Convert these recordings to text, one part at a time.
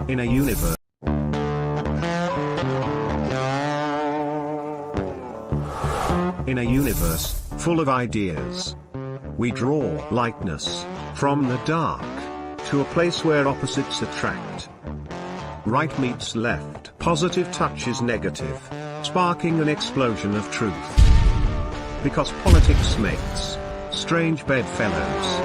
In a universe full of ideas, we draw lightness from the dark to a place where opposites attract. Right meets left, positive touches negative, sparking an explosion of truth. Because politics makes strange bedfellows.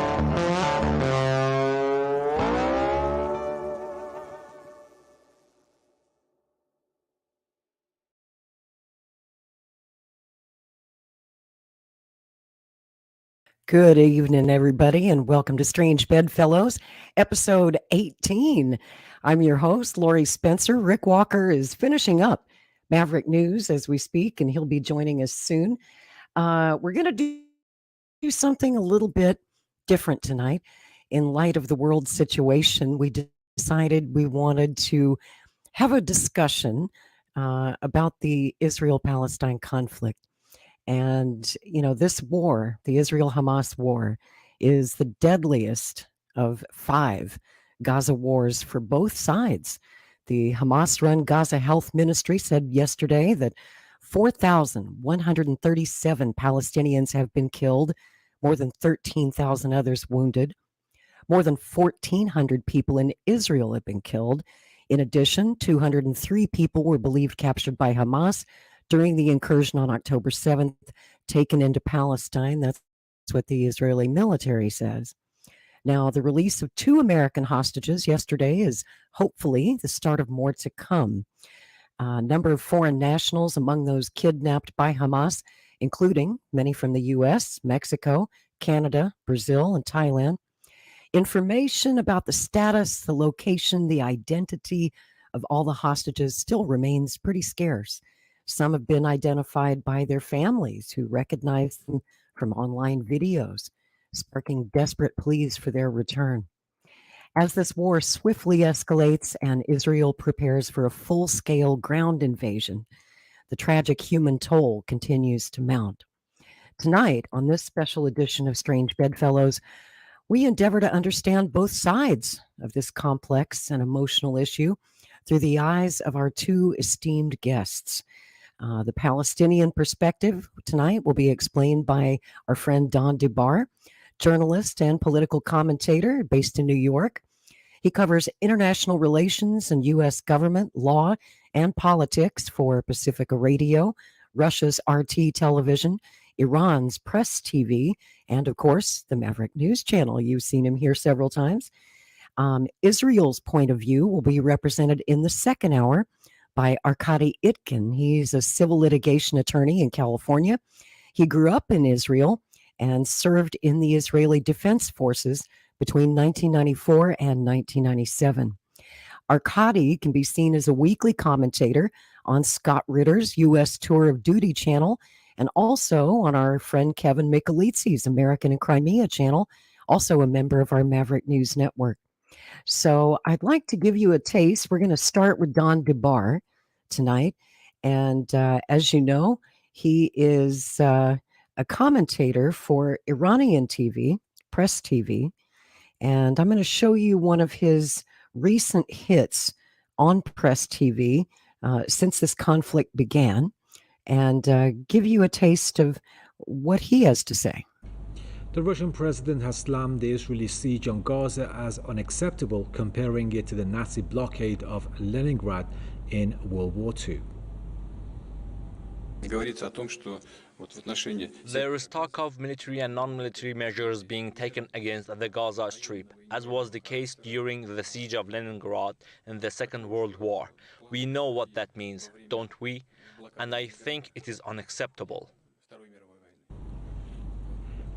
Good evening, everybody, and welcome to Strange Bedfellows, episode 18. I'm your host, Lori Spencer. Rick Walker is finishing up Maverick News as we speak, and he'll be joining us soon. We're going to do something a little bit different tonight. In light of the world situation, we decided we wanted to have a discussion about the Israel-Palestine conflict. And, this war, the Israel-Hamas war, is the deadliest of 5 Gaza wars for both sides. The Hamas-run Gaza Health Ministry said yesterday that 4,137 Palestinians have been killed, more than 13,000 others wounded. More than 1,400 people in Israel have been killed. In addition, 203 people were believed captured by Hamas during the incursion on October 7th, taken into Palestine. That's what the Israeli military says. Now, the release of 2 American hostages yesterday is hopefully the start of more to come. A number of foreign nationals among those kidnapped by Hamas, including many from the U.S., Mexico, Canada, Brazil, and Thailand. Information about the status, the location, the identity of all the hostages still remains pretty scarce. Some have been identified by their families who recognize them from online videos, sparking desperate pleas for their return. As this war swiftly escalates and Israel prepares for a full-scale ground invasion, the tragic human toll continues to mount. Tonight, on this special edition of Strange Bedfellows, we endeavor to understand both sides of this complex and emotional issue through the eyes of our 2 esteemed guests. The Palestinian perspective tonight will be explained by our friend Don DeBar, journalist and political commentator based in New York. He covers international relations and U.S. government, law, and politics for Pacifica Radio, Russia's RT television, Iran's Press TV, and, of course, the Maverick News Channel. You've seen him here several times. Israel's point of view will be represented in the second hour by Arkady Itkin. He's a civil litigation attorney in California. He grew up in Israel and served in the Israeli Defense Forces between 1994 and 1997. Arkady can be seen as a weekly commentator on Scott Ritter's U.S. Tour of Duty channel and also on our friend Kevin Michelizzi's American and Crimea channel, also a member of our Maverick News Network. So I'd like to give you a taste. We're going to start with Don DeBar tonight. And as you know, he is a commentator for Iranian TV, Press TV. And I'm going to show you one of his recent hits on Press TV since this conflict began and give you a taste of what he has to say. The Russian president has slammed the Israeli siege on Gaza as unacceptable, comparing it to the Nazi blockade of Leningrad in World War II. There is talk of military and non-military measures being taken against the Gaza Strip, as was the case during the siege of Leningrad in the Second World War. We know what that means, don't we? And I think it is unacceptable.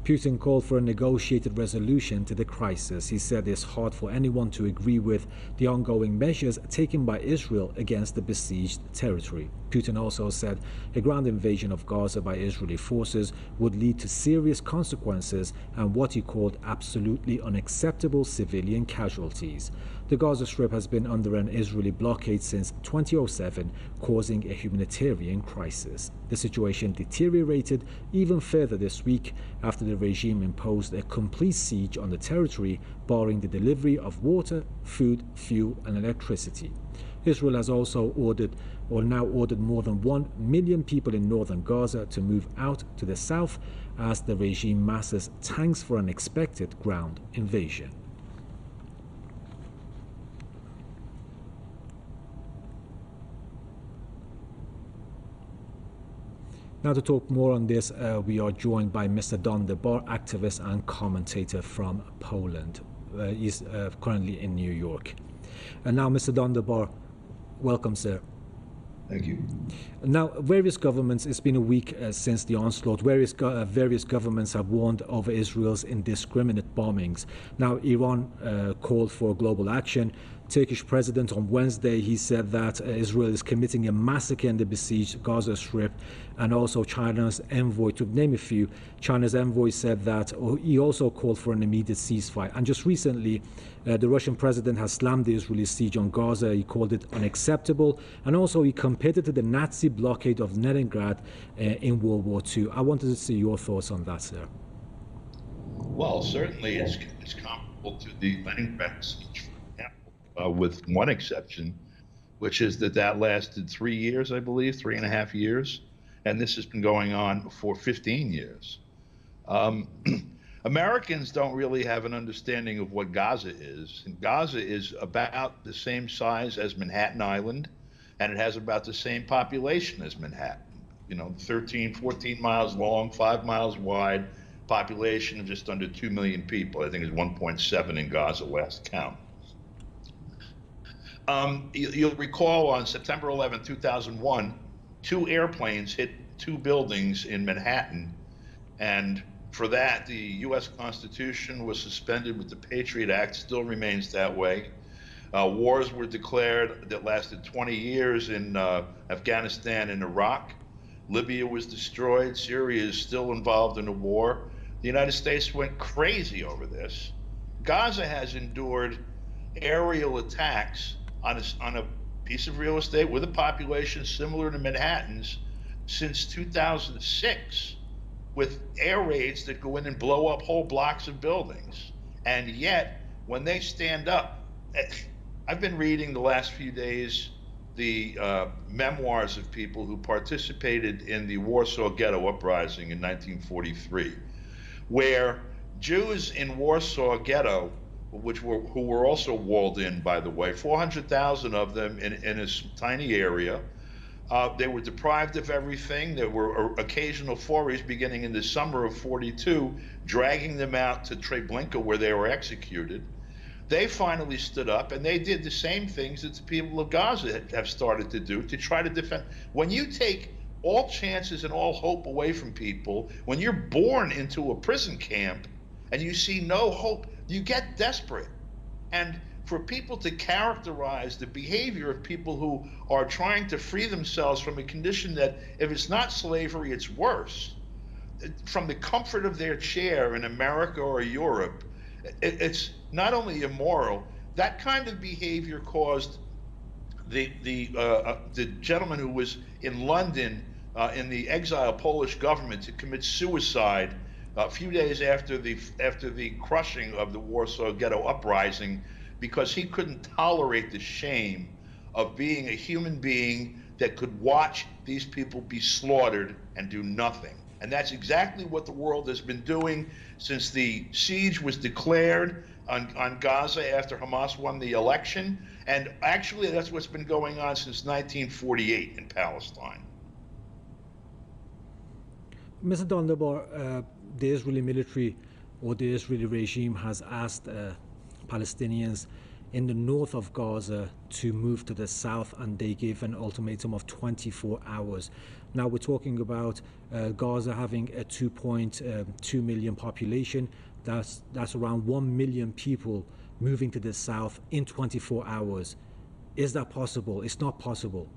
Putin called for a negotiated resolution to the crisis. He said it's hard for anyone to agree with the ongoing measures taken by Israel against the besieged territory. Putin also said a ground invasion of Gaza by Israeli forces would lead to serious consequences and what he called absolutely unacceptable civilian casualties. The Gaza Strip has been under an Israeli blockade since 2007, causing a humanitarian crisis. The situation deteriorated even further this week after the regime imposed a complete siege on the territory, barring the delivery of water, food, fuel, and electricity. Israel has also now ordered more than 1 million people in northern Gaza to move out to the south as the regime masses tanks for an expected ground invasion. Now, to talk more on this, we are joined by Mr. Don DeBar, activist and commentator from Poland. He's currently in New York. And now, Mr. Don DeBar, welcome, sir. Thank you. Now, various governments, it's been a week since the onslaught, various governments have warned over Israel's indiscriminate bombings. Now, Iran called for global action. Turkish president on Wednesday, he said that Israel is committing a massacre in the besieged Gaza Strip, and also China's envoy, to name a few, China's envoy said that he also called for an immediate ceasefire. And just recently, the Russian president has slammed the Israeli siege on Gaza. He called it unacceptable, and also he compared it to the Nazi blockade of Leningrad in World War II. I wanted to see your thoughts on that, sir. Well, certainly it's comparable to the Leningrad siege, with one exception, which is that lasted 3 years, I believe, 3.5 years, and this has been going on for 15 years. Americans don't really have an understanding of what Gaza is. And Gaza is about the same size as Manhattan Island, and it has about the same population as Manhattan. 13, 14 miles long, 5 miles wide, population of just under 2 million people. I think it's 1.7 in Gaza last count. You'll recall on September 11, 2001, 2 airplanes hit 2 buildings in Manhattan, and for that, the U.S. Constitution was suspended, with the Patriot Act still remains that way. Wars were declared that lasted 20 years in Afghanistan and Iraq. Libya was destroyed. Syria is still involved in a war. The United States went crazy over this. Gaza has endured aerial attacks on a piece of real estate with a population similar to Manhattan's since 2006, with air raids that go in and blow up whole blocks of buildings. And yet, when they stand up, I've been reading the last few days the memoirs of people who participated in the Warsaw Ghetto uprising in 1943, where Jews in Warsaw Ghetto, who were also walled in, by the way, 400,000 of them in a tiny area. They were deprived of everything. There were occasional forays beginning in the summer of 42, dragging them out to Treblinka, where they were executed. They finally stood up, and they did the same things that the people of Gaza have started to do to try to defend. When you take all chances and all hope away from people, when you're born into a prison camp and you see no hope, you get desperate. And for people to characterize the behavior of people who are trying to free themselves from a condition that, if it's not slavery, it's worse, from the comfort of their chair in America or Europe, it's not only immoral. That kind of behavior caused the gentleman who was in London in the exile Polish government to commit suicide a few days after the crushing of the Warsaw Ghetto uprising, because he couldn't tolerate the shame of being a human being that could watch these people be slaughtered and do nothing. And that's exactly what the world has been doing since the siege was declared on Gaza after Hamas won the election. And actually, that's what's been going on since 1948 in Palestine. Mr. Don DeBar, the Israeli military or the Israeli regime has asked Palestinians in the north of Gaza to move to the south, and they gave an ultimatum of 24 hours. Now we're talking about Gaza having a 2.2 million population. That's around 1 million people moving to the south in 24 hours. Is that possible? It's not possible.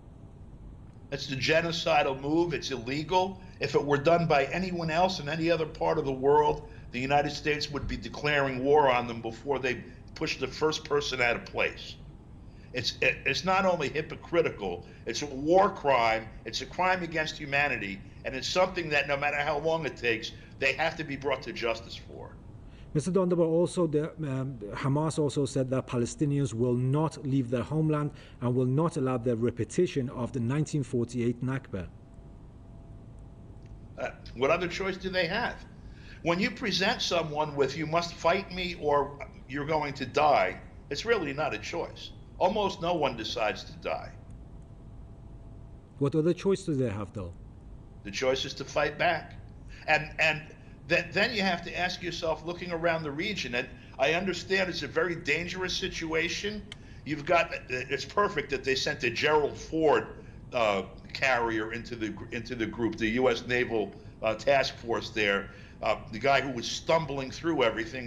It's a genocidal move. It's illegal. If it were done by anyone else in any other part of the world, the United States would be declaring war on them before they push the first person out of place. It's not only hypocritical, it's a war crime, it's a crime against humanity, and it's something that no matter how long it takes, they have to be brought to justice for. Mr. Dondabar, also Hamas also said that Palestinians will not leave their homeland and will not allow the repetition of the 1948 Nakba. What other choice do they have? When you present someone with "you must fight me or you're going to die," it's really not a choice. Almost no one decides to die. What other choice do they have, though? The choice is to fight back. And then you have to ask yourself, looking around the region, and I understand it's a very dangerous situation. It's perfect that they sent the Gerald Ford carrier into the group, the U.S. Naval Task Force there. The guy who was stumbling through everything,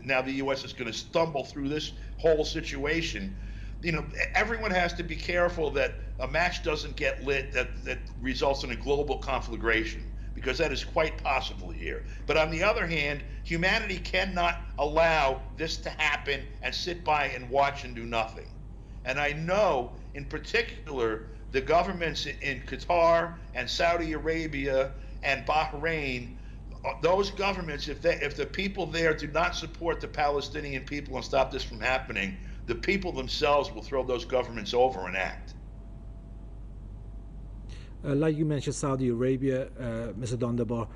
now the U.S. is going to stumble through this whole situation. Everyone has to be careful that a match doesn't get lit that results in a global conflagration, because that is quite possible here. But on the other hand, humanity cannot allow this to happen and sit by and watch and do nothing. And I know, in particular, the governments in Qatar and Saudi Arabia and Bahrain, those governments, if the people there do not support the Palestinian people and stop this from happening, the people themselves will throw those governments over and act. Like you mentioned, Saudi Arabia, Mr. Dondabar,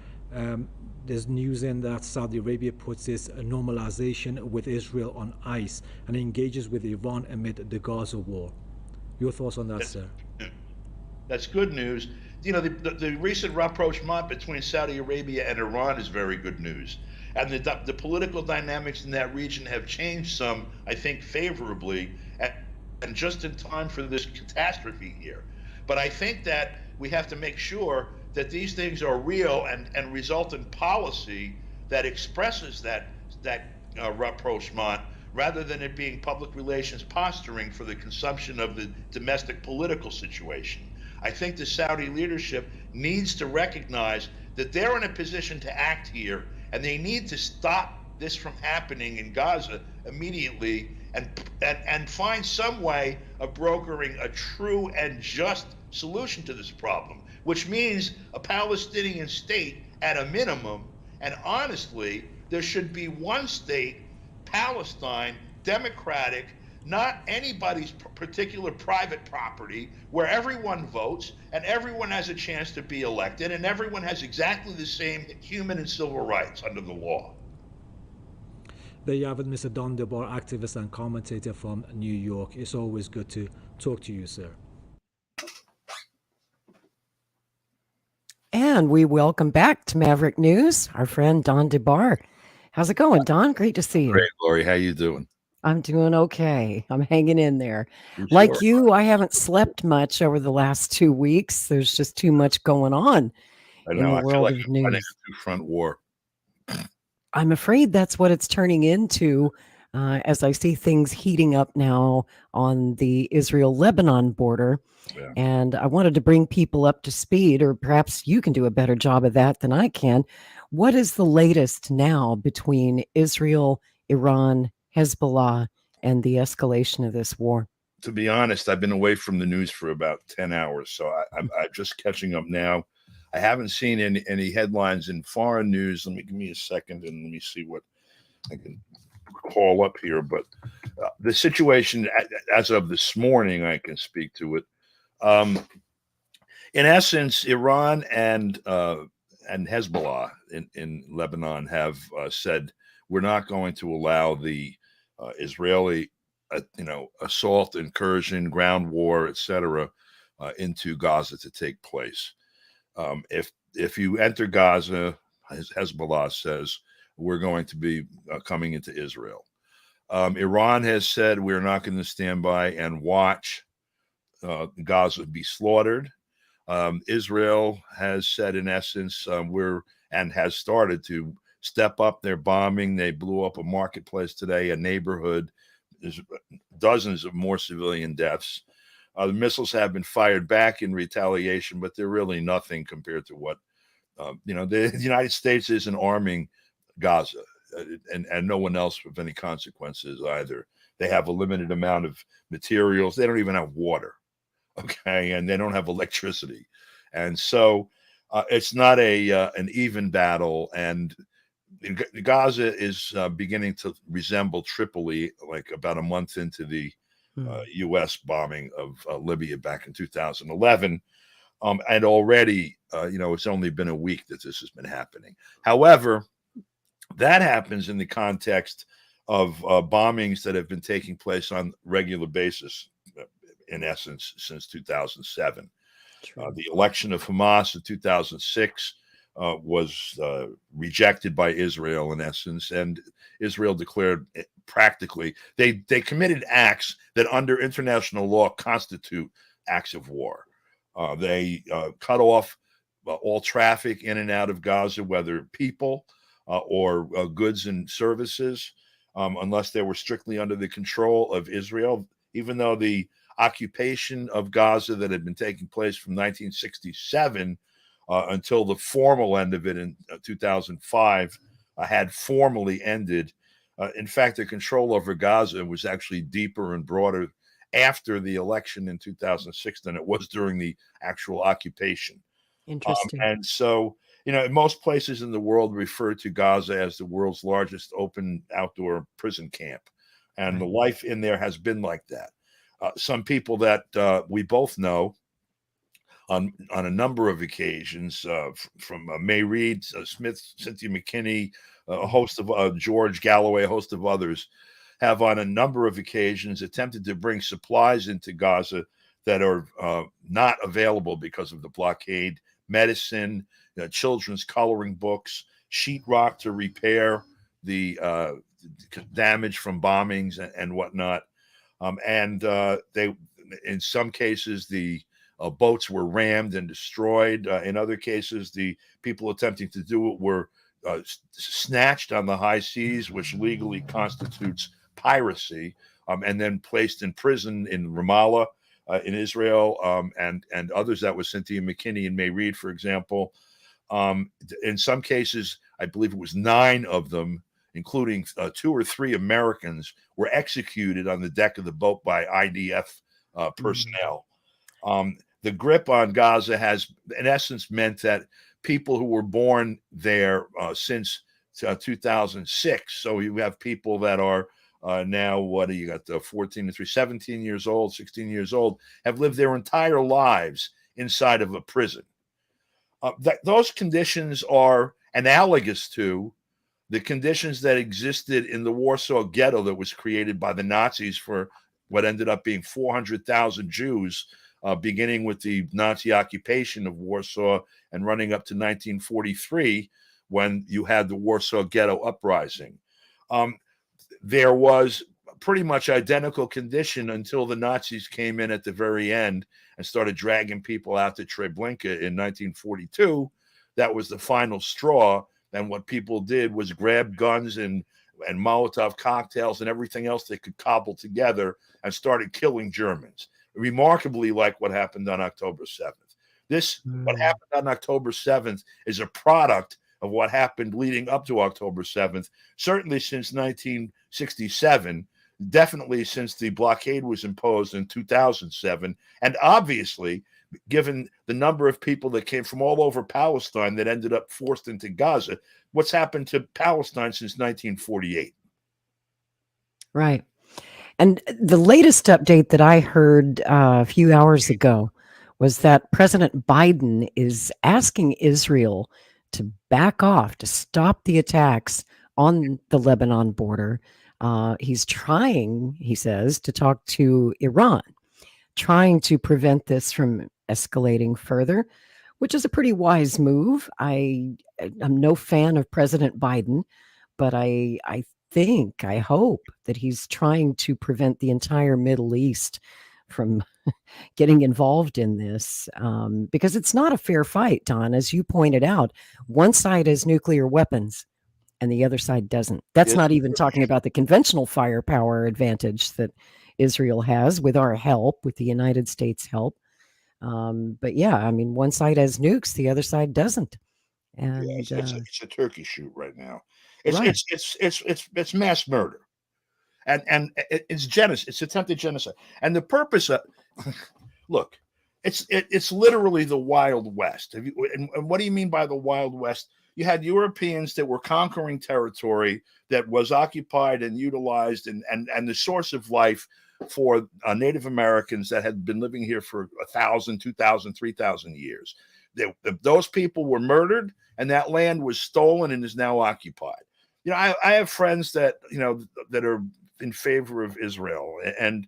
there's news in that Saudi Arabia puts its normalization with Israel on ice and engages with Iran amid the Gaza war. Your thoughts on that, sir? That's good news. The recent rapprochement between Saudi Arabia and Iran is very good news. And the political dynamics in that region have changed some, I think, favorably, and just in time for this catastrophe here. But I think that we have to make sure that these things are real and result in policy that expresses that rapprochement, rather than it being public relations posturing for the consumption of the domestic political situation. I think the Saudi leadership needs to recognize that they're in a position to act here, and they need to stop this from happening in Gaza immediately and find some way of brokering a true and just solution to this problem, which means a Palestinian state at a minimum. And honestly, there should be one state, Palestine, democratic, not anybody's particular private property, where everyone votes and everyone has a chance to be elected and everyone has exactly the same human and civil rights under the law. There you have it, Mr. Dondabar, activist and commentator from New York. It's always good to talk to you, sir. And we welcome back to Maverick News our friend Don DeBar. How's it going, Don? Great to see you. Great, Lori. How you doing? I'm doing okay. I'm hanging in there. Like you, I haven't slept much over the last 2 weeks. There's just too much going on I know. in the I feel world like of I'm fighting news. a two-front war. I'm afraid that's what it's turning into, as I see things heating up now on the Israel-Lebanon border. Yeah. And I wanted to bring people up to speed, or perhaps you can do a better job of that than I can. What is the latest now between Israel, Iran, Hezbollah, and the escalation of this war? To be honest, I've been away from the news for about 10 hours, so I'm just catching up now. I haven't seen any headlines in foreign news. Give me a second and let me see what I can call up here. But the situation as of this morning, I can speak to it. In essence, Iran and Hezbollah in Lebanon have said we're not going to allow the Israeli, assault, incursion, ground war, etc., into Gaza to take place. If you enter Gaza, Hezbollah says, we're going to be coming into Israel. Iran has said we're not going to stand by and watch Gaza be slaughtered. Israel has said, in essence, and has started to step up their bombing. They blew up a marketplace today, a neighborhood. There's dozens of more civilian deaths. The missiles have been fired back in retaliation, but they're really nothing compared to what, the United States isn't arming Gaza. and no one else of any consequences either. They have a limited amount of materials. They don't even have water, okay, and they don't have electricity, and so it's not an even battle. And Gaza is beginning to resemble Tripoli, like about a month into the U.S. bombing of Libya back in 2011. And already, it's only been a week that this has been happening. However, that happens in the context of bombings that have been taking place on a regular basis, in essence, since 2007. The election of Hamas in 2006 was rejected by Israel, in essence, and Israel declared practically they committed acts that under international law constitute acts of war. They cut off all traffic in and out of Gaza, whether people or goods and services, unless they were strictly under the control of Israel, even though the occupation of Gaza that had been taking place from 1967 until the formal end of it in 2005 had formally ended. In fact, the control over Gaza was actually deeper and broader after the election in 2006 than it was during the actual occupation. Interesting. And so, most places in the world refer to Gaza as the world's largest open outdoor prison camp. And the life in there has been like that. Some people that we both know on a number of occasions, from May Reed, Smith, Cynthia McKinney, a host of George Galloway, a host of others, have on a number of occasions attempted to bring supplies into Gaza that are not available because of the blockade: medicine, children's coloring books, sheetrock to repair the damage from bombings and whatnot. They, in some cases, the boats were rammed and destroyed. In other cases, the people attempting to do it were snatched on the high seas, which legally constitutes piracy, and then placed in prison in Ramallah, in Israel, and others. That was Cynthia McKinney and May Reed, for example. In some cases, I believe it was 9 of them, including 2 or 3 Americans, were executed on the deck of the boat by IDF personnel. The grip on Gaza has, in essence, meant that people who were born there since 2006, so you have people that are now, what do you got, 14 to 3, 17 years old, 16 years old, have lived their entire lives inside of a prison. Those conditions are analogous to the conditions that existed in the Warsaw Ghetto that was created by the Nazis for what ended up being 400,000 Jews, beginning with the Nazi occupation of Warsaw and running up to 1943, when you had the Warsaw Ghetto uprising. There was pretty much identical condition until the Nazis came in at the very end and started dragging people out to Treblinka in 1942. That was the final straw. And what people did was grab guns and Molotov cocktails and everything else they could cobble together and started killing Germans. Remarkably like what happened on October 7th. What happened on October 7th is a product of what happened leading up to October 7th, certainly since 1967, definitely since the blockade was imposed in 2007, and obviously, given the number of people that came from all over Palestine that ended up forced into Gaza, what's happened to Palestine since 1948. Right. And the latest update that I heard a few hours ago was that President Biden is asking Israel to back off, to stop the attacks on the Lebanon border. He's trying, he says, to talk to Iran, trying to prevent this from escalating further, which is a pretty wise move. I'm no fan of President Biden, but I hope that he's trying to prevent the entire Middle East from getting involved in this, because it's not a fair fight, Don. As you pointed out, one side has nuclear weapons and the other side doesn't. That's not even talking about the conventional firepower advantage that Israel has with our help, with the United States help. But yeah, I mean, one side has nukes, the other side doesn't. And it's a turkey shoot right now. Right. It's mass murder, and it's genocide. It's attempted genocide, and the purpose of look, it's literally the Wild West. And what do you mean by the Wild West? You had Europeans that were conquering territory that was occupied and utilized, and the source of life for Native Americans that had been living here for 1,000, 2,000, 3,000 years. Those people were murdered, and that land was stolen and is now occupied. I have friends that that are in favor of Israel, and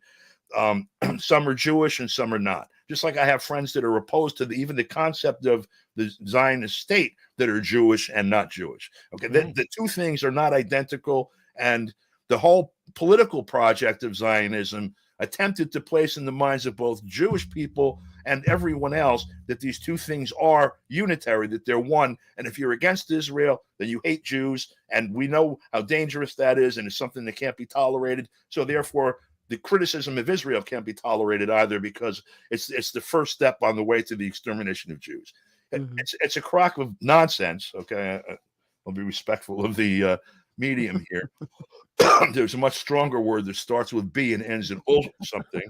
some are Jewish and some are not. Just like I have friends that are opposed to even the concept of the Zionist state that are Jewish and not Jewish. Okay, right. The two things are not identical, and the whole political project of Zionism attempted to place in the minds of both Jewish people and everyone else that these two things are unitary, that they're one. And if you're against Israel, then you hate Jews. And we know how dangerous that is, and it's something that can't be tolerated. So therefore, the criticism of Israel can't be tolerated either, because it's the first step on the way to the extermination of Jews. Mm-hmm. It's a crock of nonsense. Okay, I'll be respectful of the medium here. There's a much stronger word that starts with B and ends in ul something.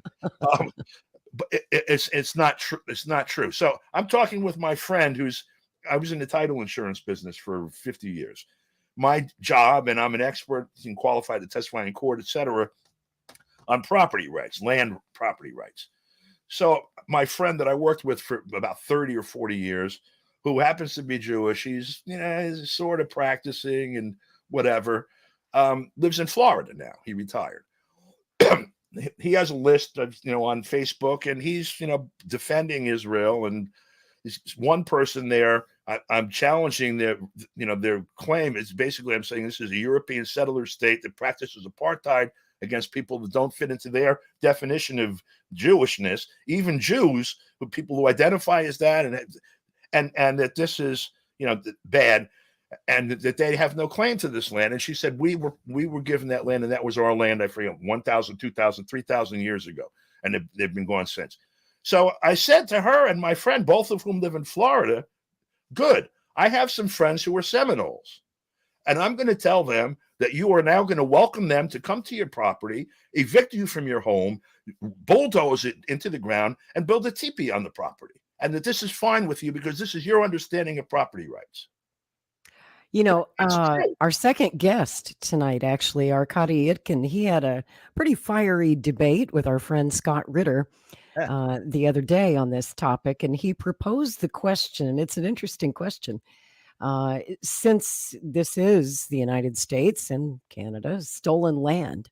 But it's not true. It's not true. So I'm talking with my friend I was in the title insurance business for 50 years. My job, and I'm an expert and qualified to testify in court, etc., on property rights, land property rights. So my friend that I worked with for about 30 or 40 years, who happens to be Jewish, he's sort of practicing and whatever, lives in Florida now. He retired. He has a list of, on Facebook, and he's, defending Israel. And there's one person there. I'm challenging their claim. It's basically, I'm saying this is a European settler state that practices apartheid against people that don't fit into their definition of Jewishness, even Jews, people who identify as that, and that this is, bad, and that they have no claim to this land. And she said, we were given that land, and that was our land, I forget, 1,000, 2,000, 3,000 years ago. And they've been gone since. So I said to her and my friend, both of whom live in Florida, good, I have some friends who are Seminoles, and I'm going to tell them that you are now going to welcome them to come to your property, evict you from your home, bulldoze it into the ground, and build a teepee on the property. And that this is fine with you because this is your understanding of property rights. Our second guest tonight, actually, Arkady Itkin, he had a pretty fiery debate with our friend Scott Ritter the other day on this topic, and he proposed the question. It's an interesting question. Since this is the United States and Canada, stolen land,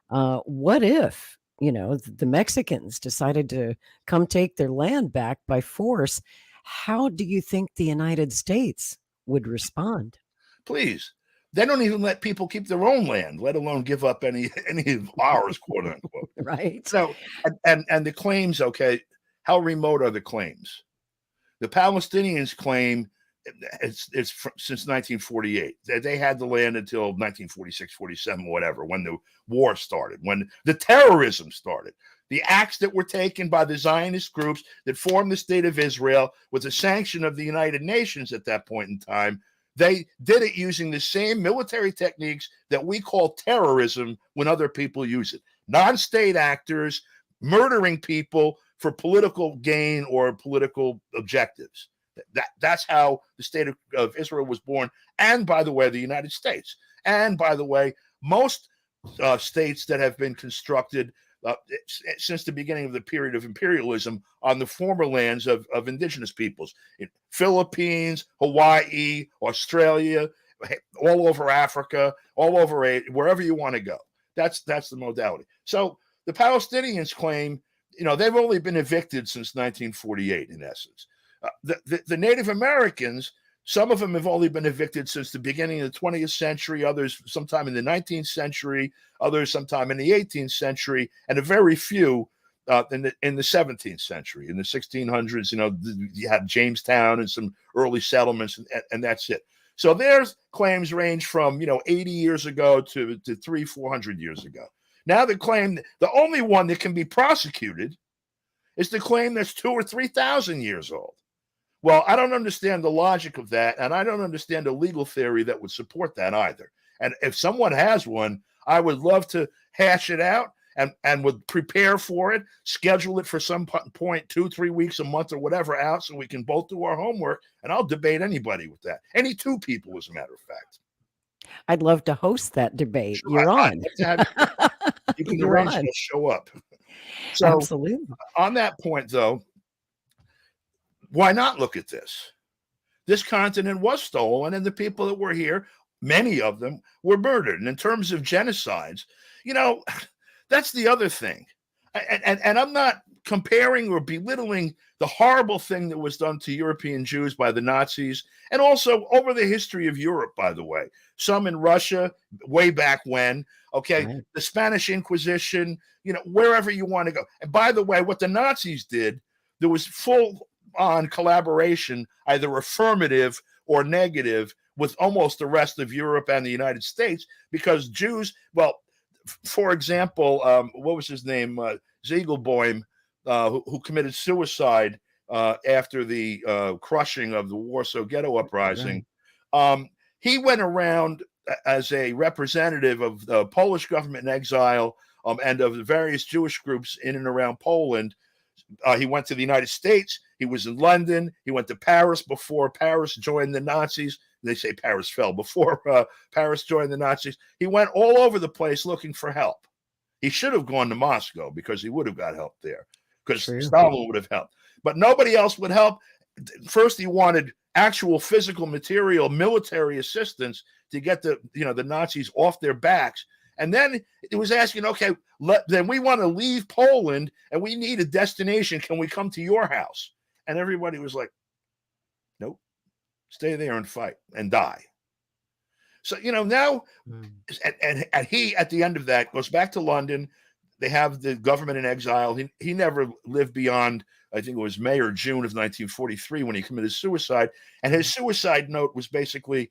what if, the Mexicans decided to come take their land back by force? How do you think the United States would respond? Please. They don't even let people keep their own land, let alone give up any of ours, quote unquote. Right. So, and the claims, okay, how remote are the claims? The Palestinians claim it's since 1948. They had the land until 1946, 47, whatever, when the war started, when the terrorism started. The acts that were taken by the Zionist groups that formed the state of Israel with the sanction of the United Nations at that point in time, they did it using the same military techniques that we call terrorism when other people use it. Non-state actors murdering people for political gain or political objectives. That's how the state of Israel was born. And by the way, the United States. And by the way, most states that have been constructed since the beginning of the period of imperialism on the former lands of indigenous peoples, in Philippines, Hawaii, Australia, all over Africa, all over wherever you want to go. That's the modality. So the Palestinians claim, they've only been evicted since 1948, in essence. The Native Americans, some of them have only been evicted since the beginning of the 20th century, others sometime in the 19th century, others sometime in the 18th century, and a very few in the 17th century. In the 1600s, you had Jamestown and some early settlements, and that's it. So their claims range from 80 years ago to 300-400 years ago. Now the claim, the only one that can be prosecuted, is the claim that's 2,000 or 3,000 years old. Well, I don't understand the logic of that, and I don't understand a legal theory that would support that either. And if someone has one, I would love to hash it out and would prepare for it, schedule it for some point, 2-3 weeks, a month, or whatever out, so we can both do our homework, and I'll debate anybody with that. Any two people, as a matter of fact. I'd love to host that debate. Sure, You're on. You can You're arrange on. to show up. So Absolutely. on that point, though, why not look at this? This continent was stolen, and the people that were here, many of them, were murdered. And in terms of genocides, that's the other thing. And I'm not comparing or belittling the horrible thing that was done to European Jews by the Nazis, and also over the history of Europe, by the way. Some in Russia, way back when, okay, right. The Spanish Inquisition, wherever you want to go. And by the way, what the Nazis did, there was full-on collaboration, either affirmative or negative, with almost the rest of Europe and the United States, because Jews, well, for example, what was his name? Ziegelboim, who committed suicide after the crushing of the Warsaw Ghetto Uprising. Right. He went around as a representative of the Polish government in exile and of the various Jewish groups in and around Poland. He went to the United States. He was in London. He went to Paris before Paris joined the Nazis. They say Paris fell before Paris joined the Nazis. He went all over the place looking for help. He should have gone to Moscow because he would have got help there, because Stalin would have helped. But nobody else would help. First, he wanted actual physical, material, military assistance to get the Nazis off their backs. And then it was asking, okay, then we want to leave Poland and we need a destination. Can we come to your house? And everybody was like, nope, stay there and fight and die. So, now, and he, at the end of that, goes back to London. They have the government in exile. He never lived beyond, I think it was May or June of 1943 when he committed suicide. And his suicide note was basically,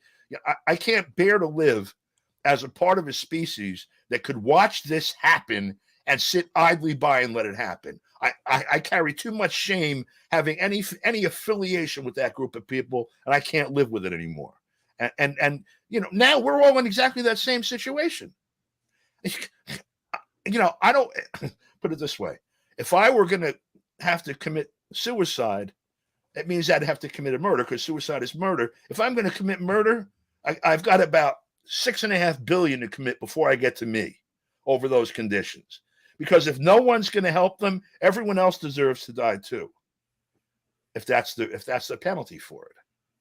I can't bear to live as a part of a species that could watch this happen and sit idly by and let it happen. I carry too much shame having any affiliation with that group of people, and I can't live with it anymore. And now we're all in exactly that same situation. I don't put it this way. If I were going to have to commit suicide, it means I'd have to commit a murder, because suicide is murder. If I'm going to commit murder, I've got about $6.5 billion to commit before I get to me over those conditions. Because if no one's going to help them, everyone else deserves to die too. If that's the penalty for it.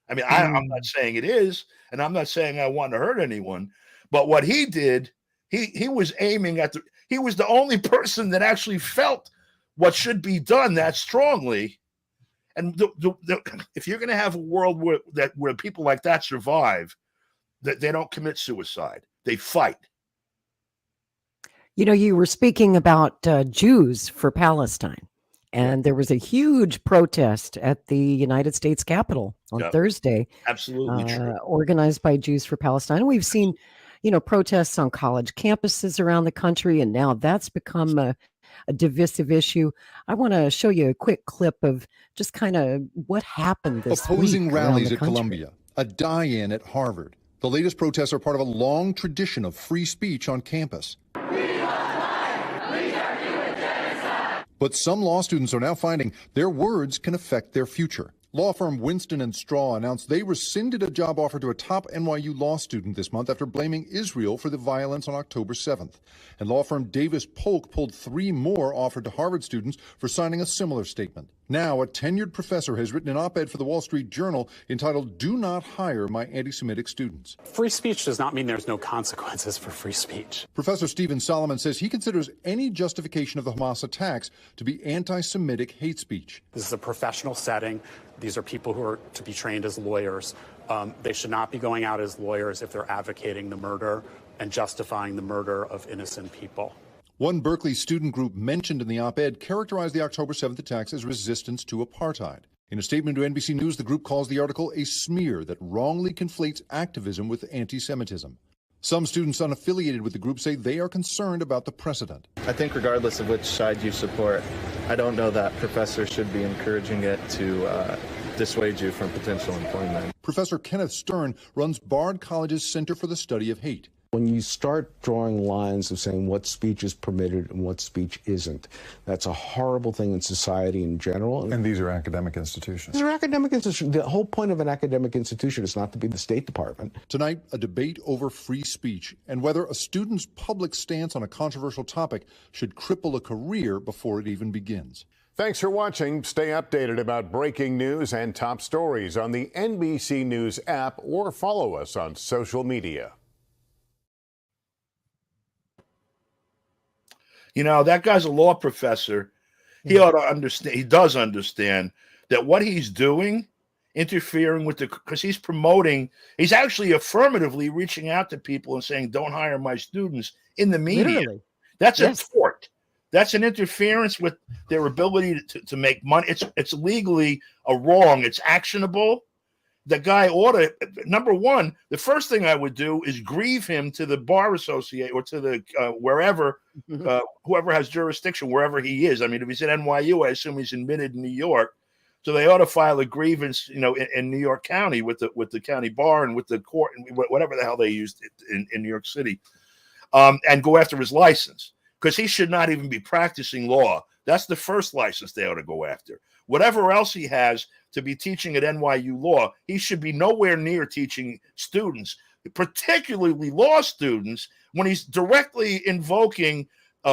I mean, I'm not saying it is, and I'm not saying I want to hurt anyone, but what he did, he was aiming at he was the only person that actually felt what should be done that strongly. And if you're going to have a world where people like that survive, that they don't commit suicide, they fight. You were speaking about Jews for Palestine, and there was a huge protest at the United States Capitol on Thursday. Absolutely true. Organized by Jews for Palestine. We've seen, protests on college campuses around the country, and now that's become a divisive issue. I want to show you a quick clip of just kind of what happened this week. Opposing rallies at Columbia, a die-in at Harvard. The latest protests are part of a long tradition of free speech on campus. But some law students are now finding their words can affect their future. Law firm Winston & Straw announced they rescinded a job offer to a top NYU law student this month after blaming Israel for the violence on October 7th. And law firm Davis Polk pulled 3 more offered to Harvard students for signing a similar statement. Now, a tenured professor has written an op-ed for the Wall Street Journal entitled, "Do Not Hire My Anti-Semitic Students." Free speech does not mean there's no consequences for free speech. Professor Stephen Solomon says he considers any justification of the Hamas attacks to be anti-Semitic hate speech. This is a professional setting. These are people who are to be trained as lawyers. They should not be going out as lawyers if they're advocating the murder and justifying the murder of innocent people. One Berkeley student group mentioned in the op-ed characterized the October 7th attacks as resistance to apartheid. In a statement to NBC News, the group calls the article a smear that wrongly conflates activism with anti-Semitism. Some students unaffiliated with the group say they are concerned about the precedent. I think regardless of which side you support, I don't know that professors should be encouraging it to dissuade you from potential employment. Professor Kenneth Stern runs Bard College's Center for the Study of Hate. When you start drawing lines of saying what speech is permitted and what speech isn't, that's a horrible thing in society in general. And these are academic institutions. These are academic institutions. The whole point of an academic institution is not to be the State Department. Tonight, a debate over free speech and whether a student's public stance on a controversial topic should cripple a career before it even begins. Thanks for watching. Stay updated about breaking news and top stories on the NBC News app or follow us on social media. You know, that guy's a law professor. He ought to understand, he does understand that what he's doing, interfering with because he's promoting, he's actually affirmatively reaching out to people and saying, don't hire my students in the media. Literally. That's a tort. That's an interference with their ability to make money. It's legally a wrong. It's actionable. The guy ought to, number one, the first thing I would do is grieve him to the bar associate or to the wherever, whoever has jurisdiction, wherever he is. I mean, if he's at NYU, I assume he's admitted in New York. So they ought to file a grievance, you know, in New York County with the county bar and with the court and whatever the hell they used in New York City, and go after his license, because he should not even be practicing law. That's the first license they ought to go after. Whatever else he has to be teaching at NYU law, he should be nowhere near teaching students, particularly law students, when he's directly invoking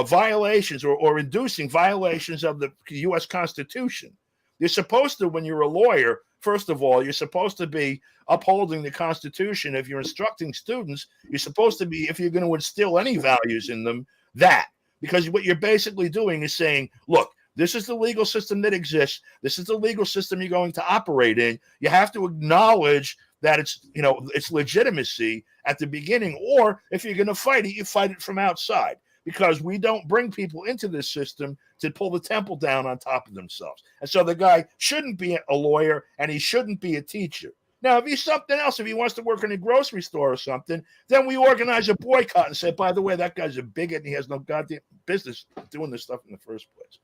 violations or inducing violations of the U.S. Constitution. You're supposed to, when you're a lawyer, first of all, you're supposed to be upholding the Constitution. If you're instructing students, you're supposed to be, if you're going to instill any values in them, that. Because what you're basically doing is saying, look, this is the legal system that exists. This is the legal system you're going to operate in. You have to acknowledge that it's, you know, its legitimacy at the beginning. Or if you're going to fight it, you fight it from outside. Because we don't bring people into this system to pull the temple down on top of themselves. And so the guy shouldn't be a lawyer and he shouldn't be a teacher. Now, if he's something else, if he wants to work in a grocery store or something, then we organize a boycott and say, by the way, that guy's a bigot and he has no goddamn business doing this stuff in the first place.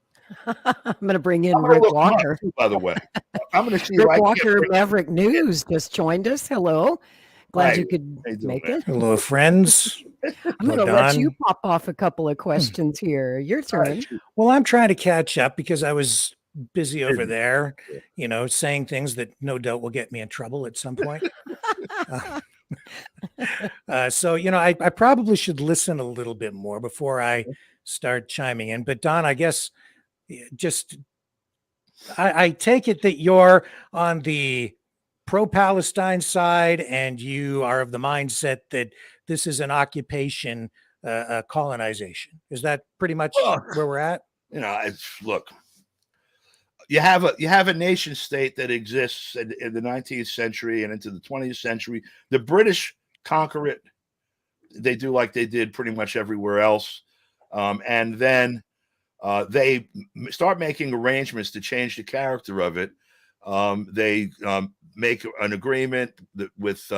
I'm going to bring in Rick Walker. By the way, I'm going to see Rick Walker, Maverick News, just joined us. Hello. Glad you could make it. Hello, friends. I'm going to let you pop off a couple of questions here. Your turn. Well, I'm trying to catch up because I was busy over there, you know, saying things that no doubt will get me in trouble at some point. So, you know, I probably should listen a little bit more before I start chiming in. But Don, I guess just I take it that you're on the pro-Palestine side and you are of the mindset that this is an occupation, colonization. Is that pretty much where we're at? You know, look, you have a nation state that exists in the 19th century and into the 20th century. The British conquer it. They do like they did pretty much everywhere else. And then they start making arrangements to change the character of it. They make an agreement with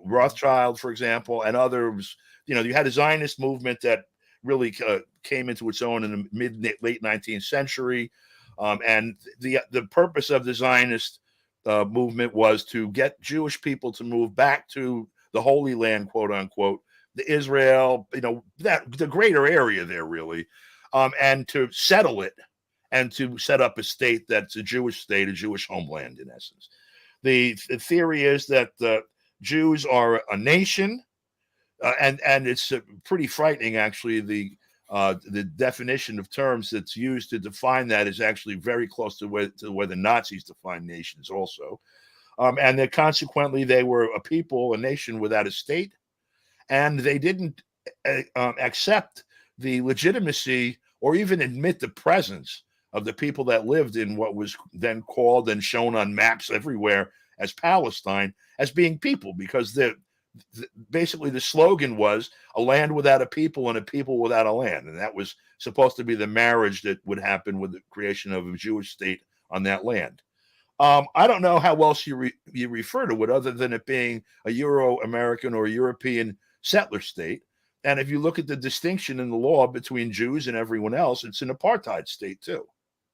Rothschild, for example, and others. You know, you had a Zionist movement that really came into its own in the late 19th century. And the purpose of the Zionist movement was to get Jewish people to move back to the Holy Land, quote unquote, the Israel, you know, that the greater area there really, and to settle it and to set up a state that's a Jewish state, a Jewish homeland in essence. The theory is that Jews are a nation, and it's pretty frightening actually. The definition of terms that's used to define that is actually very close to where the Nazis defined nations also. And that consequently they were a people, a nation without a state, and they didn't accept the legitimacy or even admit the presence of the people that lived in what was then called and shown on maps everywhere as Palestine as being people, because basically the slogan was a land without a people and a people without a land. And that was supposed to be the marriage that would happen with the creation of a Jewish state on that land. I don't know how else you refer to it other than it being a Euro-American or European settler state. And if you look at the distinction in the law between Jews and everyone else, it's an apartheid state too.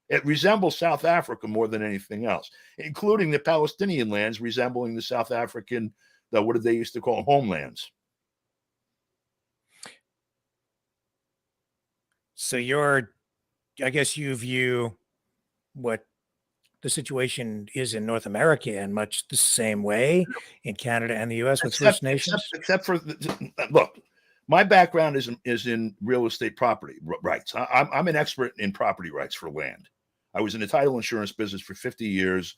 It resembles South Africa more than anything else, including the Palestinian lands resembling the South African, what did they used to call homelands? So I guess you view what the situation is in North America in much the same way in Canada and the U.S. with First Nations? Except for, look, my background is in real estate property rights. I'm an expert in property rights for land. I was in the title insurance business for 50 years.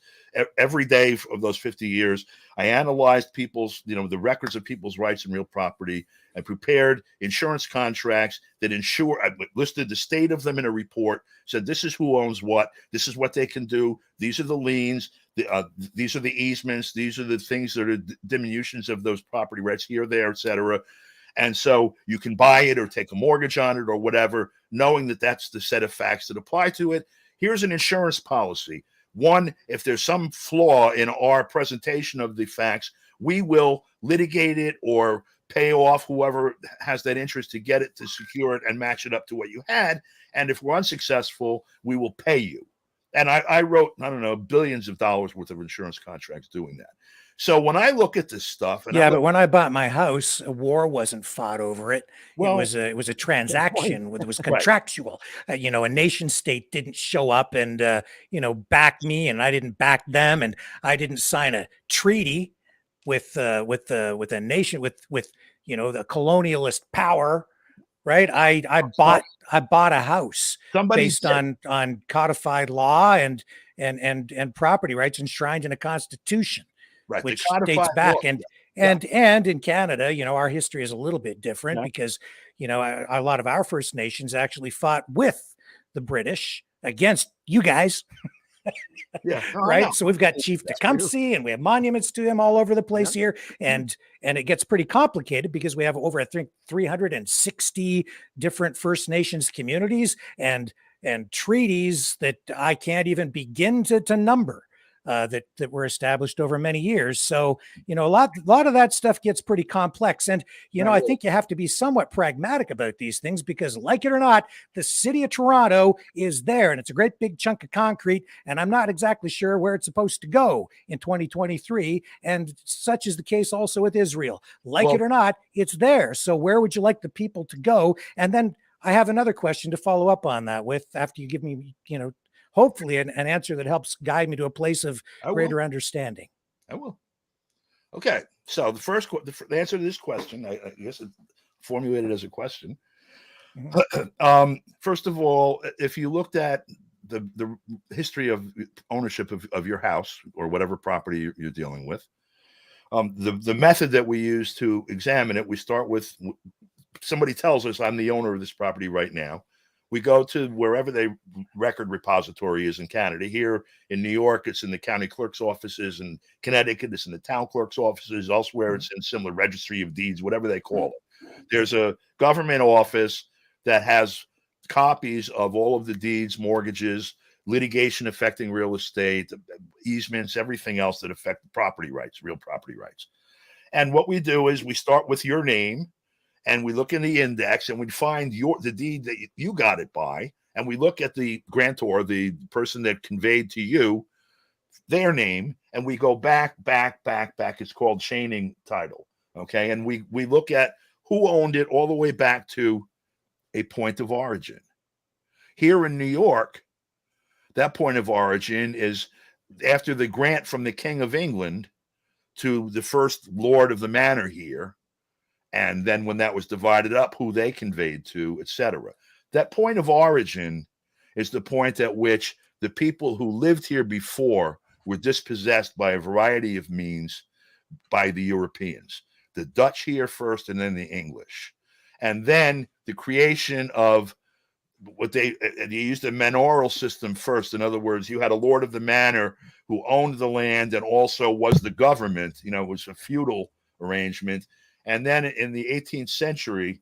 Every day of those 50 years, I analyzed people's, the records of people's rights in real property. I prepared insurance contracts that I listed the state of them in a report, said this is who owns what, this is what they can do, these are the liens, these are the easements, these are the things that are diminutions of those property rights here, there, etc. And so you can buy it or take a mortgage on it or whatever, knowing that that's the set of facts that apply to it. Here's an insurance policy. One, if there's some flaw in our presentation of the facts, we will litigate it or pay off whoever has that interest to get it, to secure it and match it up to what you had. And if we're unsuccessful, we will pay you. And I wrote, I don't know, billions of dollars worth of insurance contracts doing that. So when I look at this stuff, but when I bought my house, a war wasn't fought over it. Well, it was a transaction. It was contractual. Right. A nation state didn't show up and back me, and I didn't back them, and I didn't sign a treaty with a nation with the colonialist power. Right. I bought a house based on codified law and property rights enshrined in a constitution. Right. Which dates back law. And in Canada, our history is a little bit different because, a lot of our First Nations actually fought with the British against you guys. Right. So we've got Chief Tecumseh and we have monuments to him all over the place here. And it gets pretty complicated because we have over, I think, 360 different First Nations communities and treaties that I can't even begin to number. That were established over many years. So, a lot of that stuff gets pretty complex. And, I think you have to be somewhat pragmatic about these things because, like it or not, the city of Toronto is there and it's a great big chunk of concrete. And I'm not exactly sure where it's supposed to go in 2023. And such is the case also with Israel. Like it or not, it's there. So where would you like the people to go? And then I have another question to follow up on that with after you give me, hopefully an answer that helps guide me to a place of greater understanding. I will. Okay. So the answer to this question, I guess it's formulated as a question. Mm-hmm. First of all, if you looked at the history of ownership of your house or whatever property you're dealing with, the method that we use to examine it, we start with somebody tells us I'm the owner of this property right now. We go to wherever the record repository is in Canada. Here in New York, it's in the county clerk's offices. In Connecticut, it's in the town clerk's offices. Elsewhere, it's in similar registry of deeds, whatever they call it. There's a government office that has copies of all of the deeds, mortgages, litigation affecting real estate, easements, everything else that affect property rights, real property rights. And what we do is we start with your name, and we look in the index and we find the deed that you got it by. And we look at the grantor, the person that conveyed to you their name. And we go back. It's called chaining title. Okay. And we look at who owned it all the way back to a point of origin. Here in New York, that point of origin is after the grant from the King of England to the first lord of the manor here. And then when that was divided up, who they conveyed to, etc. That point of origin is the point at which the people who lived here before were dispossessed by a variety of means by the Europeans. The Dutch here first, and then the English. And then the creation of what they used a manorial system first. In other words, you had a lord of the manor who owned the land and also was the government. It was a feudal arrangement. And then in the 18th century,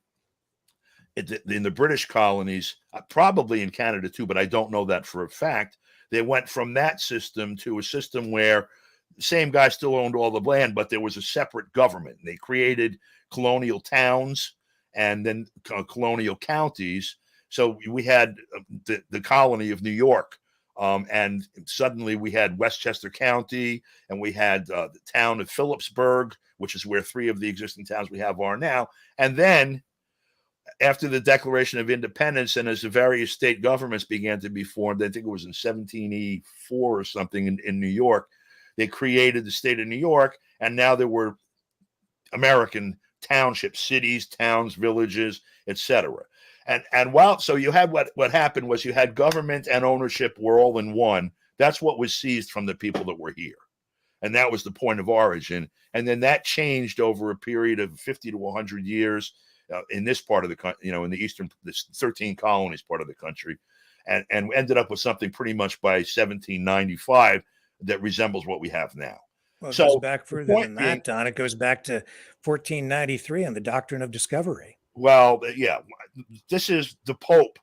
in the British colonies, probably in Canada too, but I don't know that for a fact, they went from that system to a system where the same guy still owned all the land, but there was a separate government. They created colonial towns and then colonial counties. So we had the colony of New York And suddenly we had Westchester County, and we had the town of Phillipsburg, which is where 3 of the existing towns we have are now. And then after the Declaration of Independence, and as the various state governments began to be formed, I think it was in 1784 or something in New York, they created the state of New York, and now there were American townships, cities, towns, villages, etc. And while so you had what happened was you had government and ownership were all in one. That's what was seized from the people that were here, and that was the point of origin. And then that changed over a period of 50 to 100 years in this part of the country, in the eastern, this 13 colonies part of the country, and ended up with something pretty much by 1795 that resembles what we have now. Well, it goes back further than that, Don. It goes back to 1493 and the doctrine of discovery. Well, yeah, this is the Pope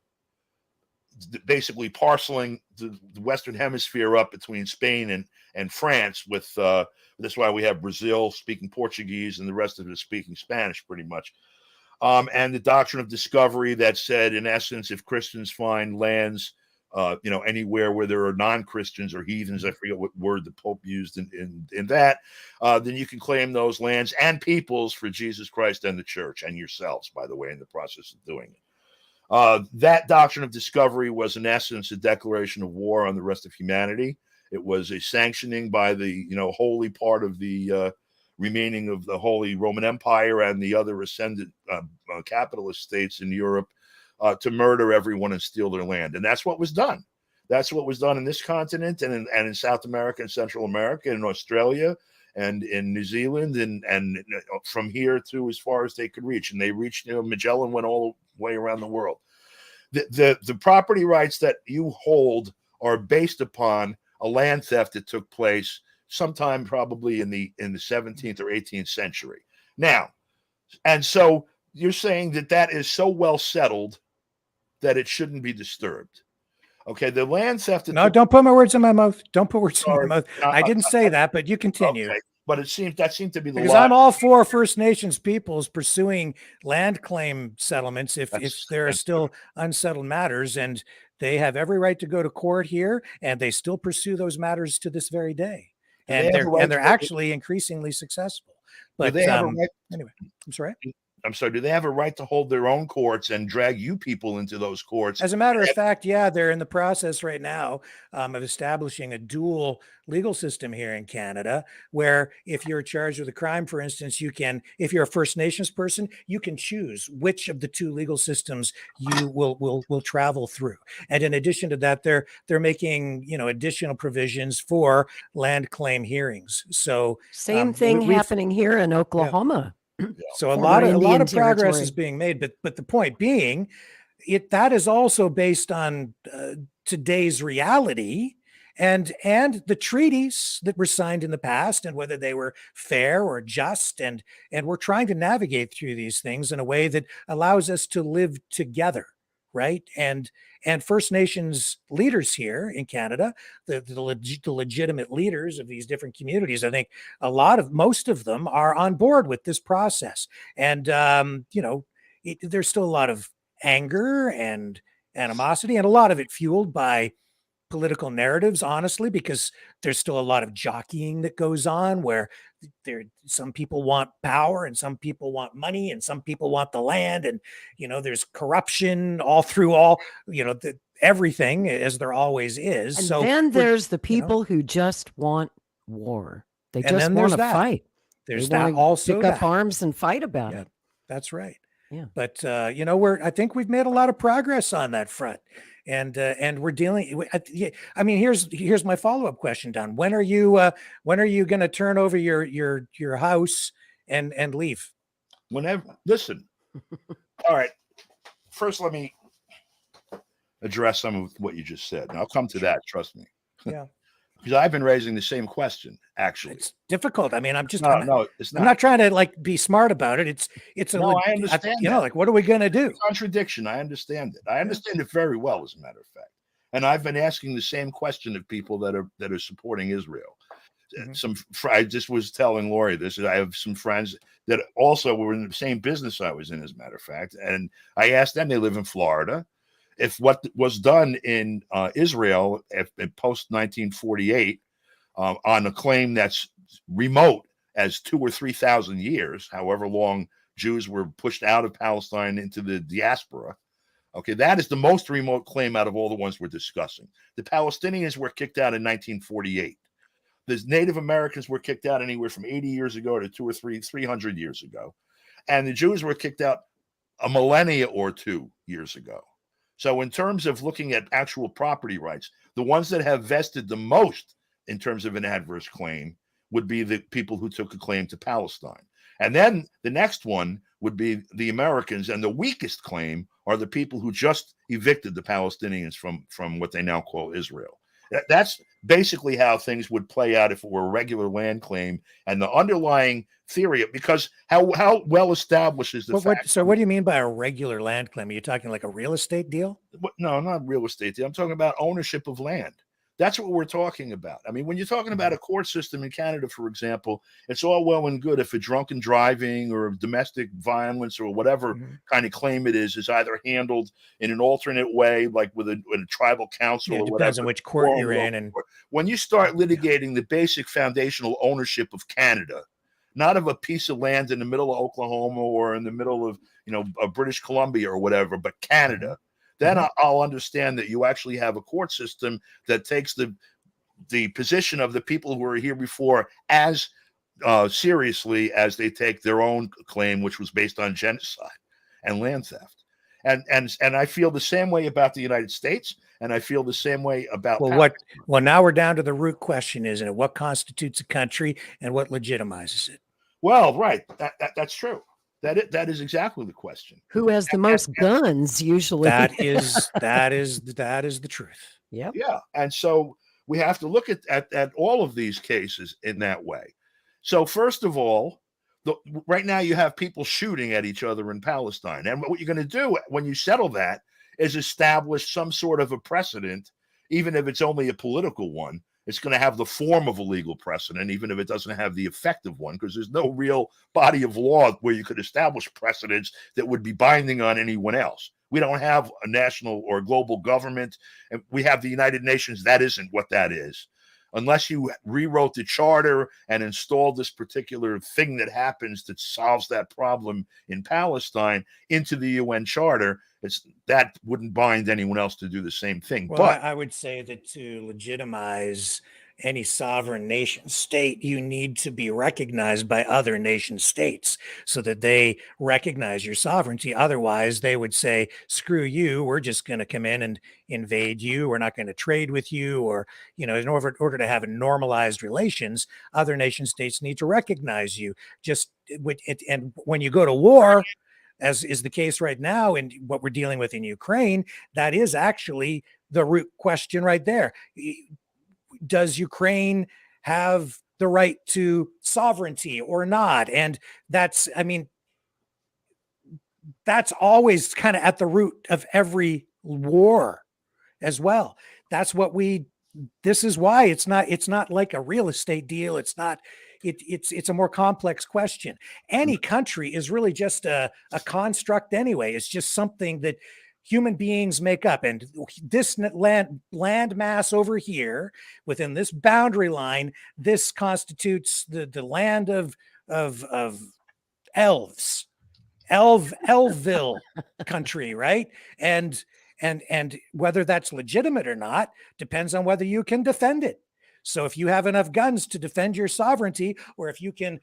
basically parceling the Western Hemisphere up between Spain and France with, that's why we have Brazil speaking Portuguese and the rest of it speaking Spanish pretty much. And the doctrine of discovery that said, in essence, if Christians find lands, anywhere where there are non-Christians or heathens, I forget what word the Pope used in that, then you can claim those lands and peoples for Jesus Christ and the church and yourselves, by the way, in the process of doing it. That doctrine of discovery was, in essence, a declaration of war on the rest of humanity. It was a sanctioning by the, holy part of the remaining of the Holy Roman Empire and the other ascendant capitalist states in Europe to murder everyone and steal their land. And that's what was done. That's what was done in this continent and in South America and Central America and Australia and in New Zealand and from here to as far as they could reach. And they reached, Magellan went all the way around the world. The property rights that you hold are based upon a land theft that took place sometime probably in the 17th or 18th century. Now, and so you're saying that is so well settled that it shouldn't be disturbed. Okay, the land theft. No, don't put my words in my mouth. Don't put words in my mouth. I didn't say that, but you continue. Okay, but that seemed to be the because line. I'm all for First Nations peoples pursuing land claim settlements if there are still unsettled matters, and they have every right to go to court here, and they still pursue those matters to this very day, and they're actually increasingly successful. But anyway, I'm sorry. Do they have a right to hold their own courts and drag you people into those courts? As a matter of fact, yeah, they're in the process right now of establishing a dual legal system here in Canada, where if you're charged with a crime, for instance, if you're a First Nations person, you can choose which of the two legal systems you will travel through. And in addition to that, they're making additional provisions for land claim hearings. So same thing happening here in Oklahoma. Yeah. So a lot of progress is being made, but the point being, that is also based on today's reality and the treaties that were signed in the past and whether they were fair or just, and we're trying to navigate through these things in a way that allows us to live together, right? And First Nations leaders here in Canada, the legitimate leaders of these different communities, I think most of them are on board with this process. And, there's still a lot of anger and animosity, and a lot of it fueled by political narratives, honestly, because there's still a lot of jockeying that goes on where some people want power and some people want money and some people want the land, and there's corruption everything, as there always is. And so then there's the people who just want war. They just want to fight. There's that also. Pick up arms and fight about it. That's right. Yeah. But I think we've made a lot of progress on that front. And we're dealing. I mean, here's my follow-up question, Don. When are you going to turn over your house and leave? Whenever. Listen. All right. First, let me address some of what you just said, and I'll come to that. Trust me. Yeah. Because I've been raising the same question. Actually, it's difficult. I mean, it's not. I'm not trying to be smart about it. It's I understand. What are we going to do? Contradiction. I understand it. I understand it very well, as a matter of fact. And I've been asking the same question of people that are supporting Israel. Mm-hmm. I just was telling Lori this. I have some friends that also were in the same business I was in, as a matter of fact. And I asked them. They live in Florida, if what was done in Israel in post 1948 on a claim that's remote as 2,000 or 3,000 years, however long Jews were pushed out of Palestine into the diaspora. Okay, that is the most remote claim out of all the ones we're discussing. The Palestinians were kicked out in 1948. The Native Americans were kicked out anywhere from 80 years ago to 200 or 300 years ago. And the Jews were kicked out a millennia or 2 years ago. So in terms of looking at actual property rights, the ones that have vested the most in terms of an adverse claim would be the people who took a claim to Palestine. And then the next one would be the Americans, and the weakest claim are the people who just evicted the Palestinians from what they now call Israel. That's basically how things would play out if it were a regular land claim. And the underlying theory, because how well established is the fact. So what do you mean by a regular land claim? Are you talking like a real estate deal? No, not real estate deal. I'm talking about ownership of land. That's what we're talking about. I mean, when you're talking about a court system in Canada, for example, it's all well and good if a drunken driving or domestic violence or whatever kind of claim it is either handled in an alternate way, like with a tribal council or whatever. It depends on which court you're in. And when you start litigating the basic foundational ownership of Canada, not of a piece of land in the middle of Oklahoma or in the middle of, British Columbia or whatever, but Canada, then I'll understand that you actually have a court system that takes the position of the people who were here before as seriously as they take their own claim, which was based on genocide and land theft. And I feel the same way about the United States, and I feel the same way about Well, now we're down to the root question, isn't it? What constitutes a country and what legitimizes it? Well, right. That's true. That is exactly the question. Who has the most guns usually? That is the truth. Yep. Yeah. And so we have to look at all of these cases in that way. So first of all, right now you have people shooting at each other in Palestine. And what you're going to do when you settle that is establish some sort of a precedent, even if it's only a political one. It's going to have the form of a legal precedent, even if it doesn't have the effect of one, because there's no real body of law where you could establish precedents that would be binding on anyone else. We don't have a national or global government, and we have the United Nations. That isn't what that is. Unless you rewrote the charter and installed this particular thing that happens that solves that problem in Palestine into the UN charter, that wouldn't bind anyone else to do the same thing. Well, but I would say that to legitimize any sovereign nation state, you need to be recognized by other nation states so that they recognize your sovereignty. Otherwise, they would say, screw you, we're just going to come in and invade you. We're not going to trade with you. Or, in order to have normalized relations, other nation states need to recognize you. And when you go to war, as is the case right now in what we're dealing with in Ukraine, that is actually the root question right there. Does Ukraine have the right to sovereignty or not? And that's always kind of at the root of every war as well. This is why it's not like a real estate deal. It's not. It's a more complex question. Any country is really just a construct anyway. It's just something that human beings make up. And this land mass over here within this boundary line, this constitutes the land of elves, Elville country, right? And whether that's legitimate or not depends on whether you can defend it. So if you have enough guns to defend your sovereignty, or if you can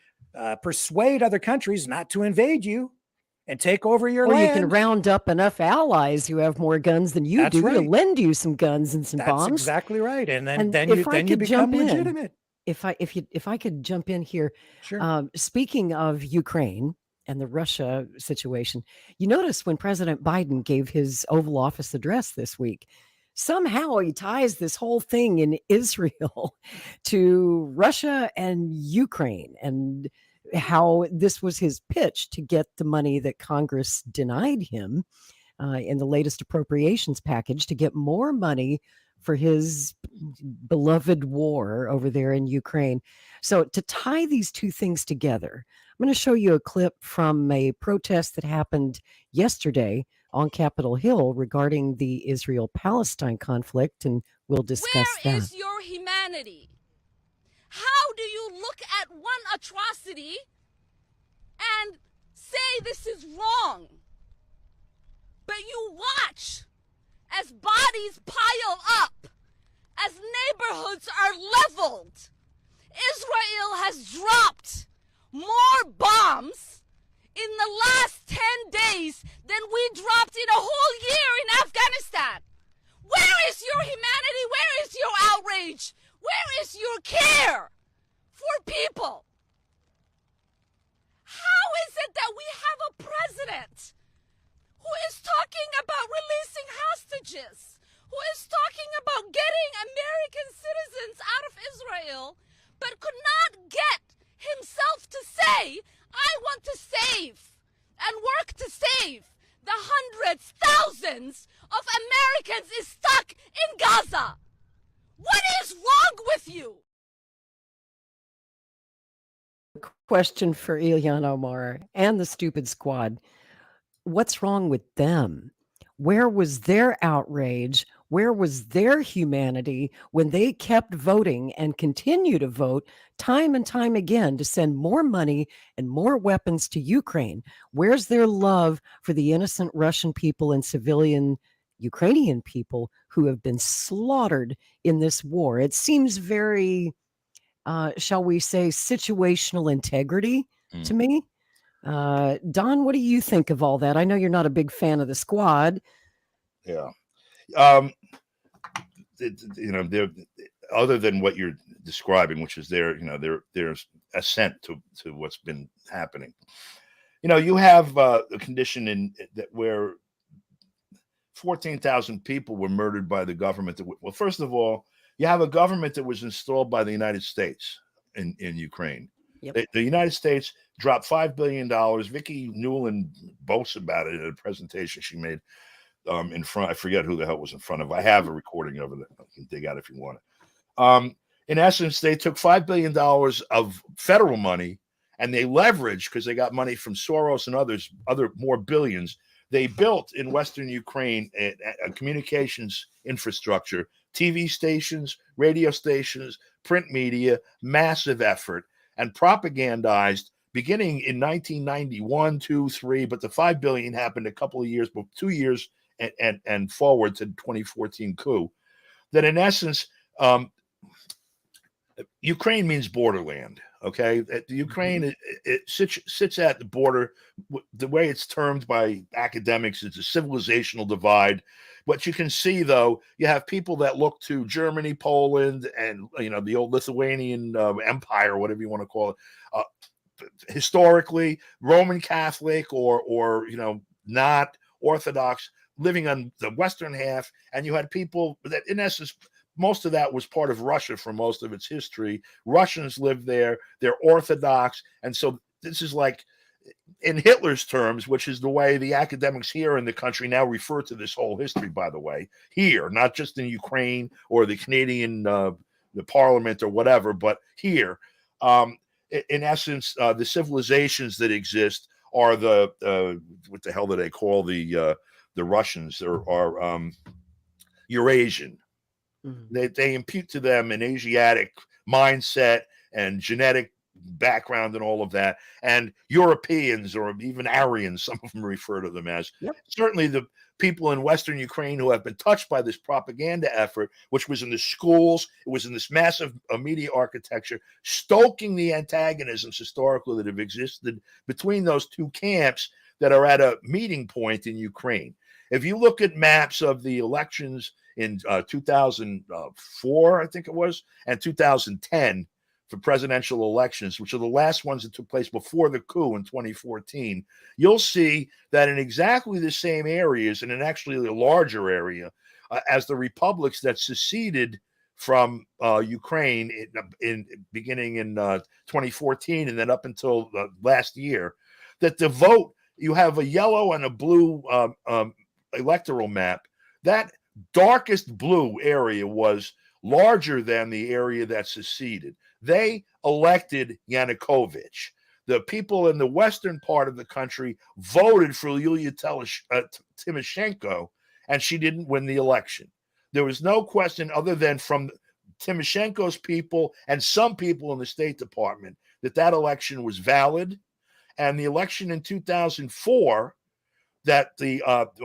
persuade other countries not to invade you and take over your land. You can round up enough allies who have more guns than you do to lend you some guns and some bombs. That's exactly right. And then you become legitimate. If I could jump in here. Sure. Speaking of Ukraine and the Russia situation, you notice when President Biden gave his Oval Office address this week, somehow he ties this whole thing in Israel to Russia and Ukraine, and how this was his pitch to get the money that Congress denied him in the latest appropriations package, to get more money for his beloved war over there in Ukraine. So to tie these two things together, I'm going to show you a clip from a protest that happened yesterday on Capitol Hill regarding the Israel-Palestine conflict, and we'll discuss Where that. is your humanity? How do you look at one atrocity and say this is wrong? But you watch as bodies pile up, as neighborhoods are leveled. Israel has dropped more bombs in the last 10 days than we dropped in a whole year in Afghanistan. Where is your humanity? Where is your outrage? Where is your care for people? How is it that we have a president who is talking about releasing hostages, who is talking about getting American citizens out of Israel, but could not get himself to say, I want to save and work to save the hundreds, thousands of Americans is stuck in Gaza? What is wrong with you? Question for Ilhan Omar and the Stupid Squad. What's wrong with them? Where was their outrage? Where was their humanity when they kept voting and continue to vote time and time again to send more money and more weapons to Ukraine? Where's their love for the innocent Russian people and civilian Ukrainian people who have been slaughtered in this war? It seems very, shall we say, situational integrity to me. Don, what do you think of all that? I know you're not a big fan of the Squad. Yeah. There, other than what you're describing, which is there's assent to what's been happening. You have a condition in that where 14,000 people were murdered by the government. Well, first of all, you have a government that was installed by the United States in Ukraine. Yep. The United States dropped $5 billion. Vicki Newland boasts about it in a presentation she made in front. I forget who the hell was in front of. I have a recording of it. I can dig out if you want it. In essence, they took $5 billion of federal money and they leveraged, because they got money from Soros and other more billions. They built in Western Ukraine a communications infrastructure, TV stations, radio stations, print media, massive effort, and propagandized beginning in 1991, 2, 3, but the $5 billion happened a couple of years, but 2 years and forward to 2014 coup. That in essence, Ukraine means borderland. Okay, Ukraine it sits at the border. The way it's termed by academics, it's a civilizational divide. What you can see, though, you have people that look to Germany, Poland, and the old Lithuanian Empire, whatever you want to call it. Historically, Roman Catholic or not Orthodox, living on the western half, and you had people that, in essence, most of that was part of Russia for most of its history. Russians lived there. They're Orthodox. And so this is like, in Hitler's terms, which is the way the academics here in the country now refer to this whole history, by the way, here, not just in Ukraine or the Canadian the parliament or whatever, but here. In essence, the civilizations that exist are the what the hell do they call the Russians? Are Eurasian. Mm-hmm. They impute to them an Asiatic mindset and genetic background and all of that. And Europeans, or even Aryans, some of them refer to them as. Yep. Certainly the people in Western Ukraine who have been touched by this propaganda effort, which was in the schools, it was in this massive media architecture, stoking the antagonisms historically that have existed between those two camps that are at a meeting point in Ukraine. If you look at maps of the elections in 2004, I think it was, and 2010 for presidential elections, which are the last ones that took place before the coup in 2014, you'll see that in exactly the same areas, and in actually a larger area, as the republics that seceded from Ukraine in beginning in 2014 and then up until last year, that the vote, you have a yellow and a blue electoral map. That darkest blue area was larger than the area that seceded. They elected Yanukovych. the people in the western part of the country voted for Yulia Tymoshenko, and she didn't win the election. There was no question other than from Tymoshenko's people and some people in the State Department that election was valid. And the election in 2004 that the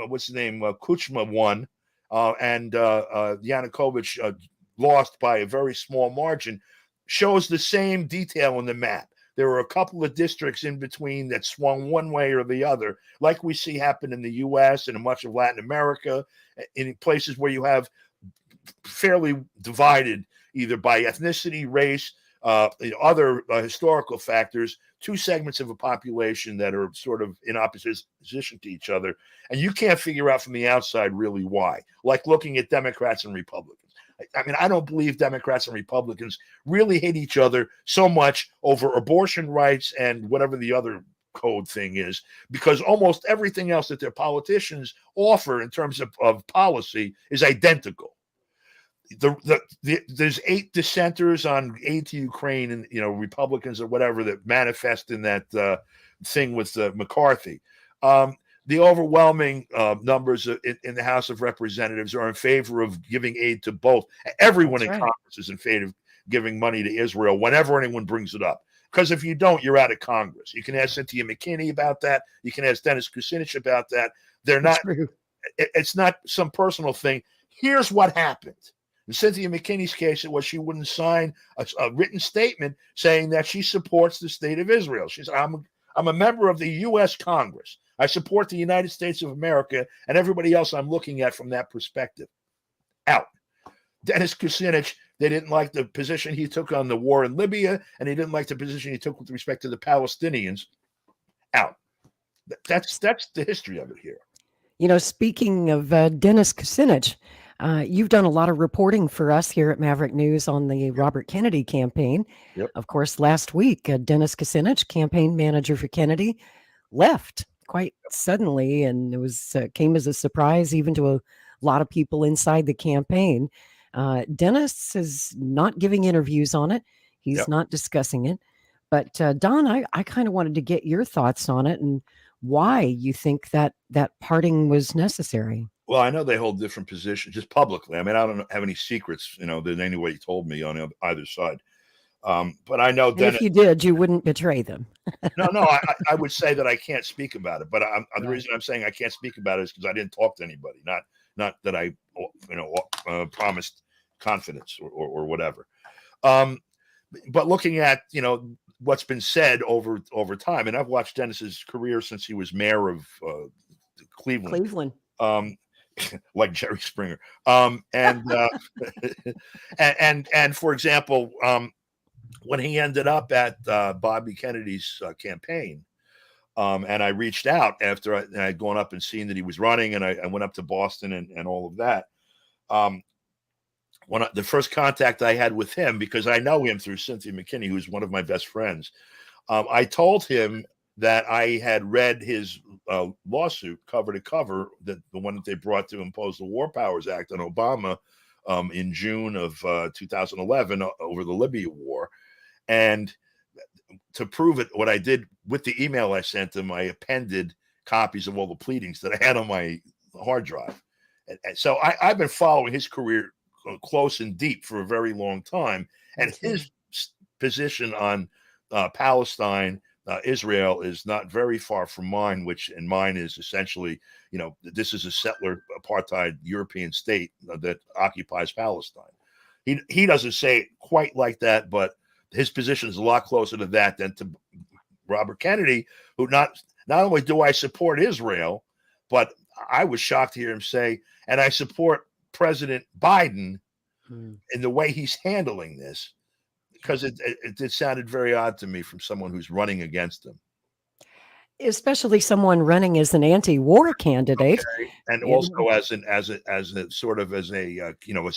what's his name, Kuchma won, and Yanukovych lost by a very small margin, shows the same detail in the map. There were a couple of districts in between that swung one way or the other, like we see happen in the U.S. and in much of Latin America, in places where you have fairly divided either by ethnicity, race, other historical factors, two segments of a population that are sort of in opposition to each other. And you can't figure out from the outside really why, like looking at Democrats and Republicans. I mean, I don't believe Democrats and Republicans really hate each other so much over abortion rights and whatever the other code thing is, because almost everything else that their politicians offer in terms of policy is identical. There's 8 dissenters on aid to Ukraine, and Republicans or whatever that manifest in that thing with McCarthy. The overwhelming numbers in the House of Representatives are in favor of giving aid to both. Everyone in Congress is in favor of giving money to Israel whenever anyone brings it up. Because if you don't, you're out of Congress. You can ask Cynthia McKinney about that. You can ask Dennis Kucinich about that. They're not. It's not some personal thing. Here's what happened. In Cynthia McKinney's case, it was she wouldn't sign a written statement saying that she supports the state of Israel. She said, I'm a member of the U.S. Congress. I support the United States of America and everybody else I'm looking at from that perspective. Out. Dennis Kucinich, they didn't like the position he took on the war in Libya, and they didn't like the position he took with respect to the Palestinians. Out. That's the history of it here. Speaking of Dennis Kucinich, you've done a lot of reporting for us here at Maverick News on the Robert Kennedy campaign. Yep. Of course, last week, Dennis Kucinich, campaign manager for Kennedy, left quite suddenly, and it was came as a surprise even to a lot of people inside the campaign. Dennis is not giving interviews on it. He's not discussing it. But Don, I kind of wanted to get your thoughts on it and why you think that parting was necessary. Well, I know they hold different positions just publicly. I mean, I don't have any secrets, than anybody told me on either side. But I know Dennis, if you did, you wouldn't betray them. No, I would say that I can't speak about it. But the reason I'm saying I can't speak about it is because I didn't talk to anybody. Not that I, promised confidence or whatever. But looking at what's been said over time, and I've watched Dennis's career since he was mayor of Cleveland. Like Jerry Springer. And for example, when he ended up at Bobby Kennedy's campaign, and I reached out after I had gone up and seen that he was running, and I went up to Boston and all of that. The first contact I had with him, because I know him through Cynthia McKinney, who's one of my best friends, I told him that I had read his lawsuit cover to cover, the one that they brought to impose the War Powers Act on Obama in June of 2011 over the Libya war. And to prove it, what I did with the email I sent him, I appended copies of all the pleadings that I had on my hard drive. And so I've been following his career close and deep for a very long time. And his position on Palestine, Israel, is not very far from mine, and mine is essentially, this is a settler apartheid European state that occupies Palestine. He doesn't say it quite like that, but his position is a lot closer to that than to Robert Kennedy, who not only do I support Israel, but I was shocked to hear him say, and I support President Biden in the way he's handling this, because it sounded very odd to me from someone who's running against him. Especially someone running as an anti-war candidate, okay. And also as a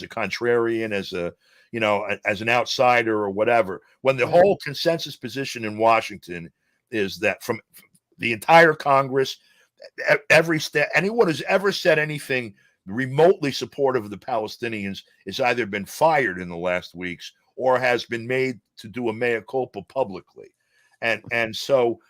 contrarian, as an outsider or whatever. When the whole consensus position in Washington is that from the entire Congress, anyone who's ever said anything remotely supportive of the Palestinians has either been fired in the last weeks or has been made to do a mea culpa publicly. And so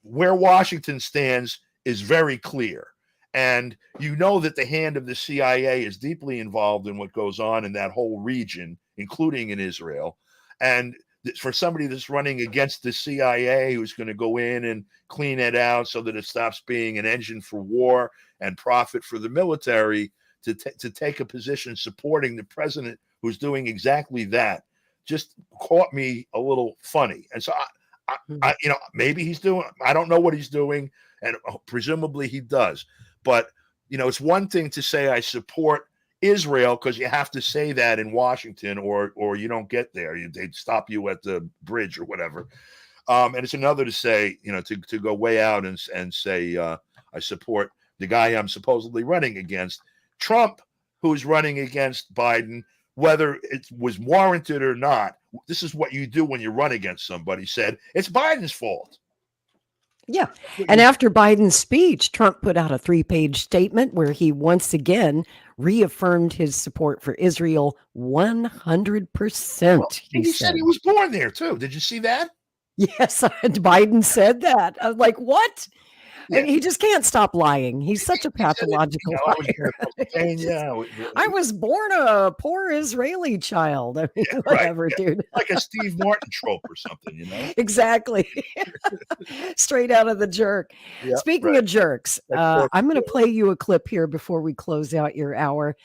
where Washington stands is very clear. And you know that the hand of the CIA is deeply involved in what goes on in that whole region, including in Israel. And for somebody that's running against the CIA, who's going to go in and clean it out so that it stops being an engine for war and profit for the military, to take a position supporting the president who's doing exactly that, just caught me a little funny. And so I maybe he's doing, I don't know what he's doing, and presumably he does. But, it's one thing to say I support Israel, because you have to say that in Washington or you don't get there. They'd stop you at the bridge or whatever. And it's another to say, to go way out and say I support the guy I'm supposedly running against. Trump, who's running against Biden, whether it was warranted or not, this is what you do when you run against somebody, said it's Biden's fault. Yeah. And after Biden's speech, Trump put out a 3-page statement where he once again reaffirmed his support for Israel 100%. Well, he said he was born there too. Did you see that? Yes, Biden said that. I was like, what? Yeah. And he just can't stop lying. He's such a pathological liar. I was born a poor Israeli child. I mean, whatever, dude. Like a Steve Martin trope or something, Exactly. Straight out of The Jerk. Yep, Speaking of jerks, I'm going to play you a clip here before we close out your hour.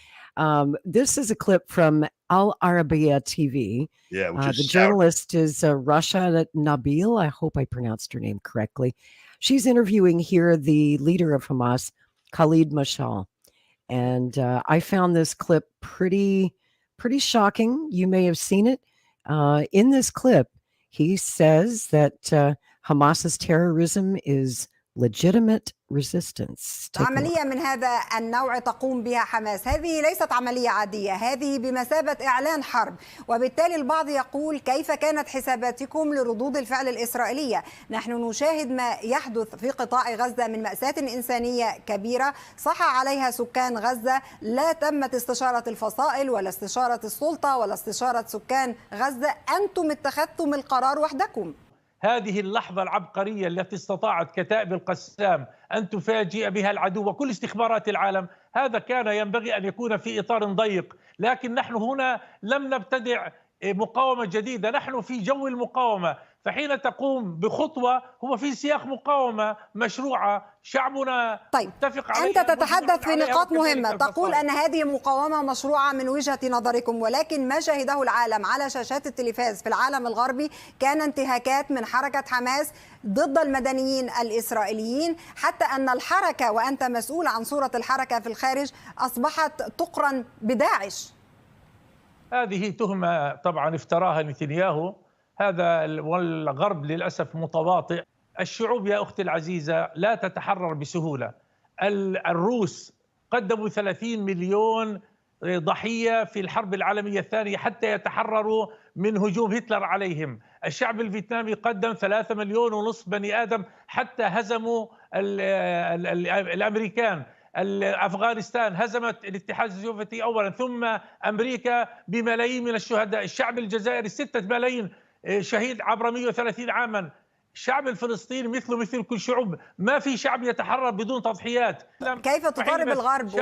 This is a clip from Al Arabiya TV. Yeah, the journalist is Rasha Nabil. I hope I pronounced her name correctly. She's interviewing here the leader of Hamas, Khalid Mashal. And I found this clip pretty shocking. You may have seen it. In this clip, he says that Hamas's terrorism is legitimate resistance. عملية من هذا النوع تقوم بها حماس. هذه ليست عملية عادية، هذه بمثابة إعلان حرب. وبالتالي البعض يقول كيف كانت حساباتكم لردود الفعل الإسرائيلية؟ نحن نشاهد ما يحدث في قطاع غزة من مأساة إنسانية كبيرة صح عليها سكان غزة. لا تمت استشارة الفصائل ولا استشارة السلطة ولا استشارة سكان غزة. أنتم اتخذتم القرار وحدكم. هذه اللحظة العبقرية التي استطاعت كتائب القسام أن تفاجئ بها العدو وكل استخبارات العالم، هذا كان ينبغي أن يكون في إطار ضيق. لكن نحن هنا لم نبتدع مقاومة جديدة، نحن في جو المقاومة. فحين تقوم بخطوة هو في سياق مقاومة مشروعة شعبنا اتفق عليها. أنت تتحدث في نقاط مهمة، تقول أن هذه مقاومة مشروعة من وجهة نظركم، ولكن ما شاهده العالم على شاشات التلفاز في العالم الغربي كان انتهاكات من حركة حماس ضد المدنيين الإسرائيليين، حتى أن الحركة وأنت مسؤول عن صورة الحركة في الخارج أصبحت تقرن بداعش. هذه تهمة طبعا افتراها نتنياهو، هذا والغرب للأسف متواطئ. الشعوب يا أختي العزيزة لا تتحرر بسهولة. الروس قدموا 30 مليون ضحية في الحرب العالمية الثانية حتى يتحرروا من هجوم هتلر عليهم. الشعب الفيتنامي قدم 3 مليون ونصف بني آدم حتى هزموا الأمريكان. أفغانستان هزمت الاتحاد السوفيتي أولا، ثم أمريكا بملايين من الشهداء. الشعب الجزائري 6 ملايين شهيد عبر 130 عاما. الشعب الفلسطيني مثل كل شعوب، ما في شعب يتحرر بدون تضحيات. كيف تطالب الغرب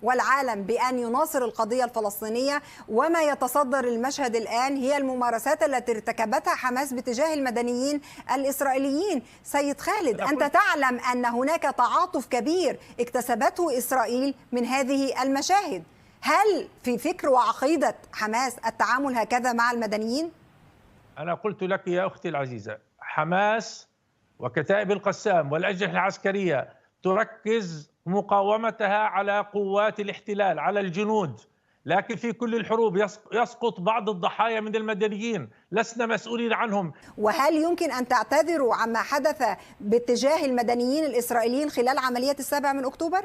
والعالم بأن يناصر القضية الفلسطينية، وما يتصدر المشهد الآن هي الممارسات التي ارتكبتها حماس باتجاه المدنيين الإسرائيليين؟ سيد خالد، أنت تعلم أن هناك تعاطف كبير اكتسبته إسرائيل من هذه المشاهد. هل في فكر وعقيدة حماس التعامل هكذا مع المدنيين؟ أنا قلت لك يا أختي العزيزة، حماس وكتائب القسام والأجنحة العسكرية تركز مقاومتها على قوات الاحتلال، على الجنود، لكن في كل الحروب يسقط بعض الضحايا من المدنيين، لسنا مسؤولين عنهم. وهل يمكن أن تعتذروا عما حدث باتجاه المدنيين الإسرائيليين خلال عملية 7 أكتوبر؟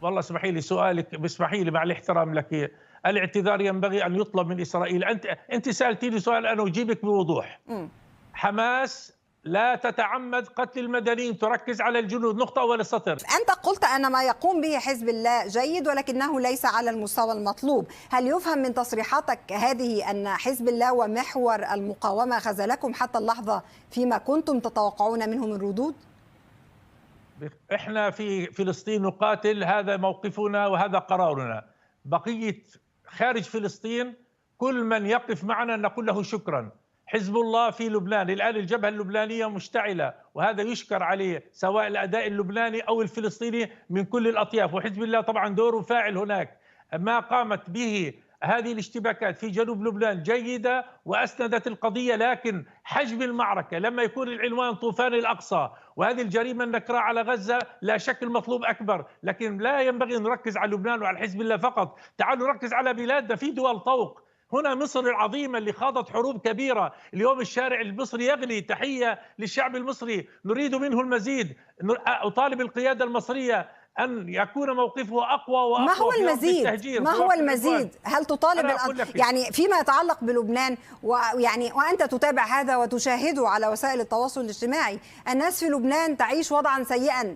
والله اسمحي لي سؤالك، اسمحي لي مع الاحترام لك، الاعتذار ينبغي أن يطلب من إسرائيل. أنت سألتيني سؤال أنا أجيبك بوضوح. حماس لا تتعمد قتل المدنيين، تركز على الجنود. نقطة أول السطر. أنت قلت أن ما يقوم به حزب الله جيد ولكنه ليس على المستوى المطلوب. هل يفهم من تصريحاتك هذه أن حزب الله ومحور المقاومة خذلكم حتى اللحظة فيما كنتم تتوقعون منه من ردود؟ إحنا في فلسطين نقاتل، هذا موقفنا وهذا قرارنا. بقية خارج فلسطين كل من يقف معنا نقول له شكرا. حزب الله في لبنان الآن الجبهة اللبنانية مشتعلة، وهذا يشكر عليه سواء الأداء اللبناني أو الفلسطيني من كل الأطياف، وحزب الله طبعا دوره فاعل هناك. ما قامت به هذه الاشتباكات في جنوب لبنان جيدة وأسندت القضية، لكن حجم المعركة لما يكون العنوان طوفان الأقصى وهذه الجريمة النكراء على غزة لا شك المطلوب أكبر، لكن لا ينبغي أن نركز على لبنان وعلى حزب الله فقط. تعالوا نركز على بلادنا، في دول طوق هنا. مصر العظيمة اللي خاضت حروب كبيرة، اليوم الشارع المصري يغلي. تحية للشعب المصري، نريد منه المزيد. أطالب القيادة المصرية أن يكون موقفه أقوى وأقوى. ما هو المزيد؟ ما هو المزيد؟ هل تطالب يعني فيما يتعلق بلبنان وأنت تتابع هذا وتشاهده على وسائل التواصل الاجتماعي، الناس في لبنان تعيش وضعا سيئا،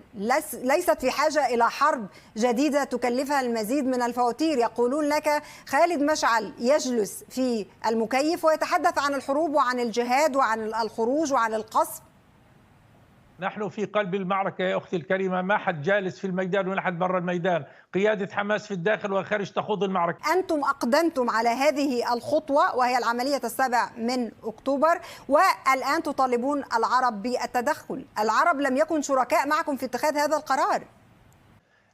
ليست في حاجة إلى حرب جديدة تكلفها المزيد من الفواتير. يقولون لك خالد مشعل يجلس في المكيف ويتحدث عن الحروب وعن الجهاد وعن الخروج وعن القصف. نحن في قلب المعركة يا أختي الكريمة، ما حد جالس في الميدان ولا حد برا الميدان. قيادة حماس في الداخل والخارج تخوض المعركة. أنتم أقدمتم على هذه الخطوة وهي العملية 7 أكتوبر، والآن تطالبون العرب بالتدخل. العرب لم يكن شركاء معكم في اتخاذ هذا القرار.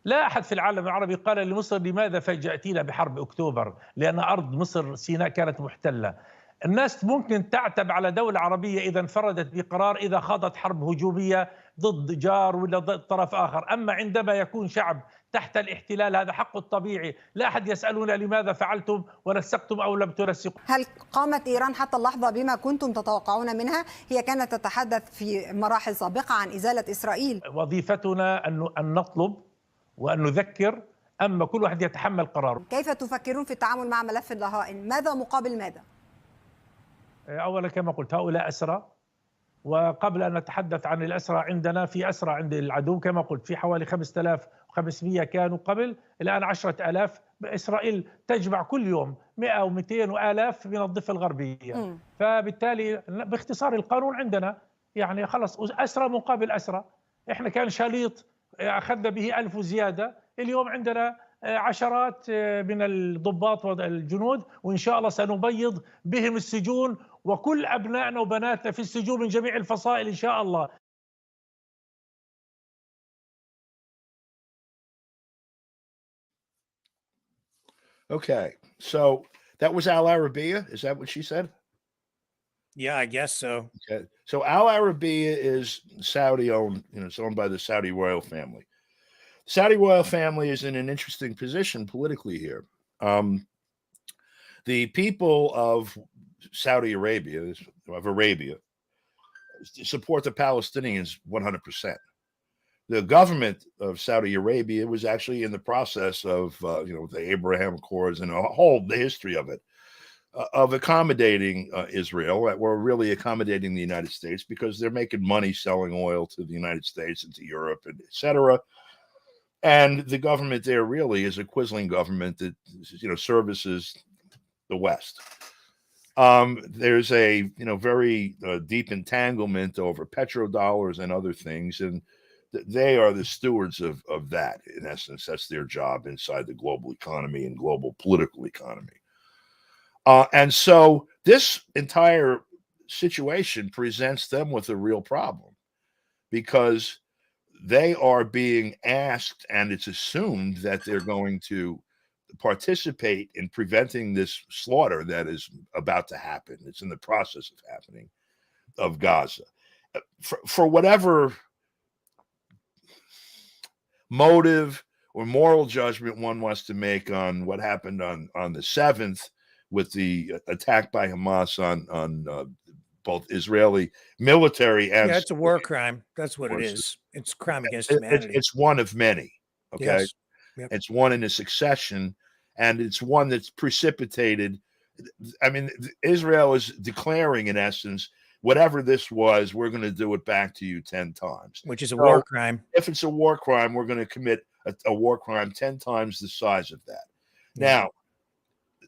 لا أحد في العالم العربي قال لمصر لماذا فاجأتينا بحرب أكتوبر، لأن أرض مصر سيناء كانت محتلة. الناس ممكن تعتب على دولة عربية إذا انفردت بقرار إذا خاضت حرب هجومية ضد جار ولا ضد طرف آخر، أما عندما يكون شعب تحت الاحتلال هذا حقه الطبيعي. لا أحد يسألنا لماذا فعلتم ونسقتم أو لم تنسقوا. هل قامت إيران حتى اللحظة بما كنتم تتوقعون منها؟ هي كانت تتحدث في مراحل سابقة عن إزالة إسرائيل. وظيفتنا أن نطلب وأن نذكر، أما كل واحد يتحمل قراره. كيف تفكرون في التعامل مع ملف الرهائن؟ ماذا مقابل ماذا؟ أولا كما قلت هؤلاء أسرى، وقبل أن نتحدث عن الأسرى عندنا في أسرى عند العدو كما قلت في حوالي 5500 كانوا قبل، الآن 10,000. إسرائيل تجمع كل يوم 100 و200 وآلاف من الضفة الغربية. فبالتالي باختصار القانون عندنا يعني خلص أسرى مقابل أسرى. إحنا كان شاليط أخذنا به 1000 وزيادة، اليوم عندنا عشرات من الضباط والجنود، وإن شاء الله سنبيض بهم السجون وكل أبنائنا وبناتنا في السجون من جميع الفصائل إن شاء الله. Okay, so that was Al Arabiya. Is that what she said? Yeah, I guess so. Okay, so Al Arabiya is Saudi-owned. It's owned by the Saudi royal family. Saudi royal family is in an interesting position politically here. The people of Saudi Arabia, support the Palestinians 100%. The government of Saudi Arabia was actually in the process of, the Abraham Accords and the history of it, of accommodating Israel, that were really accommodating the United States because they're making money selling oil to the United States and to Europe, and et cetera. And the government there really is a quisling government that, services the West. There's a, very deep entanglement over petrodollars and other things. And they are the stewards of that. In essence, that's their job inside the global economy and global political economy. And so this entire situation presents them with a real problem because they are being asked, and it's assumed that they're going to participate in preventing this slaughter that is about to happen. It's in the process of happening of Gaza. For whatever motive or moral judgment one wants to make on what happened on the 7th with the attack by Hamas on both Israeli military and it's a war crime. That's what it is. It's a crime against humanity. It's one of many. Okay, yes. Yep. It's one in a succession, and it's one that's precipitated. I mean, Israel is declaring, in essence, whatever this was, we're going to do it back to you 10 times. Which is a war crime. If it's a war crime, we're going to commit a war crime 10 times the size of that. Now,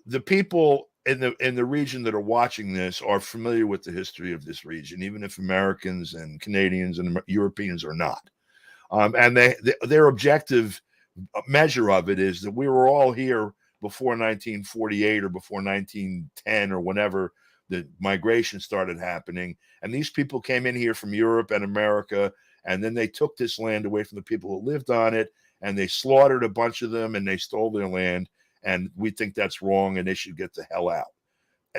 the people in the region that are watching this are familiar with the history of this region, even if Americans and Canadians and Europeans are not. And their objective measure of it is that we were all here before 1948 or before 1910 or whenever the migration started happening. And these people came in here from Europe and America, and then they took this land away from the people who lived on it, and they slaughtered a bunch of them, and they stole their land. And we think that's wrong, and they should get the hell out.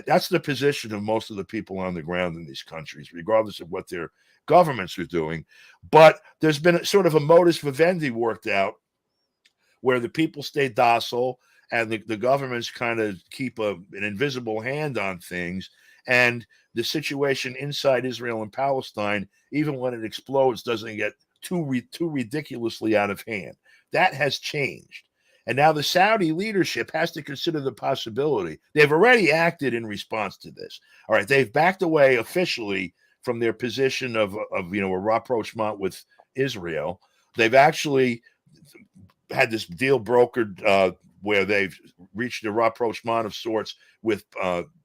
That's the position of most of the people on the ground in these countries, regardless of what their governments are doing. But there's been sort of a modus vivendi worked out where the people stay docile and the governments kind of keep an invisible hand on things. And the situation inside Israel and Palestine, even when it explodes, doesn't get too ridiculously out of hand. That has changed. And now the Saudi leadership has to consider the possibility. They've already acted in response to this. All right, they've backed away officially from their position of a rapprochement with Israel. They've actually had this deal brokered where they've reached a rapprochement of sorts with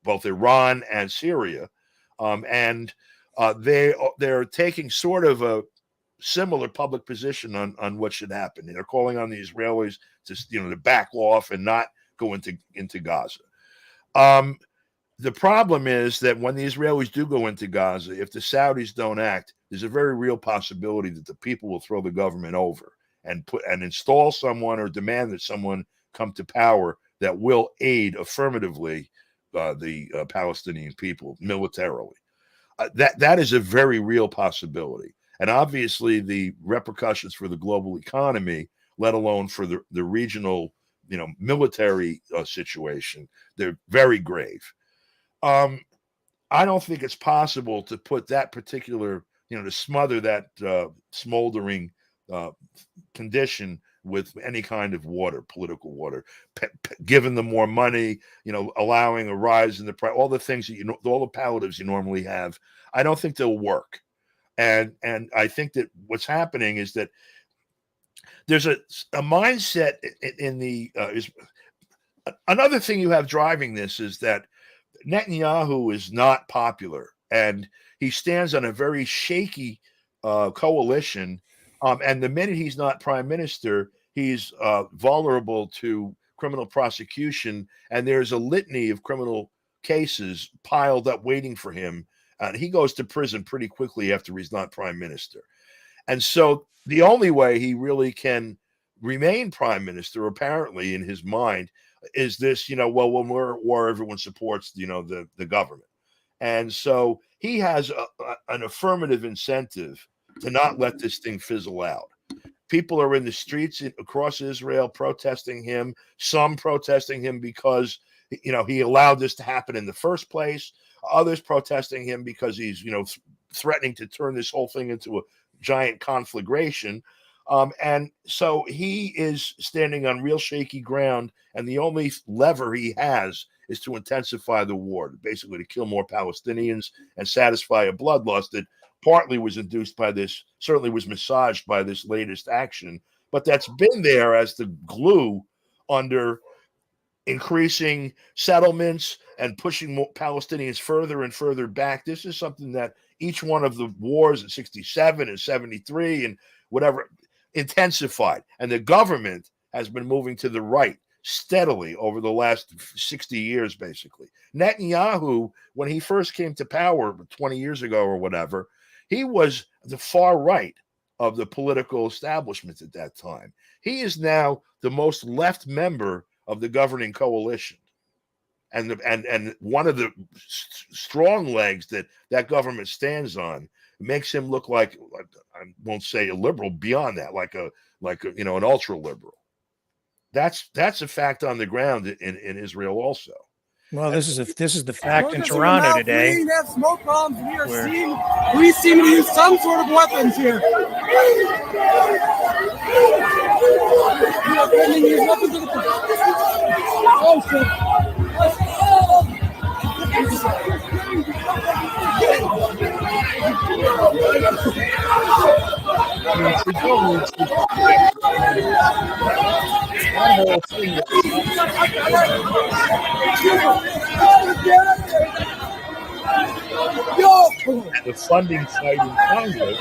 both Iran and Syria, and they're taking sort of a similar public position on what should happen. They're calling on the Israelis to back off and not go into Gaza. The problem is that when the Israelis do go into Gaza, if the Saudis don't act, there's a very real possibility that the people will throw the government over and install someone or demand that someone come to power that will aid affirmatively the Palestinian people militarily. That is a very real possibility. And obviously the repercussions for the global economy, let alone for the regional, military situation, they're very grave. I don't think it's possible to put that particular, to smother that smoldering condition with any kind of water, political water, giving them more money, allowing a rise in the price, all the things that all the palliatives you normally have. I don't think they'll work. And I think that what's happening is that there's a mindset in the another thing you have driving this is that Netanyahu is not popular, and he stands on a very shaky coalition. And the minute he's not prime minister, he's vulnerable to criminal prosecution, and there's a litany of criminal cases piled up waiting for him. And he goes to prison pretty quickly after he's not prime minister. And so the only way he really can remain prime minister, apparently in his mind, is this, well, when we're at war, everyone supports, the government. And so he has an affirmative incentive to not let this thing fizzle out. People are in the streets across Israel protesting him, some protesting him because, he allowed this to happen in the first place. Others protesting him because he's, threatening to turn this whole thing into a giant conflagration. And so he is standing on real shaky ground, and the only lever he has is to intensify the war, basically to kill more Palestinians and satisfy a bloodlust that partly was induced by this, certainly was massaged by this latest action, but that's been there as the glue under increasing settlements and pushing more Palestinians further and further back. This is something that each one of the wars in 67 and 73 and whatever intensified. And the government has been moving to the right steadily over the last 60 years, basically. Netanyahu, when he first came to power 20 years ago or whatever, he was the far right of the political establishment at that time. He is now the most left member of the governing coalition. And one of the strong legs that government stands on makes him look like, I won't say a liberal, beyond that, like a an ultra liberal. That's a fact on the ground in Israel also. Well, this is the fact in Toronto today. We have smoke bombs. We seem to use some sort of weapons here. We are bringing these weapons to the oh shit. The funding fight in Congress.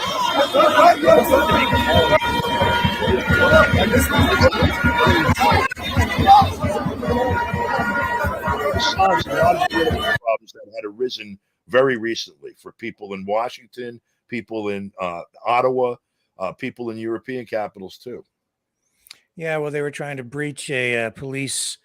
Solves a lot of political problems that had arisen very recently for people in Washington, people in Ottawa, people in European capitals too. Yeah, well, they were trying to breach a police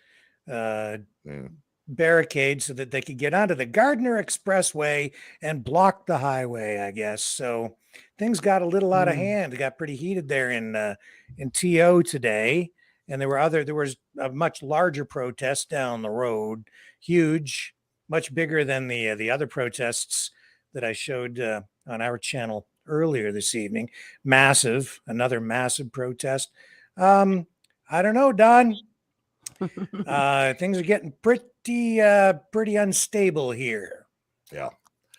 barricade so that they could get onto the Gardner Expressway and block the highway, I guess. So things got a little out of hand. It got pretty heated there in TO today. And there was a much larger protest down the road, huge, much bigger than the other protests that I showed on our channel earlier this evening. Another massive protest. I don't know, Don. Things are getting pretty unstable here. Yeah.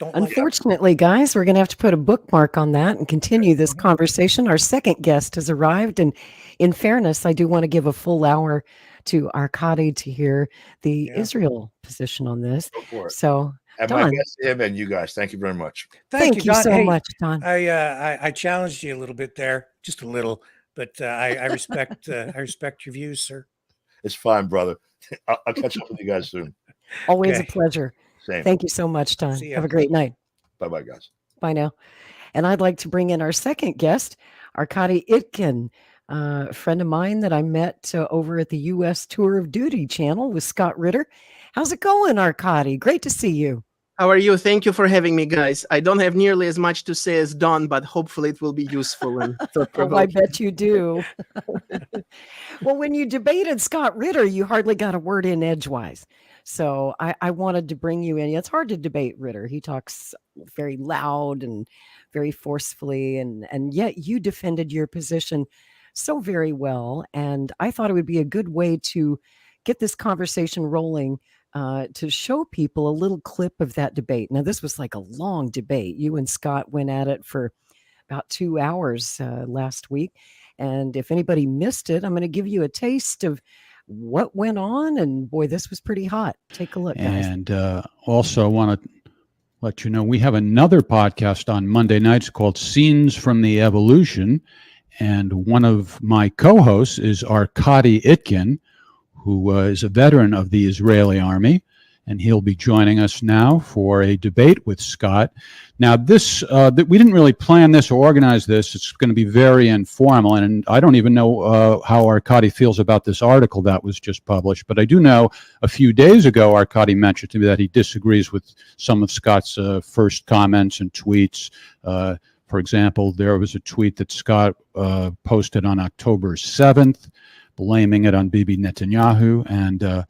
Unfortunately, guys, we're going to have to put a bookmark on that and continue this conversation. Our second guest has arrived, and in fairness, I do want to give a full hour to Arkady to hear the Israel position on this. Go for it. So, and Don, my best to him and you guys. Thank you very much. Thank you Don. so much, Don. I challenged you a little bit there, just a little, but I respect I respect your views, sir. It's fine, brother. I'll catch up with you guys soon. Always a pleasure. Same. Thank you so much, Don. See ya. Have a great night. Bye-bye, guys. Bye now. And I'd like to bring in our second guest, Arkady Itkin, a friend of mine that I met over at the U.S. Tour of Duty channel with Scott Ritter. How's it going, Arkady? Great to see you. How are you? Thank you for having me, guys. I don't have nearly as much to say as Don, but hopefully it will be useful and thought-provoking. Oh, I bet you do. Well, when you debated Scott Ritter, you hardly got a word in edgewise. So I wanted to bring you in. It's hard to debate Ritter. He talks very loud and very forcefully, and yet you defended your position so very well. And I thought it would be a good way to get this conversation rolling, to show people a little clip of that debate. Now, this was like a long debate. You and Scott went at it for about 2 hours last week. And if anybody missed it, I'm going to give you a taste of what went on. And boy, this was pretty hot. Take a look, guys. And also want to let you know, we have another podcast on Monday nights called Scenes from the Evolution. And one of my co-hosts is Arkady Itkin, who is a veteran of the Israeli army, and he'll be joining us now for a debate with Scott. Now, this we didn't really plan this or organize this. It's going to be very informal, and I don't even know how Arkady feels about this article that was just published, but I do know a few days ago, Arkady mentioned to me that he disagrees with some of Scott's first comments and tweets. For example, there was a tweet that Scott posted on October 7th, blaming it on Bibi Netanyahu, and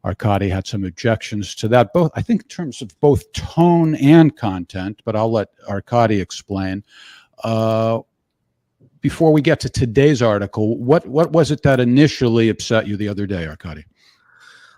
Arkady had some objections to that, both I think in terms of both tone and content, but I'll let Arkady explain. Before we get to today's article, what was it that initially upset you the other day, Arkady?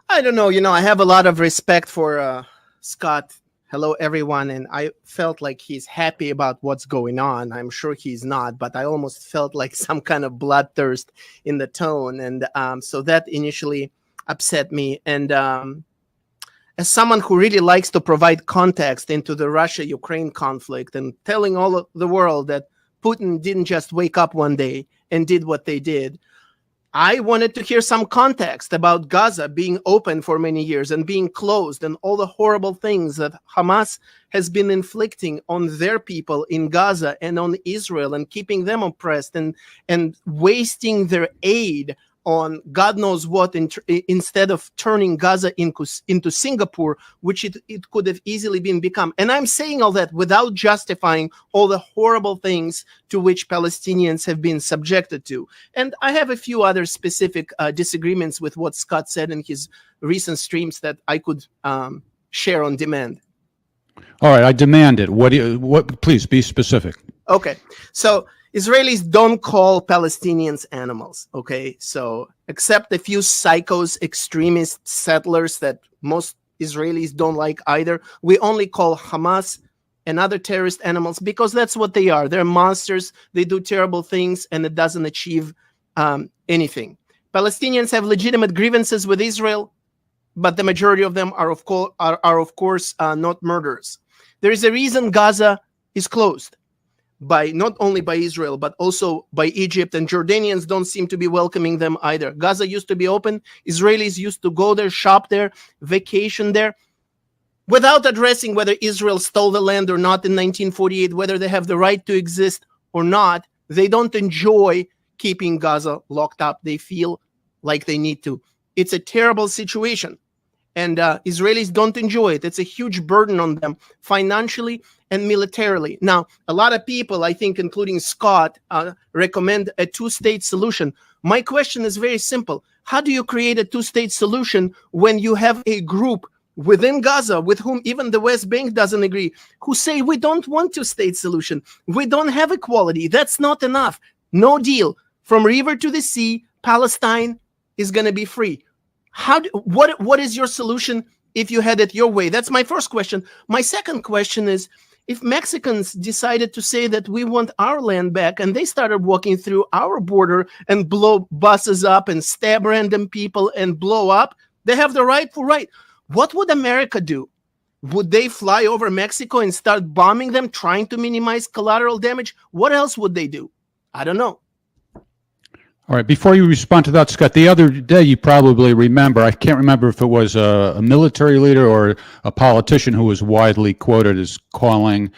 I don't know. I have a lot of respect for Scott. Hello, everyone. And I felt like he's happy about what's going on. I'm sure he's not, but I almost felt like some kind of bloodthirst in the tone. And so that initially upset me. And as someone who really likes to provide context into the Russia-Ukraine conflict and telling all of the world that Putin didn't just wake up one day and did what they did, I wanted to hear some context about Gaza being open for many years and being closed and all the horrible things that Hamas has been inflicting on their people in Gaza and on Israel and keeping them oppressed and wasting their aid on God knows what instead of turning Gaza into Singapore, which it could have easily become. And I'm saying all that without justifying all the horrible things to which Palestinians have been subjected to. And I have a few other specific disagreements with what Scott said in his recent streams that I could share on demand. All right, I demand it. What? Please be specific. Okay, so Israelis don't call Palestinians animals, okay? So except a few psychos, extremist settlers that most Israelis don't like either, we only call Hamas and other terrorist animals, because that's what they are. They're monsters. They do terrible things, and it doesn't achieve anything. Palestinians have legitimate grievances with Israel, but the majority of them are of course not murderers. There is a reason Gaza is closed, by not only by Israel, but also by Egypt, and Jordanians don't seem to be welcoming them either. Gaza used to be open. Israelis used to go there, shop there, vacation there, without addressing whether Israel stole the land or not in 1948, whether they have the right to exist or not. They don't enjoy keeping Gaza locked up. They feel like they need to. It's a terrible situation, and Israelis don't enjoy it. It's a huge burden on them financially and militarily. Now, a lot of people, I think, including Scott, recommend a two-state solution. My question is very simple. How do you create a two-state solution when you have a group within Gaza, with whom even the West Bank doesn't agree, who say we don't want two-state solution, we don't have equality, that's not enough, no deal, from river to the sea, Palestine is going to be free? What is your solution if you had it your way? That's my first question. My second question is, if Mexicans decided to say that we want our land back, and they started walking through our border and blow buses up and stab random people and blow up, they have the rightful right. What would America do? Would they fly over Mexico and start bombing them, trying to minimize collateral damage? What else would they do? I don't know. All right. Before you respond to that, Scott, the other day you probably remember, I can't remember if it was a military leader or a politician who was widely quoted as calling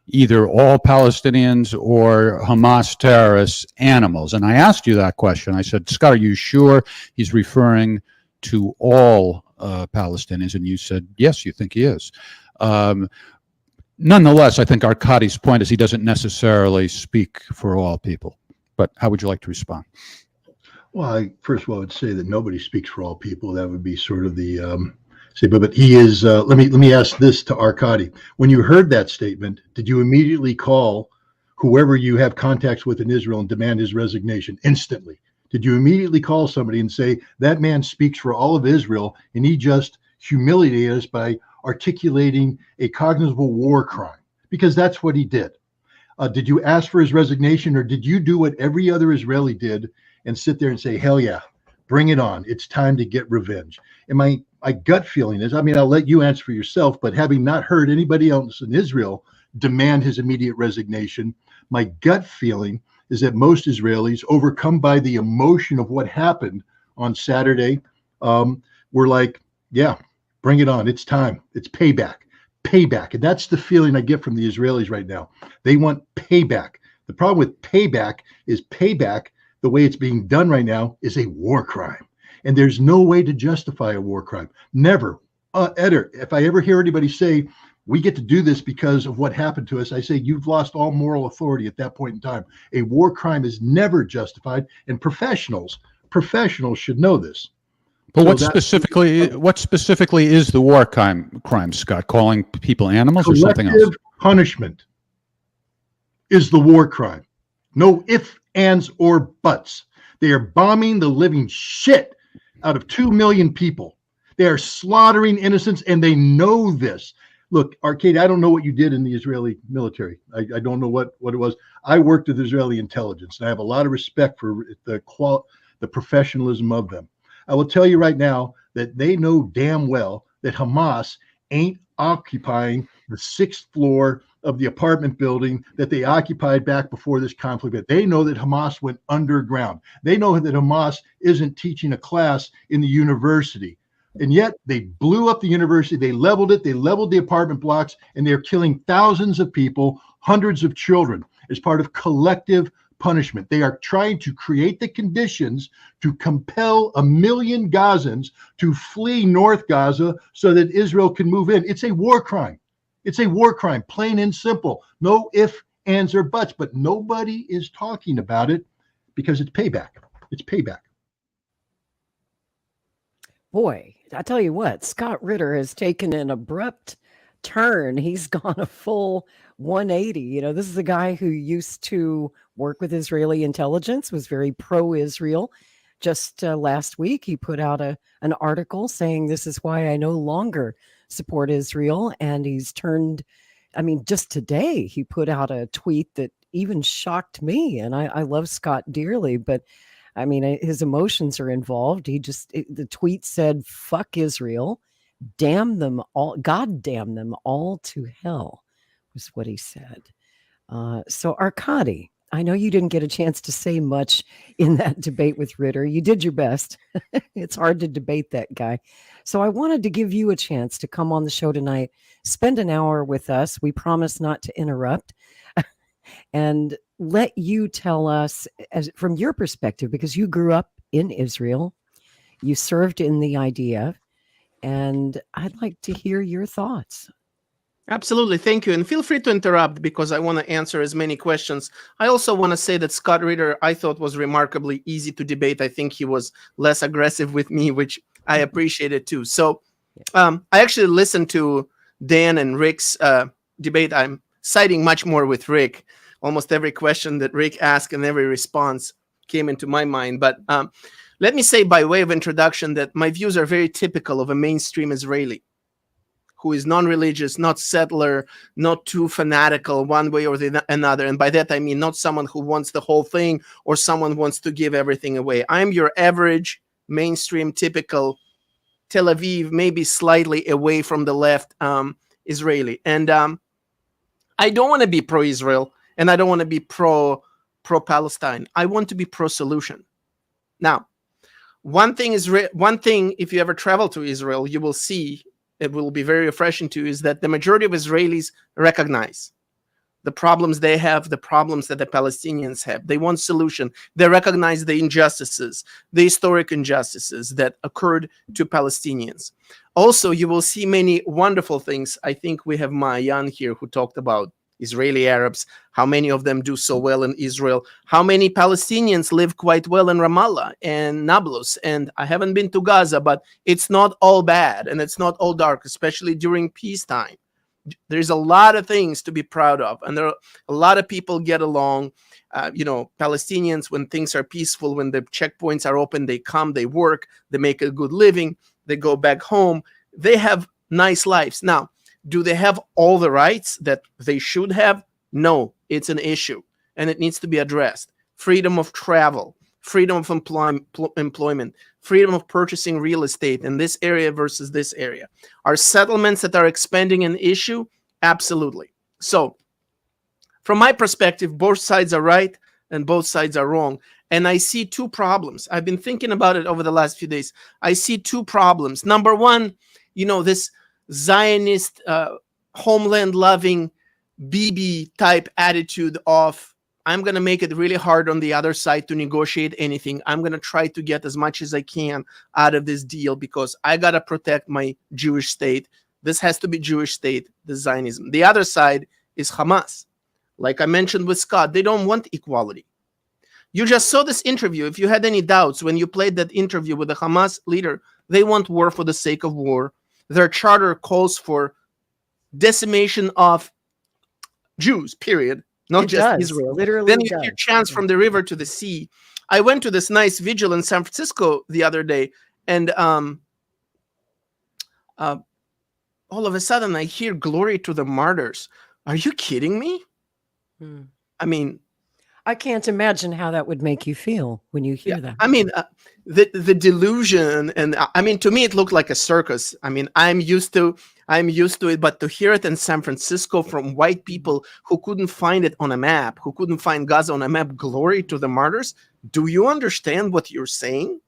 either all Palestinians or Hamas terrorists animals. And I asked you that question. I said, Scott, are you sure he's referring to all Palestinians? And you said, yes, you think he is. Nonetheless, I think Arkadi's point is he doesn't necessarily speak for all people. But how would you like to respond? Well, first of all, I would say that nobody speaks for all people. That would be sort of the say. But he is. Let me ask this to Arkady. When you heard that statement, did you immediately call whoever you have contacts with in Israel and demand his resignation instantly? Did you immediately call somebody and say that man speaks for all of Israel and he just humiliated us by articulating a cognizable war crime? Because that's what he did. Did you ask for his resignation, or did you do what every other Israeli did and sit there and say, hell yeah, bring it on. It's time to get revenge. And my gut feeling is, I mean, I'll let you answer for yourself, but having not heard anybody else in Israel demand his immediate resignation, my gut feeling is that most Israelis, overcome by the emotion of what happened on Saturday, were like, yeah, bring it on. It's time. It's payback. Payback. And that's the feeling I get from the Israelis right now. They want payback. The problem with payback is payback, the way it's being done right now, is a war crime. And there's no way to justify a war crime. Never. Eder, if I ever hear anybody say, we get to do this because of what happened to us, I say you've lost all moral authority at that point in time. A war crime is never justified, and professionals should know this. But what specifically is the war crime, Scott? Calling people animals or something else? Collective punishment is the war crime. No ifs, ands, or buts. They are bombing the living shit out of 2 million people. They are slaughtering innocents, and they know this. Look, Arkady, I don't know what you did in the Israeli military. I don't know what it was. I worked with Israeli intelligence, and I have a lot of respect for the professionalism of them. I will tell you right now that they know damn well that Hamas ain't occupying the 6th floor of the apartment building that they occupied back before this conflict. They know that Hamas went underground. They know that Hamas isn't teaching a class in the university. And yet they blew up the university. They leveled it. They leveled the apartment blocks, and they're killing thousands of people, hundreds of children, as part of collective punishment. They are trying to create the conditions to compel 1 million Gazans to flee North Gaza so that Israel can move in. It's a war crime. It's a war crime, plain and simple. No ifs, ands, or buts, but nobody is talking about it because it's payback. It's payback. Boy, I tell you what, Scott Ritter has taken an abrupt turn. He's gone a full 180. You know, this is a guy who used to work with Israeli intelligence, was very pro-Israel. Just last week, he put out an article saying, this is why I no longer support Israel. And he's turned I mean, just today he put out a tweet that even shocked me. And I love Scott dearly, but I mean, his emotions are involved. The tweet said, "Fuck Israel, damn them all, God damn them all to hell," was what he said. So Arkady, I know you didn't get a chance to say much in that debate with Ritter. You did your best. It's hard to debate that guy. So I wanted to give you a chance to come on the show tonight, spend an hour with us. We promise not to interrupt. And let you tell us, from your perspective, because you grew up in Israel, you served in the IDF, and I'd like to hear your thoughts. Absolutely. Thank you. And feel free to interrupt because I want to answer as many questions. I also want to say that Scott Ritter, I thought, was remarkably easy to debate. I think he was less aggressive with me, which I appreciated too. So I actually listened to Dan and Rick's debate. I'm siding much more with Rick. Almost every question that Rick asked and every response came into my mind. But let me say by way of introduction that my views are very typical of a mainstream Israeli who is non-religious, not settler, not too fanatical one way or another. And by that, I mean not someone who wants the whole thing or someone who wants to give everything away. I'm your average, mainstream, typical Tel Aviv, maybe slightly away from the left Israeli. And I don't want to be pro-Israel and I don't want to be pro-Palestine. I want to be pro-solution. Now, one thing, if you ever travel to Israel, you will see, it will be very refreshing to you, is that the majority of Israelis recognize the problems they have, the problems that the Palestinians have. They want solution. They recognize the injustices, the historic injustices that occurred to Palestinians. Also, you will see many wonderful things. I think we have Maayan here who talked about Israeli Arabs, how many of them do so well in Israel, how many Palestinians live quite well in Ramallah and Nablus. And I haven't been to Gaza, but it's not all bad and it's not all dark, especially during peacetime. There's a lot of things to be proud of. And there are a lot of people get along. Palestinians, when things are peaceful, when the checkpoints are open, they come, they work, they make a good living, they go back home. They have nice lives. Now, do they have all the rights that they should have? No, it's an issue and it needs to be addressed. Freedom of travel, freedom of employment, freedom of purchasing real estate in this area versus this area. Are settlements that are expanding an issue? Absolutely. So from my perspective, both sides are right and both sides are wrong. And I see two problems. I've been thinking about it over the last few days. I see two problems. Number one, this Zionist, homeland-loving, Bibi type attitude of, I'm going to make it really hard on the other side to negotiate anything. I'm going to try to get as much as I can out of this deal because I got to protect my Jewish state. This has to be Jewish state, the Zionism. The other side is Hamas. Like I mentioned with Scott, they don't want equality. You just saw this interview. If you had any doubts when you played that interview with the Hamas leader, they want war for the sake of war. Their charter calls for decimation of Jews, period, not just Israel. Literally then you hear chants from the river to the sea. I went to this nice vigil in San Francisco the other day, and all of a sudden I hear glory to the martyrs. Are you kidding me? I mean, I can't imagine how that would make you feel when you hear that. I mean, the delusion, and I mean, to me, it looked like a circus. I mean, I'm used to it, but to hear it in San Francisco from white people who couldn't find it on a map, who couldn't find Gaza on a map, glory to the martyrs. Do you understand what you're saying?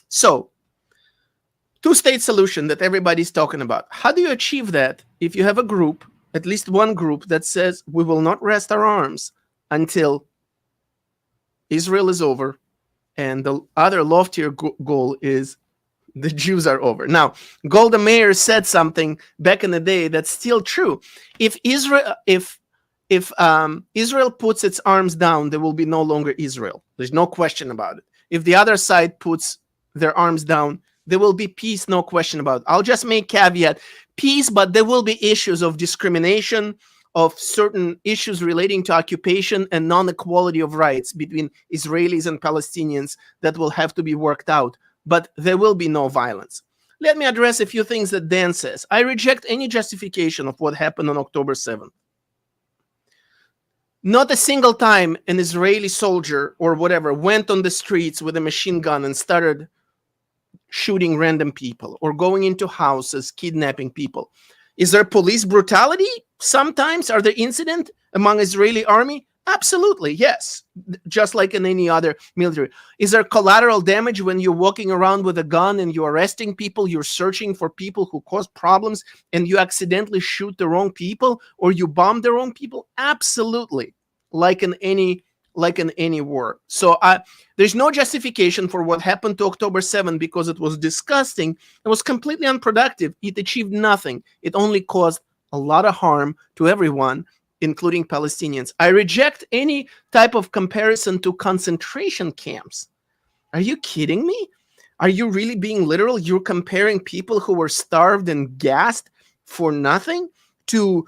So, two-state solution that everybody's talking about. How do you achieve that if you have a group, at least one group, that says we will not rest our arms until Israel is over, and the other loftier goal is the Jews are over. Now, Golda Meir said something back in the day that's still true. If Israel puts its arms down, there will be no longer Israel. There's no question about it. If the other side puts their arms down, there will be peace, no question about it. I'll just make caveat, peace, but there will be issues of discrimination, of certain issues relating to occupation and non-equality of rights between Israelis and Palestinians that will have to be worked out. But there will be no violence. Let me address a few things that Dan says. I reject any justification of what happened on October 7th. Not a single time an Israeli soldier or whatever went on the streets with a machine gun and started shooting random people or going into houses, kidnapping people. Is there police brutality? Sometimes. Are there incidents among Israeli army? Absolutely, yes. Just like in any other military. Is there collateral damage when you're walking around with a gun and you're arresting people, you're searching for people who cause problems, and you accidentally shoot the wrong people or you bomb the wrong people? Absolutely. Like in any war. So there's no justification for what happened to October 7 because it was disgusting. It was completely unproductive. It achieved nothing. It only caused a lot of harm to everyone, including Palestinians. I reject any type of comparison to concentration camps. Are you kidding me? Are you really being literal? You're comparing people who were starved and gassed for nothing to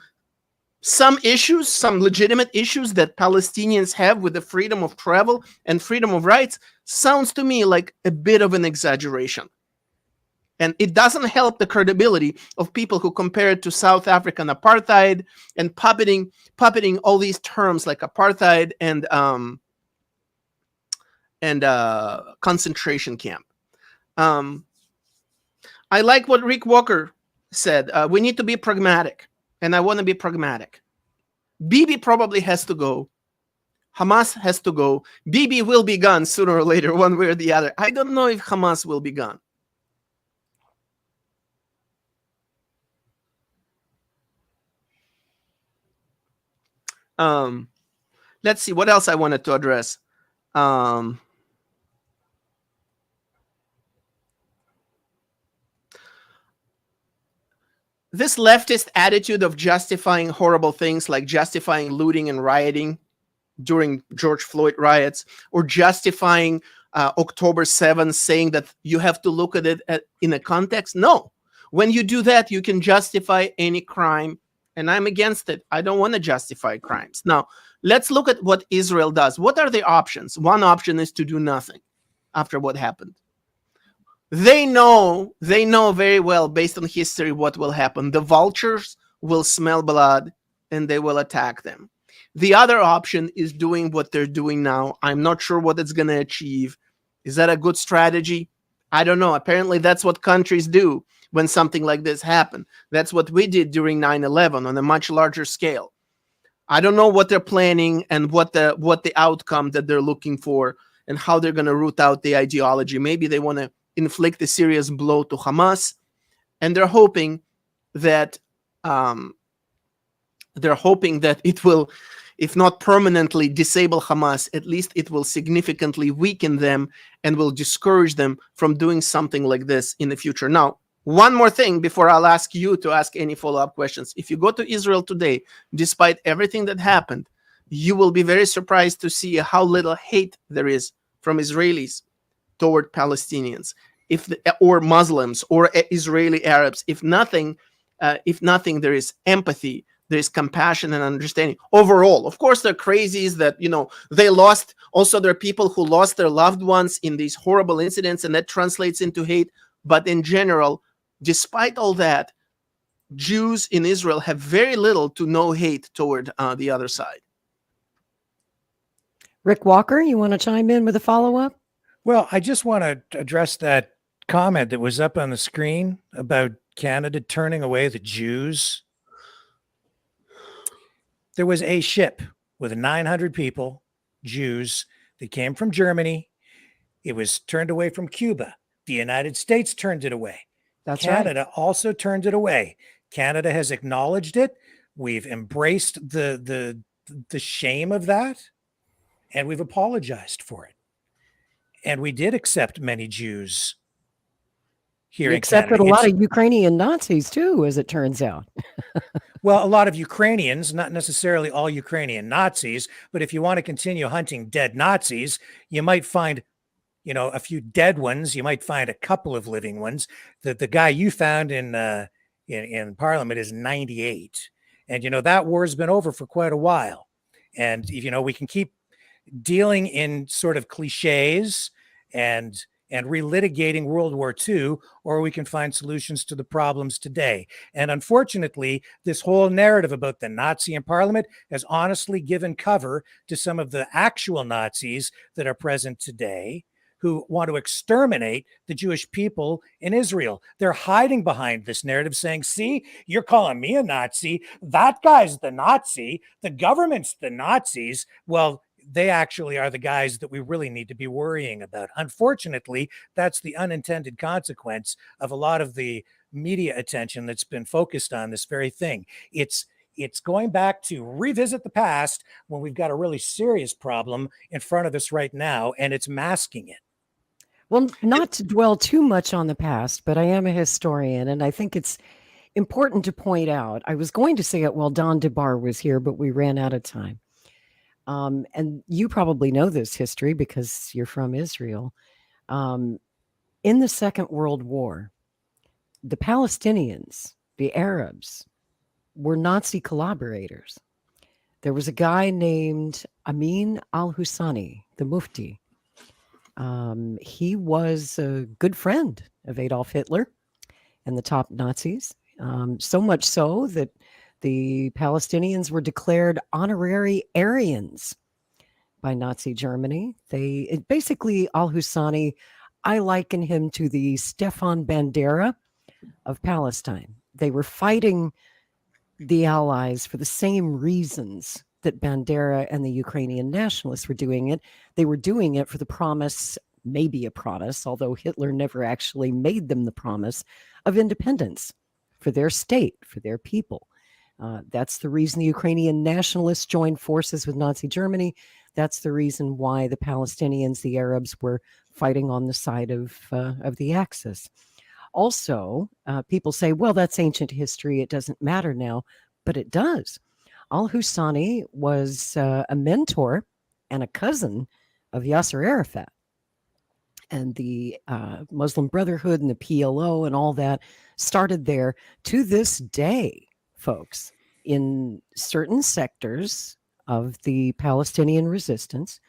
some issues, some legitimate issues that Palestinians have with the freedom of travel and freedom of rights. Sounds to me like a bit of an exaggeration. And it doesn't help the credibility of people who compare it to South African apartheid and puppeting all these terms like apartheid and concentration camp. I like what Rick Walker said. We need to be pragmatic, and I want to be pragmatic. Bibi probably has to go. Hamas has to go. Bibi will be gone sooner or later, one way or the other. I don't know if Hamas will be gone. Let's see what else I wanted to address. This leftist attitude of justifying horrible things, like justifying looting and rioting during George Floyd riots, or justifying October 7th, saying that you have to look at it in a context. No, when you do that, you can justify any crime. And I'm against it. I don't want to justify crimes. Now, let's look at what Israel does. What are the options? One option is to do nothing after what happened. They know very well, based on history, what will happen. The vultures will smell blood and they will attack them. The other option is doing what they're doing now. I'm not sure what it's going to achieve. Is that a good strategy? I don't know. Apparently, that's what countries do when something like this happened. That's what we did during 9/11 on a much larger scale. I don't know what they're planning and what the outcome that they're looking for and how they're going to root out the ideology. Maybe they want to inflict a serious blow to Hamas, and they're hoping that it will, if not permanently disable Hamas, at least it will significantly weaken them and will discourage them from doing something like this in the future. Now, one more thing before I'll ask you to ask any follow-up questions. If you go to Israel today, despite everything that happened, you will be very surprised to see how little hate there is from Israelis toward Palestinians, or Muslims, or Israeli Arabs. If nothing, there is empathy, there is compassion and understanding overall. Of course, there are crazies that, they lost. Also, there are people who lost their loved ones in these horrible incidents, and that translates into hate. But in general, despite all that, Jews in Israel have very little to no hate toward the other side. Rick Walker, you want to chime in with a follow-up? Well, I just want to address that comment that was up on the screen about Canada turning away the Jews. There was a ship with 900 people, Jews, that came from Germany. It was turned away from Cuba. The United States turned it away. That's Canada right. also turned it away. Canada has acknowledged it. We've embraced the shame of that, and we've apologized for it. And we did accept many Jews here in Canada. Accepted a lot of Ukrainian Nazis too, as it turns out. Well, a lot of Ukrainians, not necessarily all Ukrainian Nazis, but if you want to continue hunting dead Nazis, you might find, a few dead ones. You might find a couple of living ones. The guy you found in Parliament is 98, and that war's been over for quite a while. And we can keep dealing in sort of cliches and and relitigating World War II, or we can find solutions to the problems today. And unfortunately, this whole narrative about the Nazi in parliament has honestly given cover to some of the actual Nazis that are present today, who want to exterminate the Jewish people in Israel. They're hiding behind this narrative saying, see, you're calling me a Nazi. That guy's the Nazi. The government's the Nazis. Well, they actually are the guys that we really need to be worrying about. Unfortunately, that's the unintended consequence of a lot of the media attention that's been focused on this very thing. It's going back to revisit the past when we've got a really serious problem in front of us right now, and it's masking it. Well, not to dwell too much on the past, but I am a historian, and I think it's important to point out. I was going to say it while Don DeBar was here, but we ran out of time. And you probably know this history because you're from Israel. In the Second World War, the Palestinians, the Arabs, were Nazi collaborators. There was a guy named Amin al-Husani, the Mufti. He was a good friend of Adolf Hitler and the top Nazis, so much so that the Palestinians were declared honorary Aryans by Nazi Germany. Basically, al-Husani, I liken him to the Stefan Bandera of Palestine. They were fighting the Allies for the same reasons that Bandera and the Ukrainian nationalists were doing it. They were doing it for the promise, maybe a promise, although Hitler never actually made them the promise of independence for their state, for their people. That's the reason the Ukrainian nationalists joined forces with Nazi Germany. That's the reason why the Palestinians, the Arabs, were fighting on the side of the Axis. Also, people say, well, that's ancient history. It doesn't matter now, but it does. Al-Husani was a mentor and a cousin of Yasser Arafat. And the Muslim Brotherhood and the PLO and all that started there. To this day, folks, in certain sectors of the Palestinian resistance,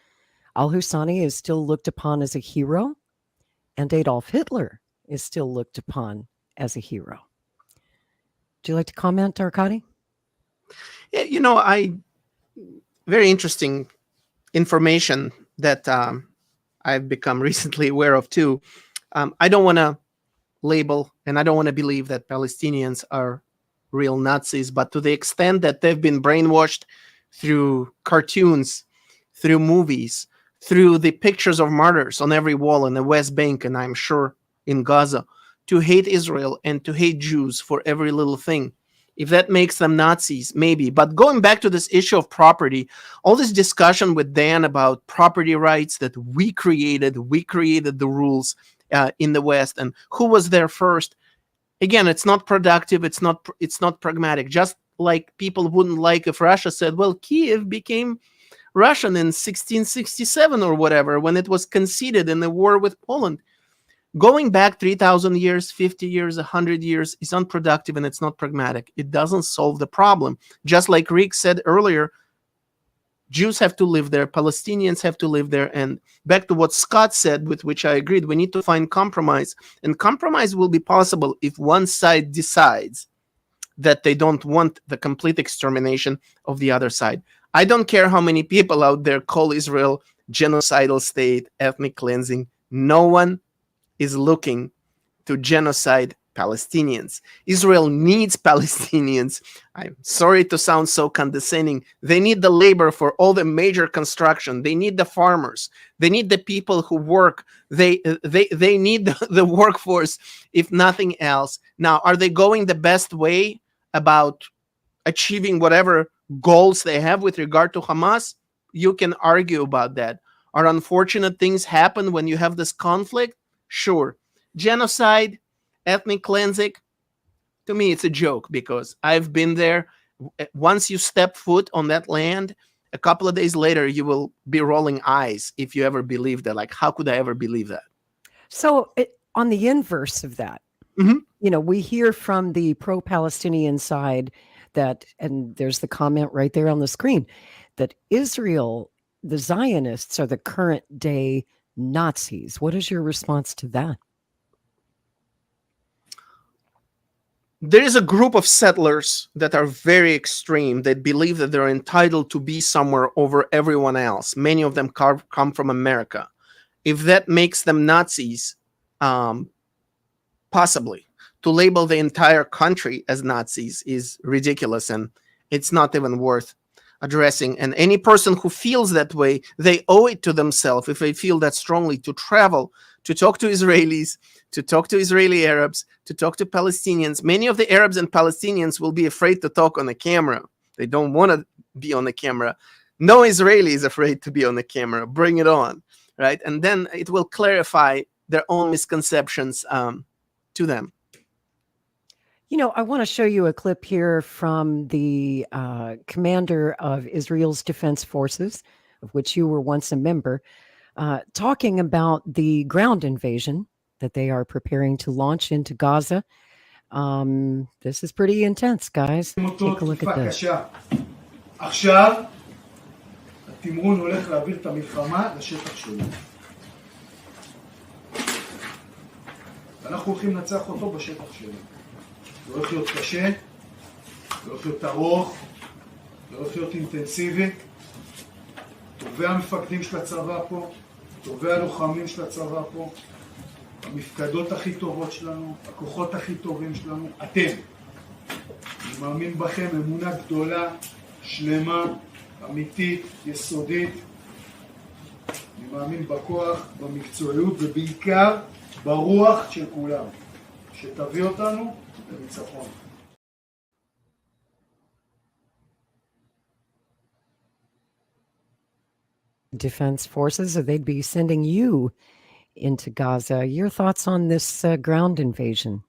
al-Husani is still looked upon as a hero, and Adolf Hitler is still looked upon as a hero. Do you like to comment, Arkady? Yeah, very interesting information that I've become recently aware of too. I don't want to label and I don't want to believe that Palestinians are real Nazis, but to the extent that they've been brainwashed through cartoons, through movies, through the pictures of martyrs on every wall in the West Bank, and I'm sure in Gaza, to hate Israel and to hate Jews for every little thing. If that makes them Nazis, maybe. But going back to this issue of property, all this discussion with Dan about property rights that we created the rules in the West, and who was there first. Again, it's not productive. It's not pragmatic. Just like people wouldn't like if Russia said, well, Kiev became Russian in 1667 or whatever, when it was conceded in the war with Poland. Going back 3,000 years, 50 years, 100 years is unproductive and it's not pragmatic. It doesn't solve the problem. Just like Rick said earlier, Jews have to live there, Palestinians have to live there. And back to what Scott said, with which I agreed, we need to find compromise. And compromise will be possible if one side decides that they don't want the complete extermination of the other side. I don't care how many people out there call Israel genocidal state, ethnic cleansing. No one is looking to genocide Palestinians. Israel needs Palestinians. I'm sorry to sound so condescending. They need the labor for all the major construction. They need the farmers. They need the people who work. They need the workforce, if nothing else. Now, are they going the best way about achieving whatever goals they have with regard to Hamas? You can argue about that. Are unfortunate things happen when you have this conflict? Sure. Genocide, ethnic cleansing, to me, it's a joke because I've been there. Once you step foot on that land, a couple of days later, you will be rolling eyes if you ever believe that. Like, how could I ever believe that? So on the inverse of that, we hear from the pro-Palestinian side that, and there's the comment right there on the screen, that Israel, the Zionists, are the current day Nazis. What is your response to that? There is a group of settlers that are very extreme, that believe that they're entitled to be somewhere over everyone else. Many of them come from America. If that makes them Nazis, possibly. To label the entire country as Nazis is ridiculous, and it's not even worth addressing. And any person who feels that way, they owe it to themselves, if they feel that strongly, to travel, to talk to Israelis, to talk to Israeli Arabs, to talk to Palestinians. Many of the Arabs and Palestinians will be afraid to talk on the camera. They don't want to be on the camera. No Israeli is afraid to be on the camera. Bring it on, right? And then it will clarify their own misconceptions to them. You know, I want to show you a clip here from the commander of Israel's Defense Forces, of which you were once a member, talking about the ground invasion that they are preparing to launch into Gaza. This is pretty intense, guys. Take a look at this. עכשיו, התמרון הולך להעביר את המלחמה לשטח שלו. אנחנו הולכים לנצח אותו בשטח שלו. זה הולך להיות קשה, זה הולך להיות ארוך, זה הולך להיות אינטנסיבי. טובי המפקדים של הצבא פה, טובי הלוחמים של הצבא פה, המפקדות הכי טובות שלנו, הכוחות הכי טובים שלנו, אתם. אני מאמין בכם אמונה גדולה, שלמה, אמיתית, יסודית. אני מאמין בכוח, במקצועיות ובעיקר ברוח של כולם, שתביא אותנו לניצחון. Defense forces, they'd be sending you into Gaza. Your thoughts on this ground invasion?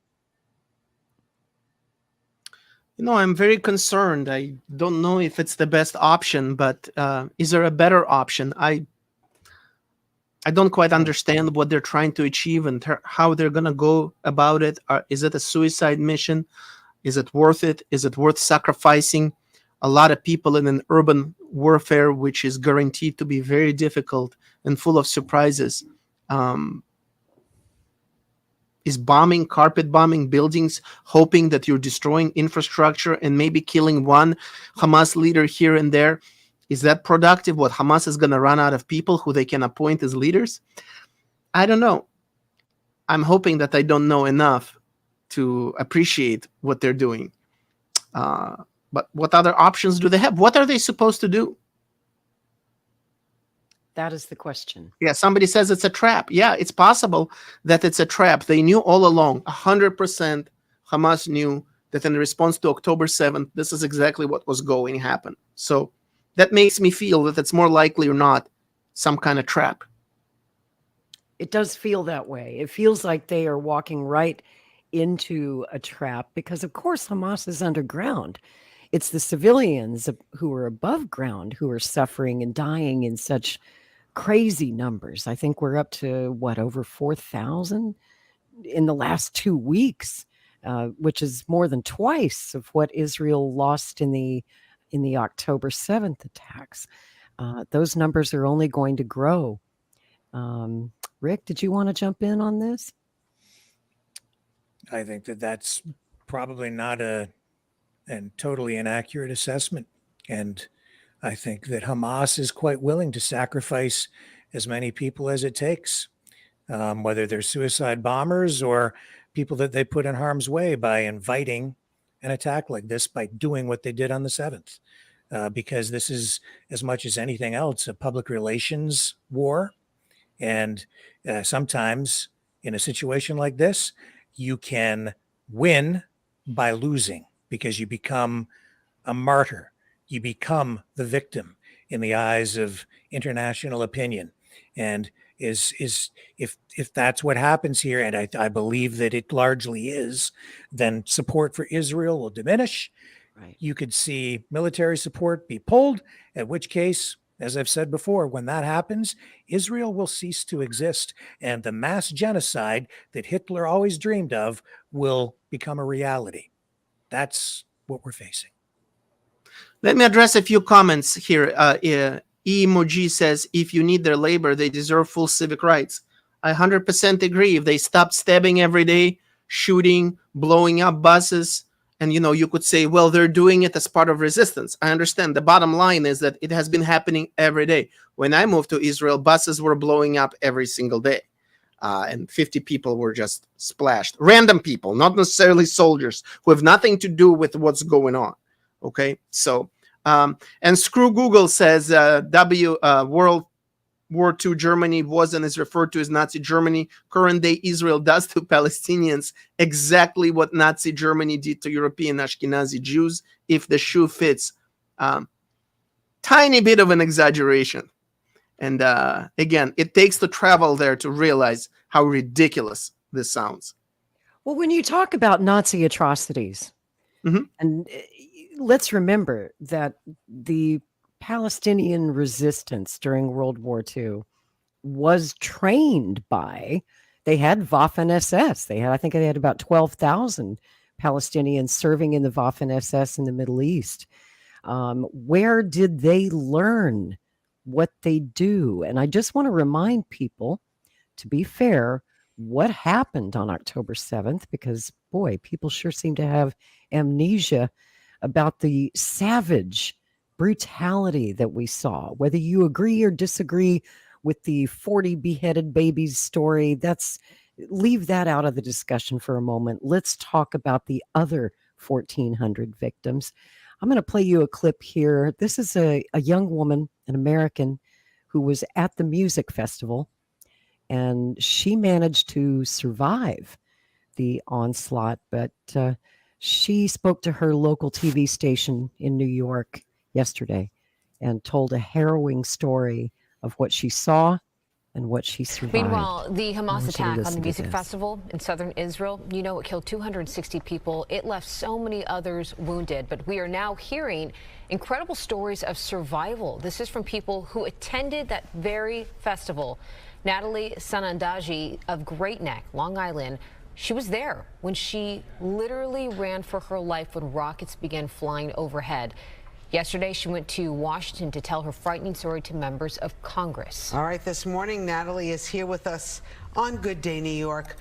You know, I'm very concerned. I don't know if it's the best option, but is there a better option? I don't quite understand what they're trying to achieve and how they're going to go about it. Is it a suicide mission? Is it worth it? Is it worth sacrificing a lot of people in an urban warfare, which is guaranteed to be very difficult and full of surprises? Is bombing, carpet bombing buildings, hoping that you're destroying infrastructure and maybe killing one Hamas leader here and there, is that productive? What, Hamas is going to run out of people who they can appoint as leaders? I don't know. I'm hoping that I don't know enough to appreciate what they're doing. But what other options do they have? What are they supposed to do? That is the question. Yeah, somebody says it's a trap. Yeah, it's possible that it's a trap. They knew all along, 100% Hamas knew that in response to October 7th, this is exactly what was going to happen. So that makes me feel that it's more likely or not some kind of trap. It does feel that way. It feels like they are walking right into a trap because, of course, Hamas is underground. It's the civilians who are above ground who are suffering and dying in such crazy numbers. I think we're up to, over 4,000 in the last 2 weeks, which is more than twice of what Israel lost in the October 7th attacks. Those numbers are only going to grow. Rick, did you want to jump in on this? I think that that's probably not a totally inaccurate assessment. And I think that Hamas is quite willing to sacrifice as many people as it takes, whether they're suicide bombers or people that they put in harm's way by inviting an attack like this, by doing what they did on the 7th, because this is, as much as anything else, a public relations war. And sometimes in a situation like this, you can win by losing because you become a martyr. You become the victim in the eyes of international opinion. And if that's what happens here, and I believe that it largely is, then support for Israel will diminish. Right. You could see military support be pulled, at which case, as I've said before, when that happens, Israel will cease to exist, and the mass genocide that Hitler always dreamed of will become a reality. That's what we're facing. Let me address a few comments here. Emoji says, if you need their labor, they deserve full civic rights. I 100% agree. If they stop stabbing every day, shooting, blowing up buses, and you could say, well, they're doing it as part of resistance. I understand. The bottom line is that it has been happening every day. When I moved to Israel, buses were blowing up every single day. And 50 people were just splashed. Random people, not necessarily soldiers, who have nothing to do with what's going on. Okay, so, and Screw Google says World War II Germany was and is referred to as Nazi Germany. Current day Israel does to Palestinians exactly what Nazi Germany did to European Ashkenazi Jews, if the shoe fits. Tiny bit of an exaggeration. And again, it takes to travel there to realize how ridiculous this sounds. Well, when you talk about Nazi atrocities, and let's remember that the Palestinian resistance during World War II was trained by, they had Waffen-SS. I think they had about 12,000 Palestinians serving in the Waffen-SS in the Middle East. Where did they learn what they do? And I just want to remind people, to be fair, what happened on October 7th, because boy, people sure seem to have amnesia about the savage brutality that we saw. Whether you agree or disagree with the 40 beheaded babies story, leave that out of the discussion for a moment. Let's talk about the other 1,400 victims. I'm going to play you a clip here. This is a young woman, an American, who was at the music festival, and she managed to survive the onslaught, but she spoke to her local TV station in New York yesterday and told a harrowing story of what she saw and what she survived. Meanwhile, the Hamas attack on the music festival in southern Israel, it killed 260 people. It left so many others wounded. But we are now hearing incredible stories of survival. This is from people who attended that very festival. Natalie Sanandaji of Great Neck, Long Island, she was there when she literally ran for her life when rockets began flying overhead. Yesterday, she went to Washington to tell her frightening story to members of Congress. All right, this morning, Natalie is here with us on Good Day New York.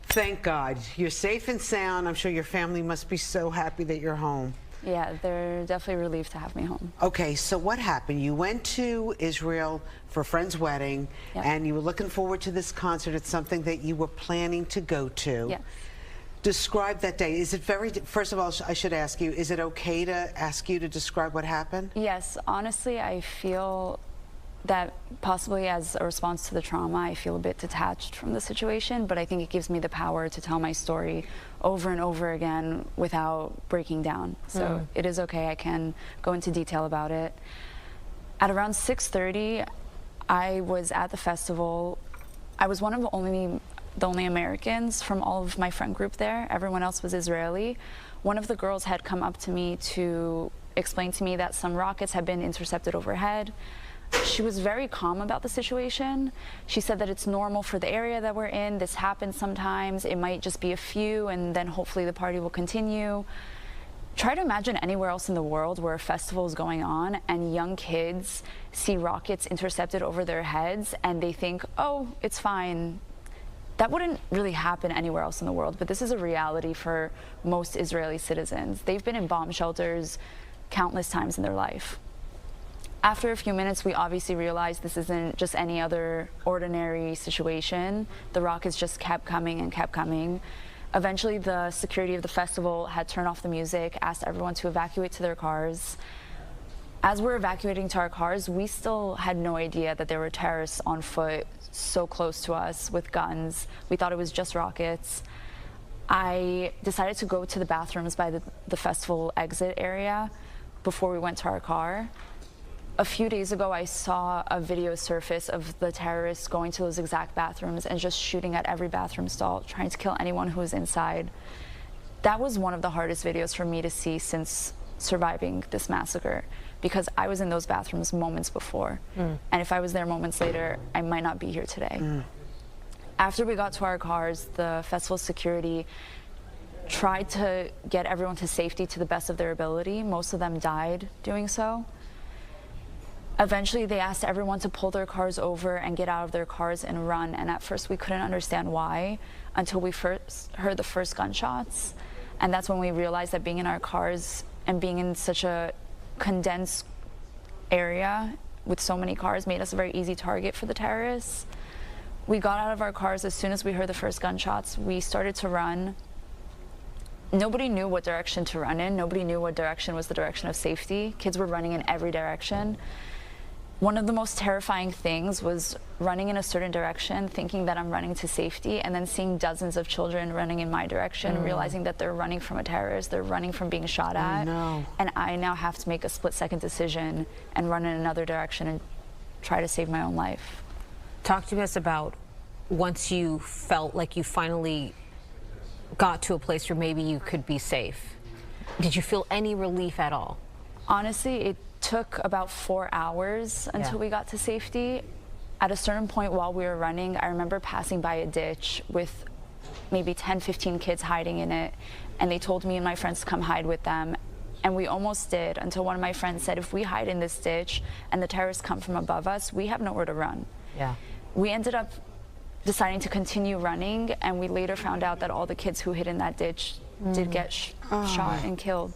Thank God. You're safe and sound. I'm sure your family must be so happy that you're home. Yeah, they're definitely relieved to have me home. Okay, so what happened? You went to Israel for a friend's wedding, and you were looking forward to this concert. It's something that you were planning to go to. Yes. Describe that day. Is it first of all, I should ask you, is it okay to ask you to describe what happened? Yes, honestly, I feel that possibly as a response to the trauma, I feel a bit detached from the situation, but I think it gives me the power to tell my story over and over again without breaking down. So it is okay. I can go into detail about it. At around 6:30, I was at the festival. I was one of the only Americans from all of my friend group there. Everyone else was Israeli. One of the girls had come up to me to explain to me that some rockets had been intercepted overhead. She was very calm about the situation. She said that it's normal for the area that we're in. This happens sometimes. It might just be a few, and then hopefully the party will continue. Try to imagine anywhere else in the world where a festival is going on and young kids see rockets intercepted over their heads and they think, oh, it's fine. That wouldn't really happen anywhere else in the world, but this is a reality for most Israeli citizens. They've been in bomb shelters countless times in their life. After a few minutes, we obviously realized this isn't just any other ordinary situation. The rockets just kept coming and kept coming. Eventually, the security of the festival had turned off the music, asked everyone to evacuate to their cars. As we're evacuating to our cars, we still had no idea that there were terrorists on foot so close to us with guns. We thought it was just rockets. I decided to go to the bathrooms by the festival exit area before we went to our car. A few days ago, I saw a video surface of the terrorists going to those exact bathrooms and just shooting at every bathroom stall, trying to kill anyone who was inside. That was one of the hardest videos for me to see since surviving this massacre, because I was in those bathrooms moments before. And if I was there moments later, I might not be here today. After we got to our cars, the festival security tried to get everyone to safety to the best of their ability. Most of them died doing so. Eventually, they asked everyone to pull their cars over and get out of their cars and run. And at first, we couldn't understand why until we first heard the first gunshots. And that's when we realized that being in our cars and being in such a condensed area with so many cars made us a very easy target for the terrorists. We got out of our cars as soon as we heard the first gunshots. We started to run. Nobody knew what direction to run in. Nobody knew what direction was the direction of safety. Kids were running in every direction. One of the most terrifying things was running in a certain direction, thinking that I'm running to safety, and then seeing dozens of children running in my direction, realizing that they're running from a terrorist, they're running from being shot at. No. And I now have to make a split-second decision and run in another direction and try to save my own life. Talk to us about once you felt like you finally got to a place where maybe you could be safe. Did you feel any relief at all? Honestly, it took about 4 hours until we got to safety. At a certain point while we were running, I remember passing by a ditch with maybe 10, 15 kids hiding in it, and they told me and my friends to come hide with them. And we almost did, until one of my friends said, if we hide in this ditch and the terrorists come from above us, we have nowhere to run. Yeah. We ended up deciding to continue running, and we later found out that all the kids who hid in that ditch did get shot and killed.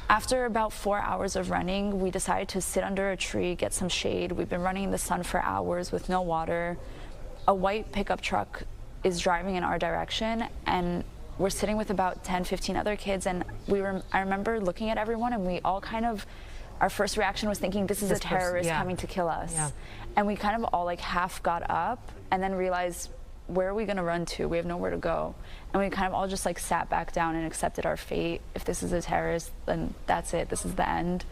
After about 4 hours of running, we decided to sit under a tree, get some shade. We've been running in the sun for hours with no water. A white pickup truck is driving in our direction, and we're sitting with about 10, 15 other kids, and I remember looking at everyone, and we all kind of, our first reaction was thinking, this is a terrorist coming to kill us. Yeah. And we kind of all like half got up and then realized, where are we going to run to? We have nowhere to go. And we kind of all just like sat back down and accepted our fate. If this is a terrorist, then that's it. This is the end.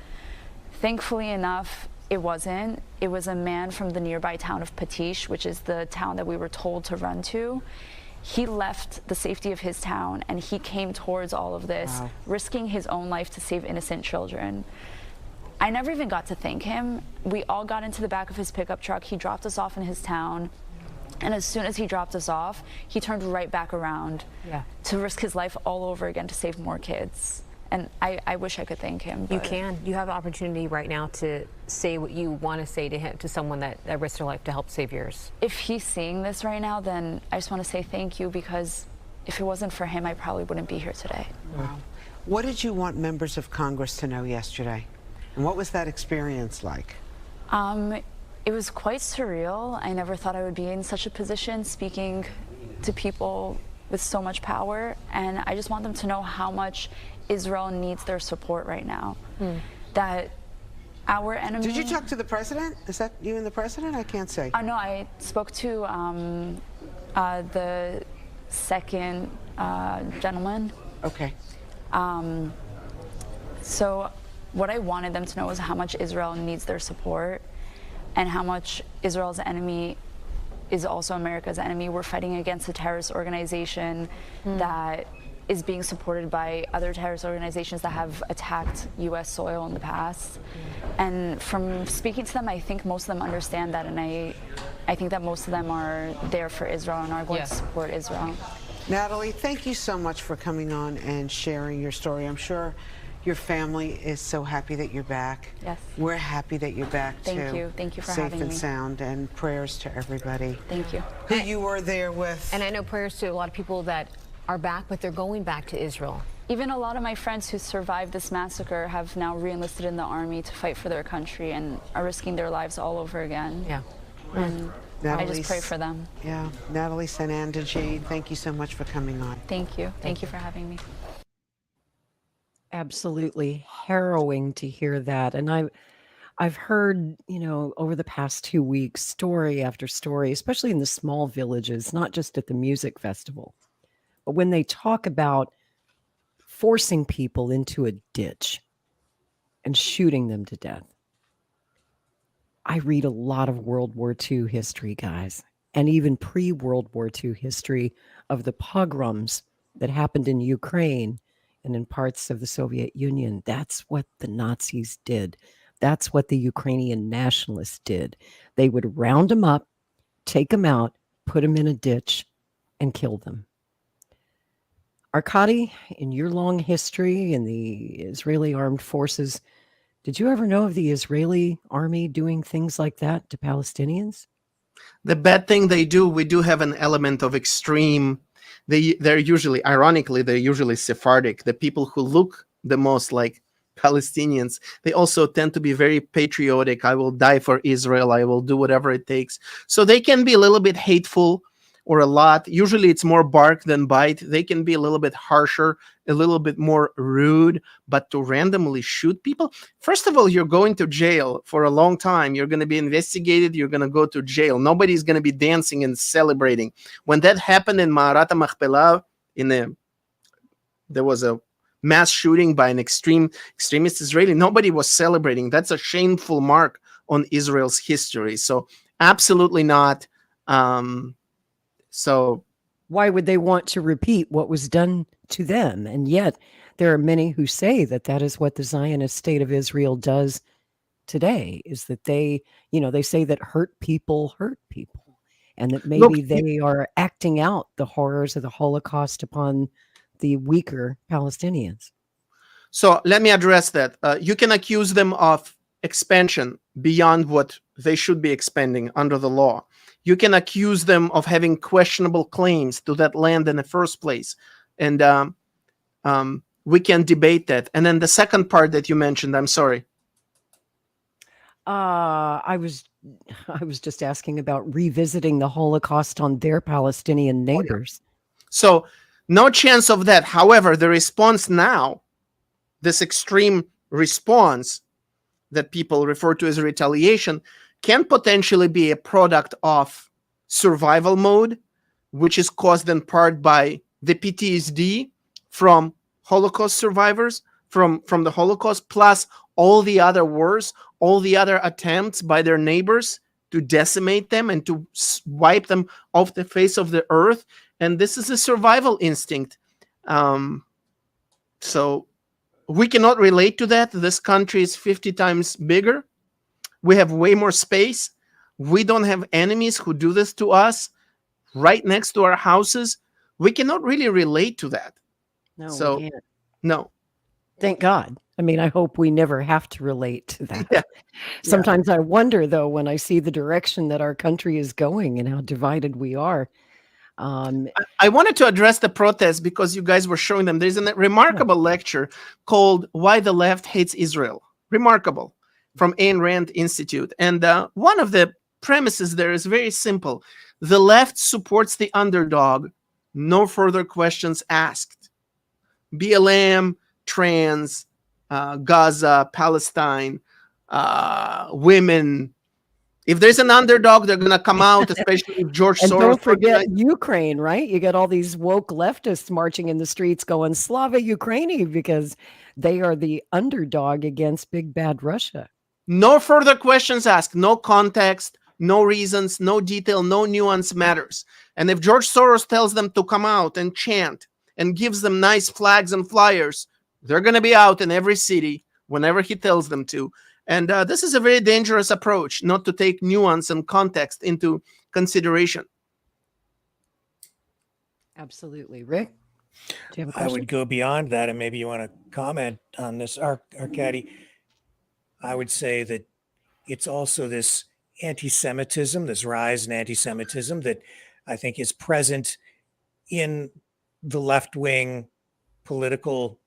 Thankfully enough, it wasn't. It was a man from the nearby town of Patish, which is the town that we were told to run to. He left the safety of his town and he came towards all of this, risking his own life to save innocent children. I never even got to thank him. We all got into the back of his pickup truck. He dropped us off in his town. And as soon as he dropped us off, he turned right back around to risk his life all over again to save more kids. And I wish I could thank him. You can. You have an opportunity right now to say what you want to say to him, to someone that risked their life to help save yours. If he's seeing this right now, then I just want to say thank you, because if it wasn't for him, I probably wouldn't be here today. Wow. What did you want members of Congress to know yesterday? And what was that experience like? It was quite surreal. I never thought I would be in such a position, speaking to people with so much power. And I just want them to know how much Israel needs their support right now. That our enemy... Did you talk to the president? Is that you and the president? I can't say. No, I spoke to the second gentleman. Okay. So what I wanted them to know is how much Israel needs their support, and how much Israel's enemy is also America's enemy. We're fighting against a terrorist organization that is being supported by other terrorist organizations that have attacked U.S. soil in the past. And from speaking to them, I think most of them understand that, and I think that most of them are there for Israel and are going to support Israel. Natalie, thank you so much for coming on and sharing your story. I'm sure your family is so happy that you're back. Yes. We're happy that you're back too. Thank you. Thank you for having me. Safe and sound, and prayers to everybody. Thank you. Who you were there with. And I know prayers to a lot of people that are back, but they're going back to Israel. Even a lot of my friends who survived this massacre have now re-enlisted in the army to fight for their country and are risking their lives all over again. Yeah. And I just pray for them. Yeah. Natalie Sanandaji, thank you so much for coming on. Thank you. Thank you for having me. Absolutely harrowing to hear that. And I've heard, over the past 2 weeks, story after story, especially in the small villages, not just at the music festival, but when they talk about forcing people into a ditch and shooting them to death. I read a lot of World War II history, guys, and even pre-World War II history of the pogroms that happened in Ukraine and in parts of the Soviet Union. That's what the Nazis did. That's what the Ukrainian nationalists did. They would round them up, take them out, put them in a ditch, and kill them. Arkady, in your long history in the Israeli armed forces, Did you ever know of the Israeli army doing things like that to Palestinians? The bad thing they do, we do have an element of extreme. They're usually, ironically, they're usually Sephardic. The people who look the most like Palestinians, they also tend to be very patriotic. I will die for Israel. I will do whatever it takes. So they can be a little bit hateful or a lot. Usually it's more bark than bite. They can be a little bit harsher, a little bit more rude, but to randomly shoot people, first of all, you're going to jail for a long time. You're going to be investigated. You're going to go to jail. Nobody's going to be dancing and celebrating. When that happened in Ma'arat HaMachpelah, there was a mass shooting by an extremist Israeli. Nobody was celebrating. That's a shameful mark on Israel's history. So absolutely not. So why would they want to repeat what was done to them? And yet there are many who say that that is what the Zionist state of Israel does today, is that they say that hurt people, and that maybe they are acting out the horrors of the Holocaust upon the weaker Palestinians. So let me address that. You can accuse them of expansion beyond what they should be expanding under the law. You can accuse them of having questionable claims to that land in the first place. And we can debate that. And then the second part that you mentioned, I'm sorry. I was just asking about revisiting the Holocaust on their Palestinian neighbors. So no chance of that. However, the response now, this extreme response that people refer to as retaliation, can potentially be a product of survival mode, which is caused in part by the PTSD from Holocaust survivors, from the Holocaust, plus all the other wars, all the other attempts by their neighbors to decimate them and to wipe them off the face of the earth. And this is a survival instinct. So we cannot relate to that. This country is 50 times bigger. We have way more space. We don't have enemies who do this to us right next to our houses. We cannot really relate to that. No, so, we can't. No. Thank God. I mean, I hope we never have to relate to that. Sometimes I wonder, though, when I see the direction that our country is going and how divided we are. I wanted to address the protests because you guys were showing them. There's a remarkable lecture called Why the Left Hates Israel. Remarkable, from Ayn Rand Institute. And one of the premises there is very simple. The left supports the underdog. No further questions asked. BLM, trans, Gaza, Palestine, women. If there's an underdog, they're going to come out, especially if George and Soros. Don't forget Ukraine, right? You got all these woke leftists marching in the streets going Slava Ukraini because they are the underdog against big bad Russia. No further questions asked, no context, no reasons, no detail, no nuance matters. And if George Soros tells them to come out and chant and gives them nice flags and flyers, they're going to be out in every city whenever he tells them to. And this is a very dangerous approach, not to take nuance and context into consideration. Absolutely. Rick? Do you have a question? I would go beyond that, and maybe you want to comment on this, Arkady. I would say that it's also this anti-Semitism, this rise in anti-Semitism that I think is present in the left-wing political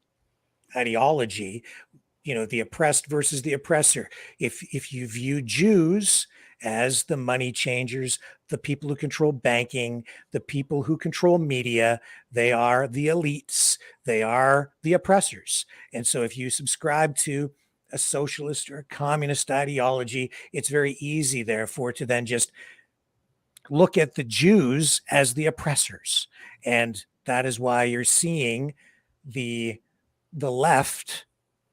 ideology. You know, the oppressed versus the oppressor. If you view Jews as the money changers, the people who control banking, the people who control media, they are the elites, they are the oppressors. And so if you subscribe to a socialist or a communist ideology, it's very easy, therefore, to then just look at the Jews as the oppressors. And that is why you're seeing the left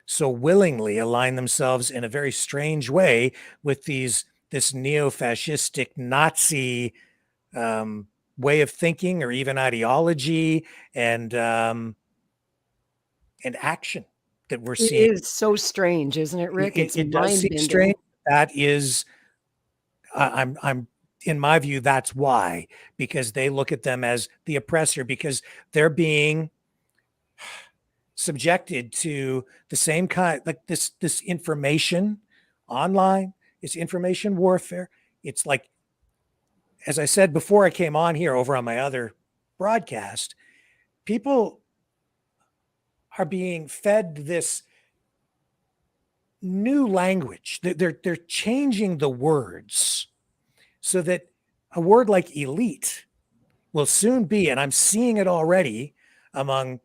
so willingly align themselves in a very strange way with this neo-fascistic Nazi way of thinking, or even ideology and action that we're seeing. It is so strange, isn't it, Rick? It does seem strange. That is, I'm in my view, that's why, because they look at them as the oppressor, because they're being subjected to the same kind, like this information online, it's information warfare. It's like, as I said before I came on here over on my other broadcast, people are being fed this new language. They're changing the words so that a word like elite will soon be, and I'm seeing it already among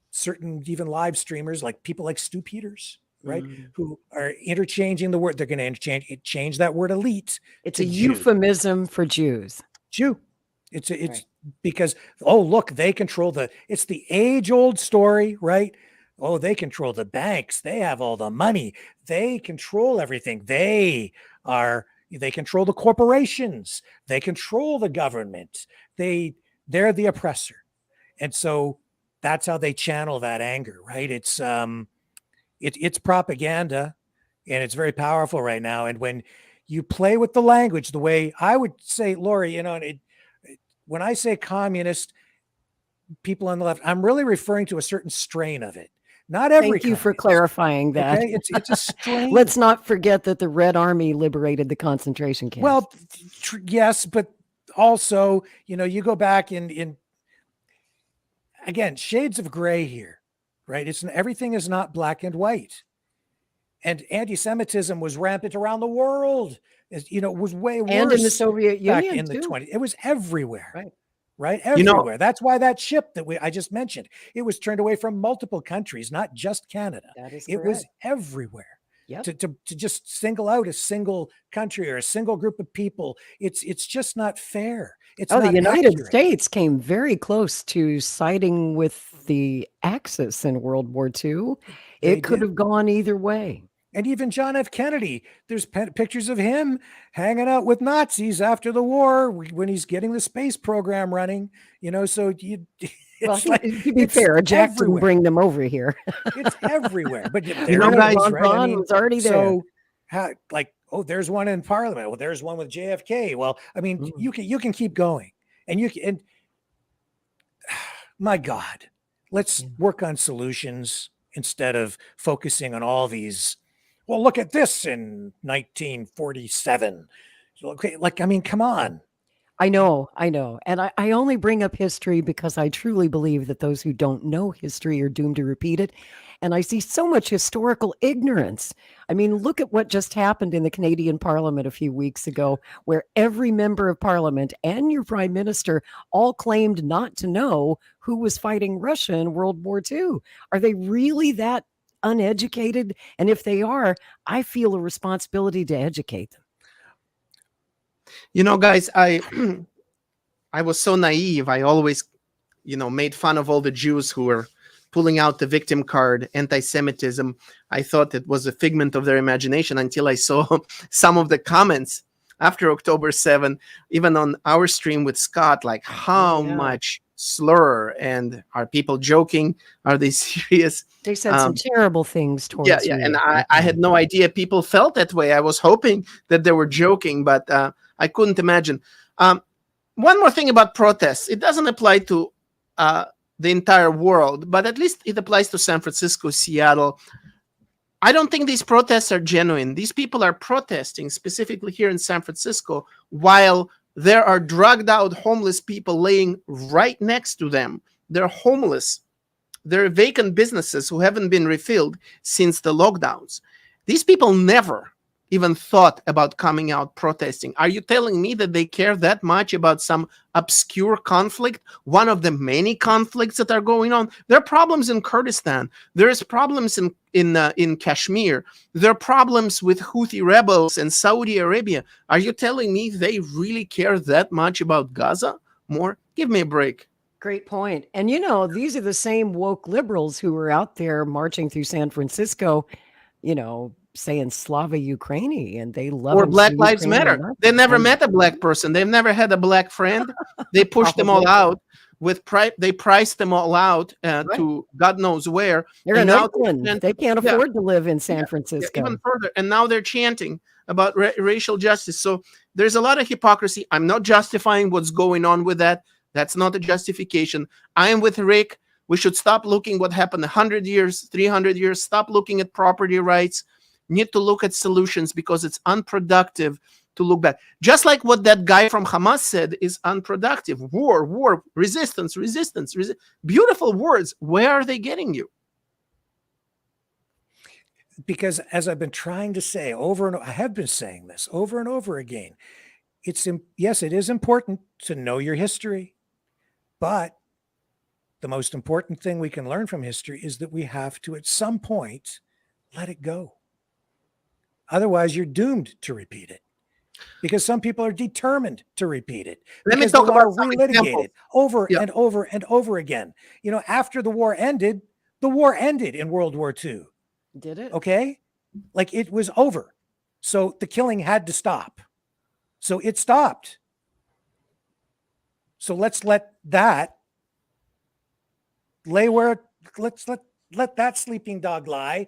certain even live streamers, like people like Stu Peters, right? Who are interchanging the word. They're going to change that word elite. It's a euphemism for Jews. Jew. It's because, oh, look, they control it's the age-old story, right? Oh, they control the banks. They have all the money. They control everything. They control the corporations. They control the government. They're the oppressor. And so that's how they channel that anger, right? It's propaganda, and it's very powerful right now. And when you play with the language, the way I would say, Lori, when I say communist, people on the left, I'm really referring to a certain strain of it. Not every. Thank you for clarifying that. Okay? It's a strain. Let's not forget that the Red Army liberated the concentration camps. Well, yes, but also, you go back in again, shades of gray here, right? Everything is not black and white. And anti-Semitism was rampant around the world. It was way worse. And in the Soviet Union, back in the 20s. It was everywhere. Right. Right? Everywhere. That's why that ship that I just mentioned, it was turned away from multiple countries, not just Canada. That is it was everywhere. Yep. To just single out a single country or a single group of people, it's just not fair. It's not the United accurate. States came very close to siding with the Axis in World War II. It could have gone either way. And even John F. Kennedy, there's pictures of him hanging out with Nazis after the war when he's getting the space program running. So well, to be fair, Jack didn't bring them over here. It's everywhere. But guys, right? was already there. So there's one in Parliament. Well, there's one with JFK. Well, you can keep going, and my God, let's work on solutions instead of focusing on all these. Well, look at this in 1947. Okay, come on. I know. And I only bring up history because I truly believe that those who don't know history are doomed to repeat it. And I see so much historical ignorance. Look at what just happened in the Canadian Parliament a few weeks ago, where every member of Parliament and your Prime Minister all claimed not to know who was fighting Russia in World War II. Are they really that uneducated? And if they are, I feel a responsibility to educate them. Guys, I was so naive. I always, made fun of all the Jews who were pulling out the victim card, anti-Semitism. I thought it was a figment of their imagination until I saw some of the comments after October 7, even on our stream with Scott, like how much slur, and are people joking? Are they serious? They said some terrible things towards you. And I had no idea people felt that way. I was hoping that they were joking, but I couldn't imagine. One more thing about protests. It doesn't apply to the entire world, but at least it applies to San Francisco, Seattle. I don't think these protests are genuine. These people are protesting specifically here in San Francisco while there are drugged out homeless people laying right next to them. They're homeless. There are vacant businesses who haven't been refilled since the lockdowns. These people never even thought about coming out protesting. Are you telling me that they care that much about some obscure conflict, one of the many conflicts that are going on? There are problems in Kurdistan. There's problems in Kashmir. There are problems with Houthi rebels in Saudi Arabia. Are you telling me they really care that much about Gaza more? Give me a break. Great point. And these are the same woke liberals who were out there marching through San Francisco, saying Slava Ukraini, and they love or Black Lives Matter. They never met a black person. They've never had a black friend. They pushed them all out with they priced them all out to God knows where. They're in Oakland. They can't afford to live in San Francisco. Even further. And now they're chanting about racial justice. So there's a lot of hypocrisy. I'm not justifying what's going on with that. That's not a justification. I am with Rick. We should stop looking what happened 100 years, 300 years. Stop looking at property rights. Need to look at solutions, because it's unproductive to look back. Just like what that guy from Hamas said is unproductive. War, resistance. Beautiful words. Where are they getting you? Because as I've been trying to say over and I have been saying this over and over again, yes, it is important to know your history, but the most important thing we can learn from history is that we have to, at some point, let it go. Otherwise, you're doomed to repeat it, because some people are determined to repeat it. Let me because talk they about want to some relitigate examples. it over and over and over again. You know, after the war ended in World War II. Did it? Okay? Like, it was over. So the killing had to stop. So it stopped. So let's let that lay where let's let that sleeping dog lie.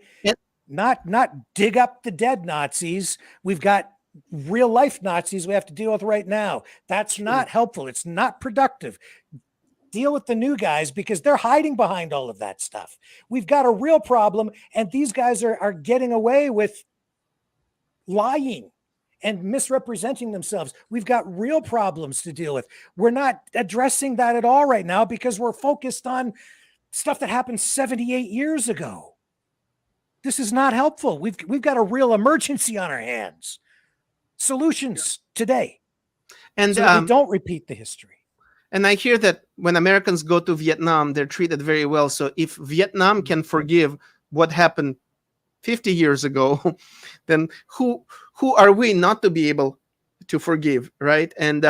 Not dig up the dead Nazis. We've got real life Nazis we have to deal with right now. That's not helpful. It's not productive. Deal with the new guys, because they're hiding behind all of that stuff. We've got a real problem, and these guys are getting away with lying and misrepresenting themselves. We've got real problems to deal with. We're not addressing that at all right now, because we're focused on stuff that happened 78 years ago. This is not helpful. We've got a real emergency on our hands. Solutions today. And so that we don't repeat the history. And I hear that when Americans go to Vietnam, they're treated very well. So if Vietnam can forgive what happened 50 years ago, then who are we not to be able to forgive, right? And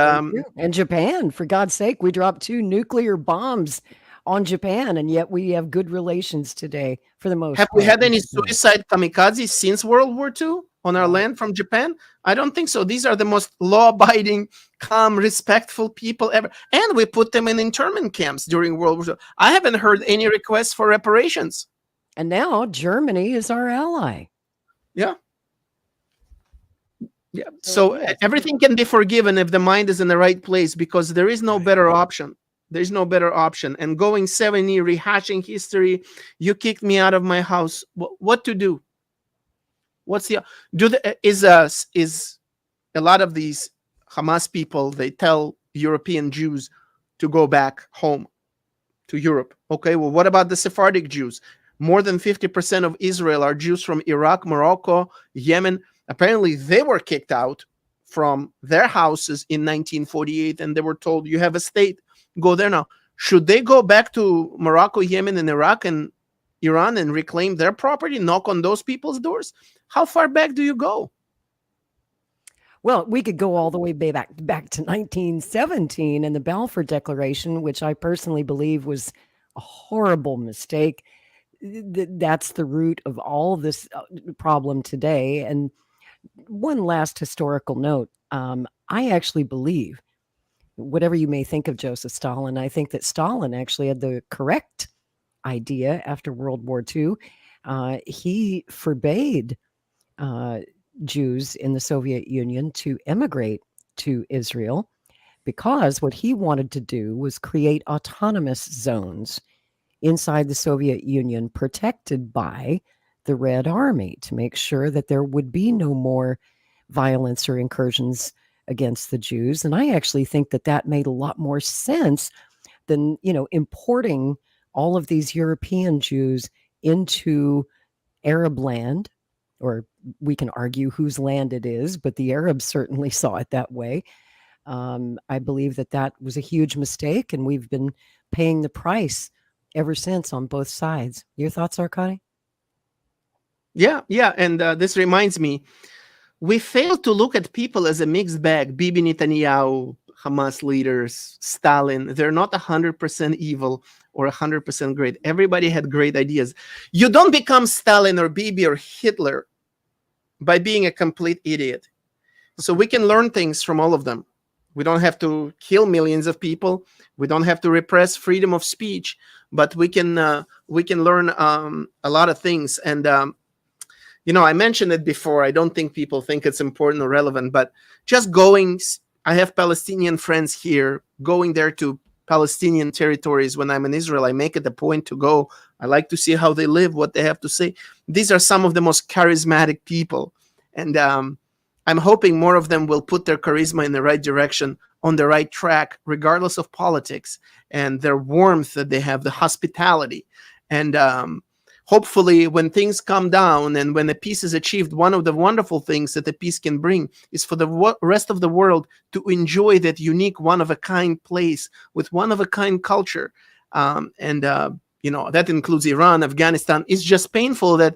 Japan, for God's sake, we dropped 2 nuclear bombs on Japan, and yet we have good relations today for the most part. Have we had any suicide kamikazes since World War II on our land from Japan? I don't think so. These are the most law-abiding, calm, respectful people ever. And we put them in internment camps during World War II. I haven't heard any requests for reparations. And now Germany is our ally. Yeah. Yeah. So everything can be forgiven if the mind is in the right place, because there is no better option. There's no better option. And going 7 years, rehashing history, you kicked me out of my house. What to do? What's the is a lot of these Hamas people, they tell European Jews to go back home to Europe. Okay, well, what about the Sephardic Jews? More than 50% of Israel are Jews from Iraq, Morocco, Yemen. Apparently, they were kicked out from their houses in 1948, and they were told, you have a state, go there now. Should they go back to Morocco, Yemen, and Iraq and Iran and reclaim their property, knock on those people's doors? How far back do you go? Well, we could go all the way back to 1917 and the Balfour Declaration, which I personally believe was a horrible mistake. That's the root of all this problem today. And one last historical note. I actually believe, whatever you may think of Joseph Stalin, I think that Stalin actually had the correct idea after World War II. He forbade Jews in the Soviet Union to emigrate to Israel, because what he wanted to do was create autonomous zones inside the Soviet Union, protected by the Red Army, to make sure that there would be no more violence or incursions against the Jews. And I actually think that that made a lot more sense than, importing all of these European Jews into Arab land, or we can argue whose land it is, but the Arabs certainly saw it that way. I believe that that was a huge mistake, and we've been paying the price ever since on both sides. Your thoughts, Arkady? Yeah. And this reminds me, we fail to look at people as a mixed bag. Bibi Netanyahu, Hamas leaders, Stalin, they're not 100% evil or 100% great. Everybody had great ideas. You don't become Stalin or Bibi or Hitler by being a complete idiot. So we can learn things from all of them. We don't have to kill millions of people. We don't have to repress freedom of speech, but we can learn a lot of things. And I mentioned it before. I don't think people think it's important or relevant, but just going, I have Palestinian friends here, going there to Palestinian territories when I'm in Israel. I make it a point to go. I like to see how they live, what they have to say. These are some of the most charismatic people. And I'm hoping more of them will put their charisma in the right direction, on the right track, regardless of politics, and their warmth that they have, the hospitality. And hopefully when things calm down and when the peace is achieved, one of the wonderful things that the peace can bring is for the rest of the world to enjoy that unique one-of-a-kind place with one-of-a-kind culture. That includes Iran, Afghanistan. It's just painful that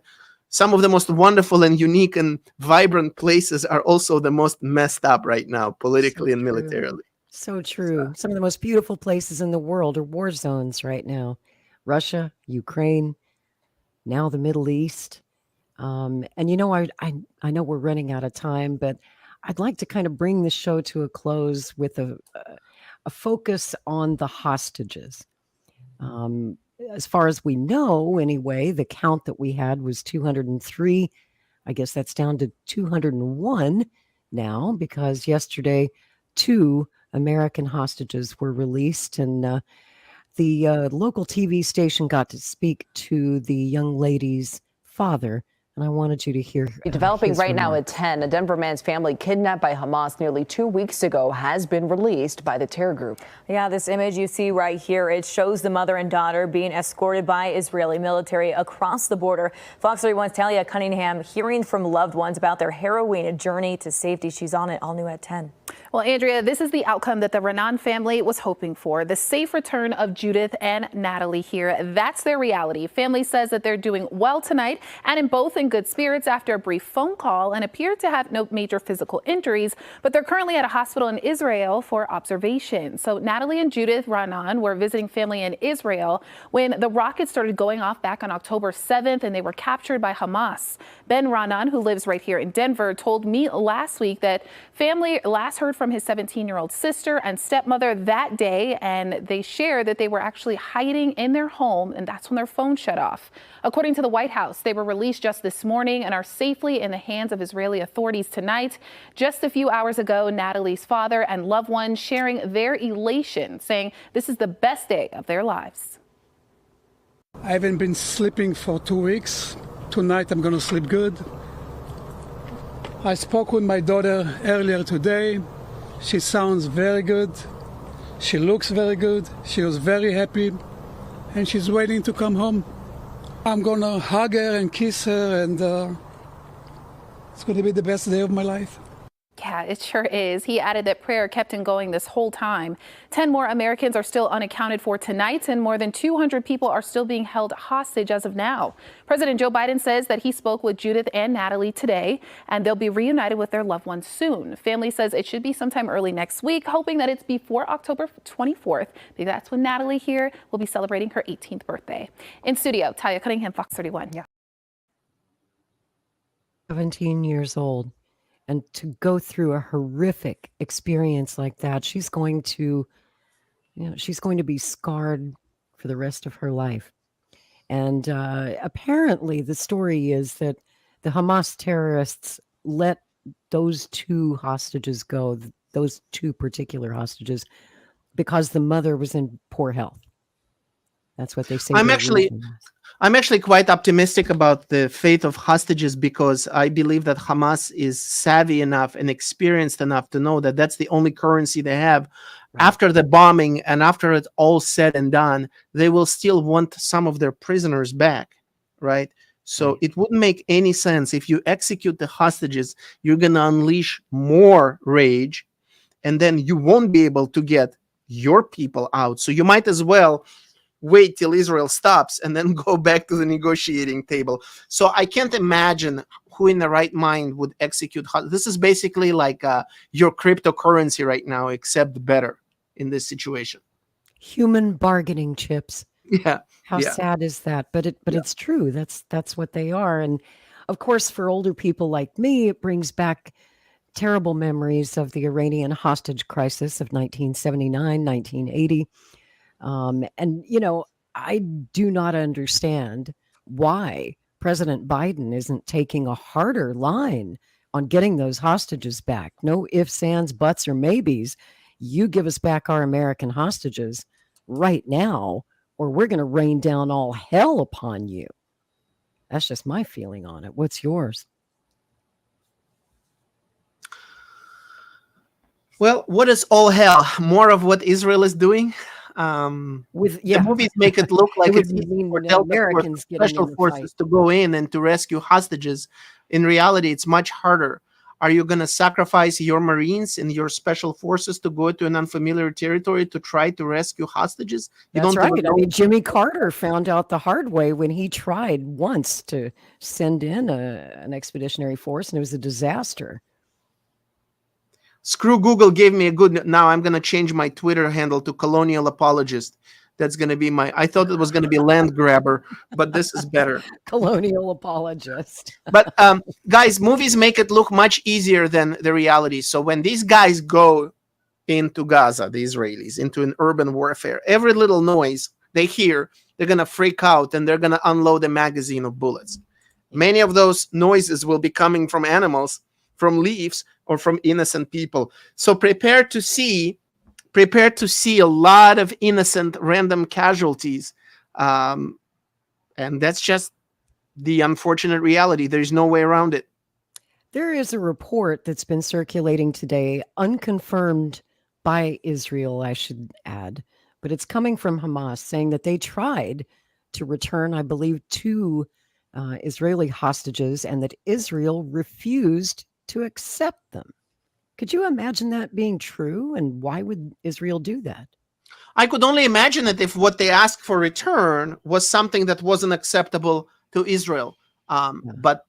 some of the most wonderful and unique and vibrant places are also the most messed up right now, politically and militarily. So true. Some of the most beautiful places in the world are war zones right now. Russia, Ukraine, now the Middle East. I know we're running out of time, but I'd like to kind of bring the show to a close with a focus on the hostages. As far as we know, anyway, the count that we had was 203. I guess that's down to 201 now, because yesterday 2 American hostages were released, and the local TV station got to speak to the young lady's father. And I wanted you to hear. Developing right now at 10, a Denver man's family kidnapped by Hamas nearly 2 weeks ago has been released by the terror group. Yeah, this image you see right here, it shows the mother and daughter being escorted by Israeli military across the border. Fox 31's Talia Cunningham hearing from loved ones about their harrowing journey to safety. She's on it all new at 10. Well, Andrea, this is the outcome that the Ranan family was hoping for, the safe return of Judith and Natalie here. That's their reality. Family says that they're doing well tonight and in good spirits after a brief phone call and appear to have no major physical injuries, but they're currently at a hospital in Israel for observation. So Natalie and Judith Ranan were visiting family in Israel when the rockets started going off back on October 7th and they were captured by Hamas. Ben Ranan, who lives right here in Denver, told me last week that family last heard from his 17-year-old sister and stepmother that day, and they shared that they were actually hiding in their home, and that's when their phone shut off. According to the White House, they were released just this morning and are safely in the hands of Israeli authorities tonight. Just a few hours ago, Natalie's father and loved ones sharing their elation, saying this is the best day of their lives. I haven't been sleeping for 2 weeks. Tonight I'm going to sleep good. I spoke with my daughter earlier today. She sounds very good. She looks very good. She was very happy, and she's waiting to come home. I'm going to hug her and kiss her, and it's going to be the best day of my life. Yeah, it sure is. He added that prayer kept him going this whole time. 10 more Americans are still unaccounted for tonight, and more than 200 people are still being held hostage as of now. President Joe Biden says that he spoke with Judith and Natalie today, and they'll be reunited with their loved ones soon. Family says it should be sometime early next week, hoping that it's before October 24th, because that's when Natalie here will be celebrating her 18th birthday. In studio, Talia Cunningham, Fox 31. Yeah. 17 years old. And to go through a horrific experience like that, she's going to be scarred for the rest of her life. And apparently the story is that the Hamas terrorists let those 2 hostages go, those 2 particular hostages, because the mother was in poor health. That's what they say. I'm actually quite optimistic about the fate of hostages, because I believe that Hamas is savvy enough and experienced enough to know that that's the only currency they have. Right. After the bombing and after it's all said and done, they will still want some of their prisoners back, right? So it wouldn't make any sense if you execute the hostages, you're going to unleash more rage, and then you won't be able to get your people out. So you might as well wait till Israel stops and then go back to the negotiating table. So I can't imagine who in the right mind would execute. This is basically like your cryptocurrency right now, except better in this situation. Human bargaining chips. Yeah. How sad is that? But it's true. That's what they are. And of course, for older people like me, it brings back terrible memories of the Iranian hostage crisis of 1979, 1980. I do not understand why President Biden isn't taking a harder line on getting those hostages back. No ifs, ands, buts, or maybes. You give us back our American hostages, right now, or we're going to rain down all hell upon you. That's just my feeling on it. What's yours? Well, what is all hell? More of what Israel is doing? The movies make it look like it would it's easy mean for Delta Americans getting special in the forces fight. to go in and to rescue hostages. In reality, it's much harder. Are you going to sacrifice your Marines and your special forces to go to an unfamiliar territory to try to rescue hostages? You That's don't even right. I know. mean, Jimmy Carter found out the hard way when he tried once to send in an expeditionary force, and it was a disaster. Screw Google gave me a good. Now I'm going to change my Twitter handle to colonial apologist. That's going to be my. I thought it was going to be land grabber, but this is better. Colonial apologist. But guys, movies make it look much easier than the reality. So when these guys go into Gaza, the Israelis, into an urban warfare, every little noise they hear, they're going to freak out and they're going to unload a magazine of bullets. Many of those noises will be coming from animals, from leaves, or from innocent people. So prepare to see a lot of innocent random casualties. And that's just the unfortunate reality. There's no way around it. There is a report that's been circulating today, unconfirmed by Israel, I should add, but it's coming from Hamas, saying that they tried to return, I believe, 2 Israeli hostages and that Israel refused to accept them. Could you imagine that being true? And why would Israel do that? I could only imagine it if what they asked for return was something that wasn't acceptable to Israel. But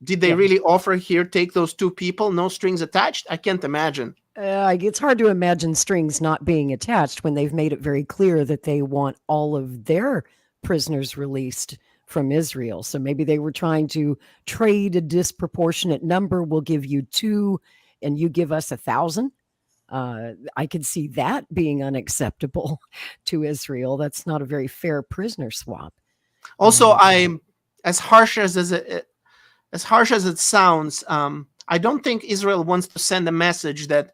did they really offer here, take those 2 people, no strings attached? I can't imagine. It's hard to imagine strings not being attached when they've made it very clear that they want all of their prisoners released from Israel. So maybe they were trying to trade a disproportionate number. We'll give you 2 and you give us 1,000. I could see that being unacceptable to Israel. That's not a very fair prisoner swap. Also, I'm as harsh as it sounds. I don't think Israel wants to send a message that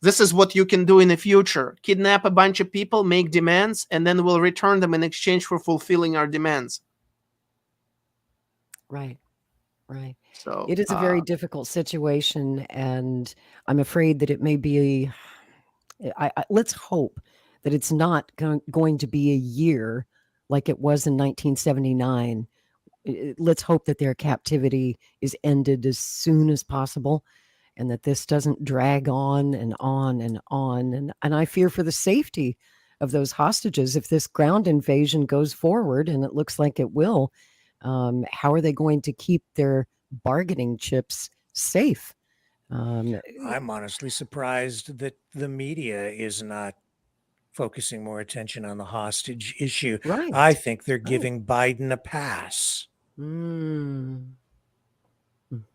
this is what you can do in the future: kidnap a bunch of people, make demands, and then we'll return them in exchange for fulfilling our demands. Right. Right. So it is a very difficult situation, and I'm afraid that it may be. Let's hope that it's not going to be a year like it was in 1979. Let's hope that their captivity is ended as soon as possible, and that this doesn't drag on and on and on. And I fear for the safety of those hostages if this ground invasion goes forward, and it looks like it will. How are they going to keep their bargaining chips safe? I'm honestly surprised that the media is not focusing more attention on the hostage issue. Right. I think they're giving Biden a pass.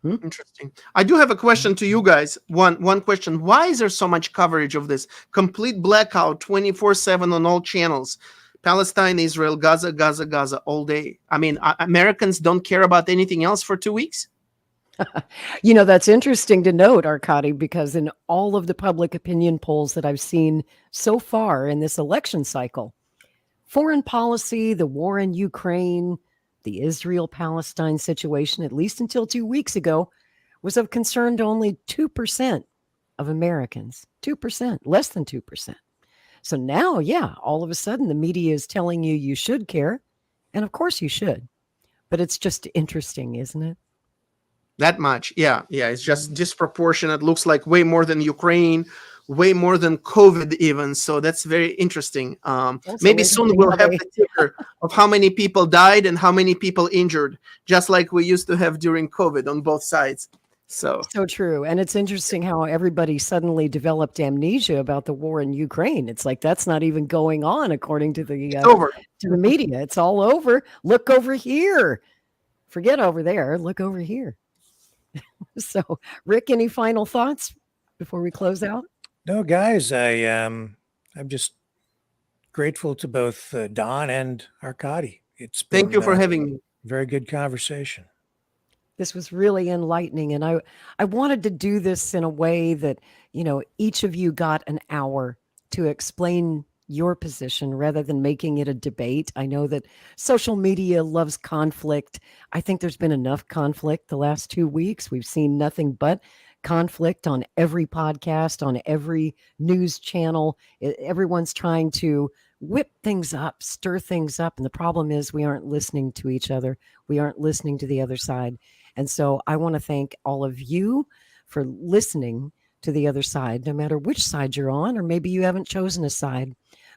Interesting. I do have a question to you guys. One question. Why is there so much coverage of this? Complete blackout 24/7 on all channels. Palestine, Israel, Gaza, Gaza, Gaza all day. I mean, Americans don't care about anything else for 2 weeks? That's interesting to note, Arkady, because in all of the public opinion polls that I've seen so far in this election cycle, foreign policy, the war in Ukraine, the Israel-Palestine situation, at least until 2 weeks ago, was of concern to only 2% of Americans. 2%, less than 2%. So now, all of a sudden the media is telling you should care. And of course you should. But it's just interesting, isn't it? That much. Yeah. It's just disproportionate. Looks like way more than Ukraine, way more than COVID even. So that's very interesting. Maybe soon we'll have the ticker of how many people died and how many people injured, just like we used to have during COVID on both sides. So true. And it's interesting how everybody suddenly developed amnesia about the war in Ukraine. It's like that's not even going on according to the media. It's all over. Look over here. Forget over there. Look over here. So, Rick, any final thoughts before we close out? No, guys, I'm just grateful to both Don and Arkady. Thank you for having me. Very good conversation. This was really enlightening, and I wanted to do this in a way that each of you got an hour to explain your position rather than making it a debate. I know that social media loves conflict. I think there's been enough conflict the last 2 weeks. We've seen nothing but conflict on every podcast, on every news channel. Everyone's trying to whip things up, stir things up. And the problem is we aren't listening to each other. We aren't listening to the other side. And so I want to thank all of you for listening to the other side, no matter which side you're on, or maybe you haven't chosen a side.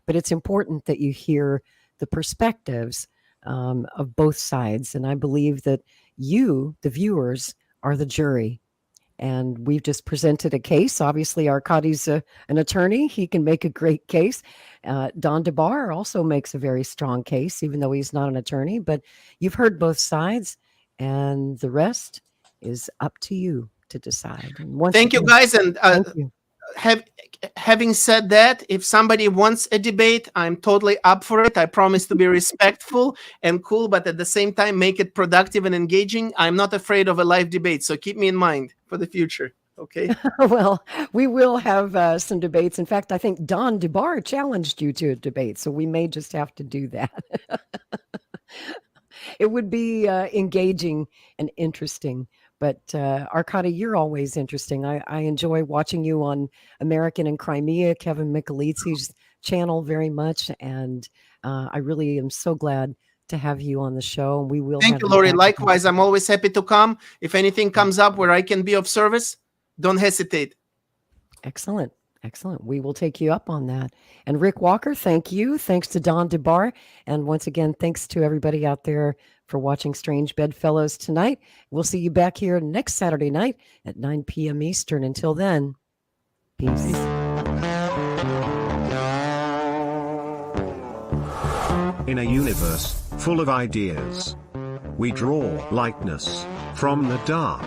But it's important that you hear the perspectives of both sides. And I believe that you, the viewers, are the jury. And we've just presented a case. Obviously, Arkadi's an attorney. He can make a great case. Don DeBar also makes a very strong case, even though he's not an attorney. But you've heard both sides, and the rest is up to you to decide. Thank you, guys. And having said that, if somebody wants a debate, I'm totally up for it. I promise to be respectful and cool, but at the same time, make it productive and engaging. I'm not afraid of a live debate, so keep me in mind for the future. Okay. Well, we will have some debates. In fact, I think Don DeBar challenged you to a debate, so we may just have to do that. It would be engaging and interesting. But Arkady, you're always interesting. I enjoy watching you on American in Crimea, Kevin Michalici's channel very much. And I really am so glad to have you on the show. And we will. Thank you, Lori. Likewise, I'm always happy to come. If anything comes up where I can be of service, don't hesitate. Excellent. Excellent. We will take you up on that. And Rick Walker, thank you. Thanks to Don DeBar. And once again, thanks to everybody out there for watching Strange Bedfellows tonight. We'll see you back here next Saturday night at 9 p.m. Eastern. Until then, peace. In a universe full of ideas, we draw lightness from the dark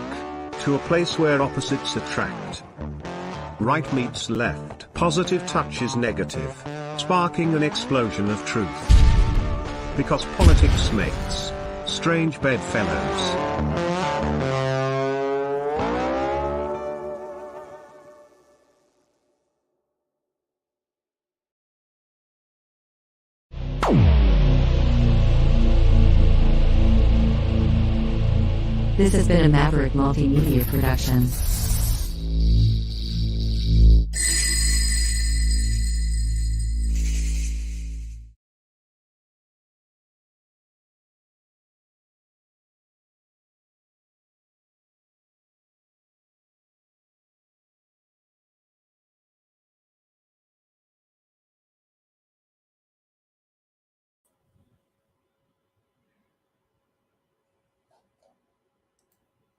to a place where opposites attract. Right meets left, positive touches negative, sparking an explosion of truth. Because politics makes Strange Bedfellows. This has been a Maverick Multimedia production.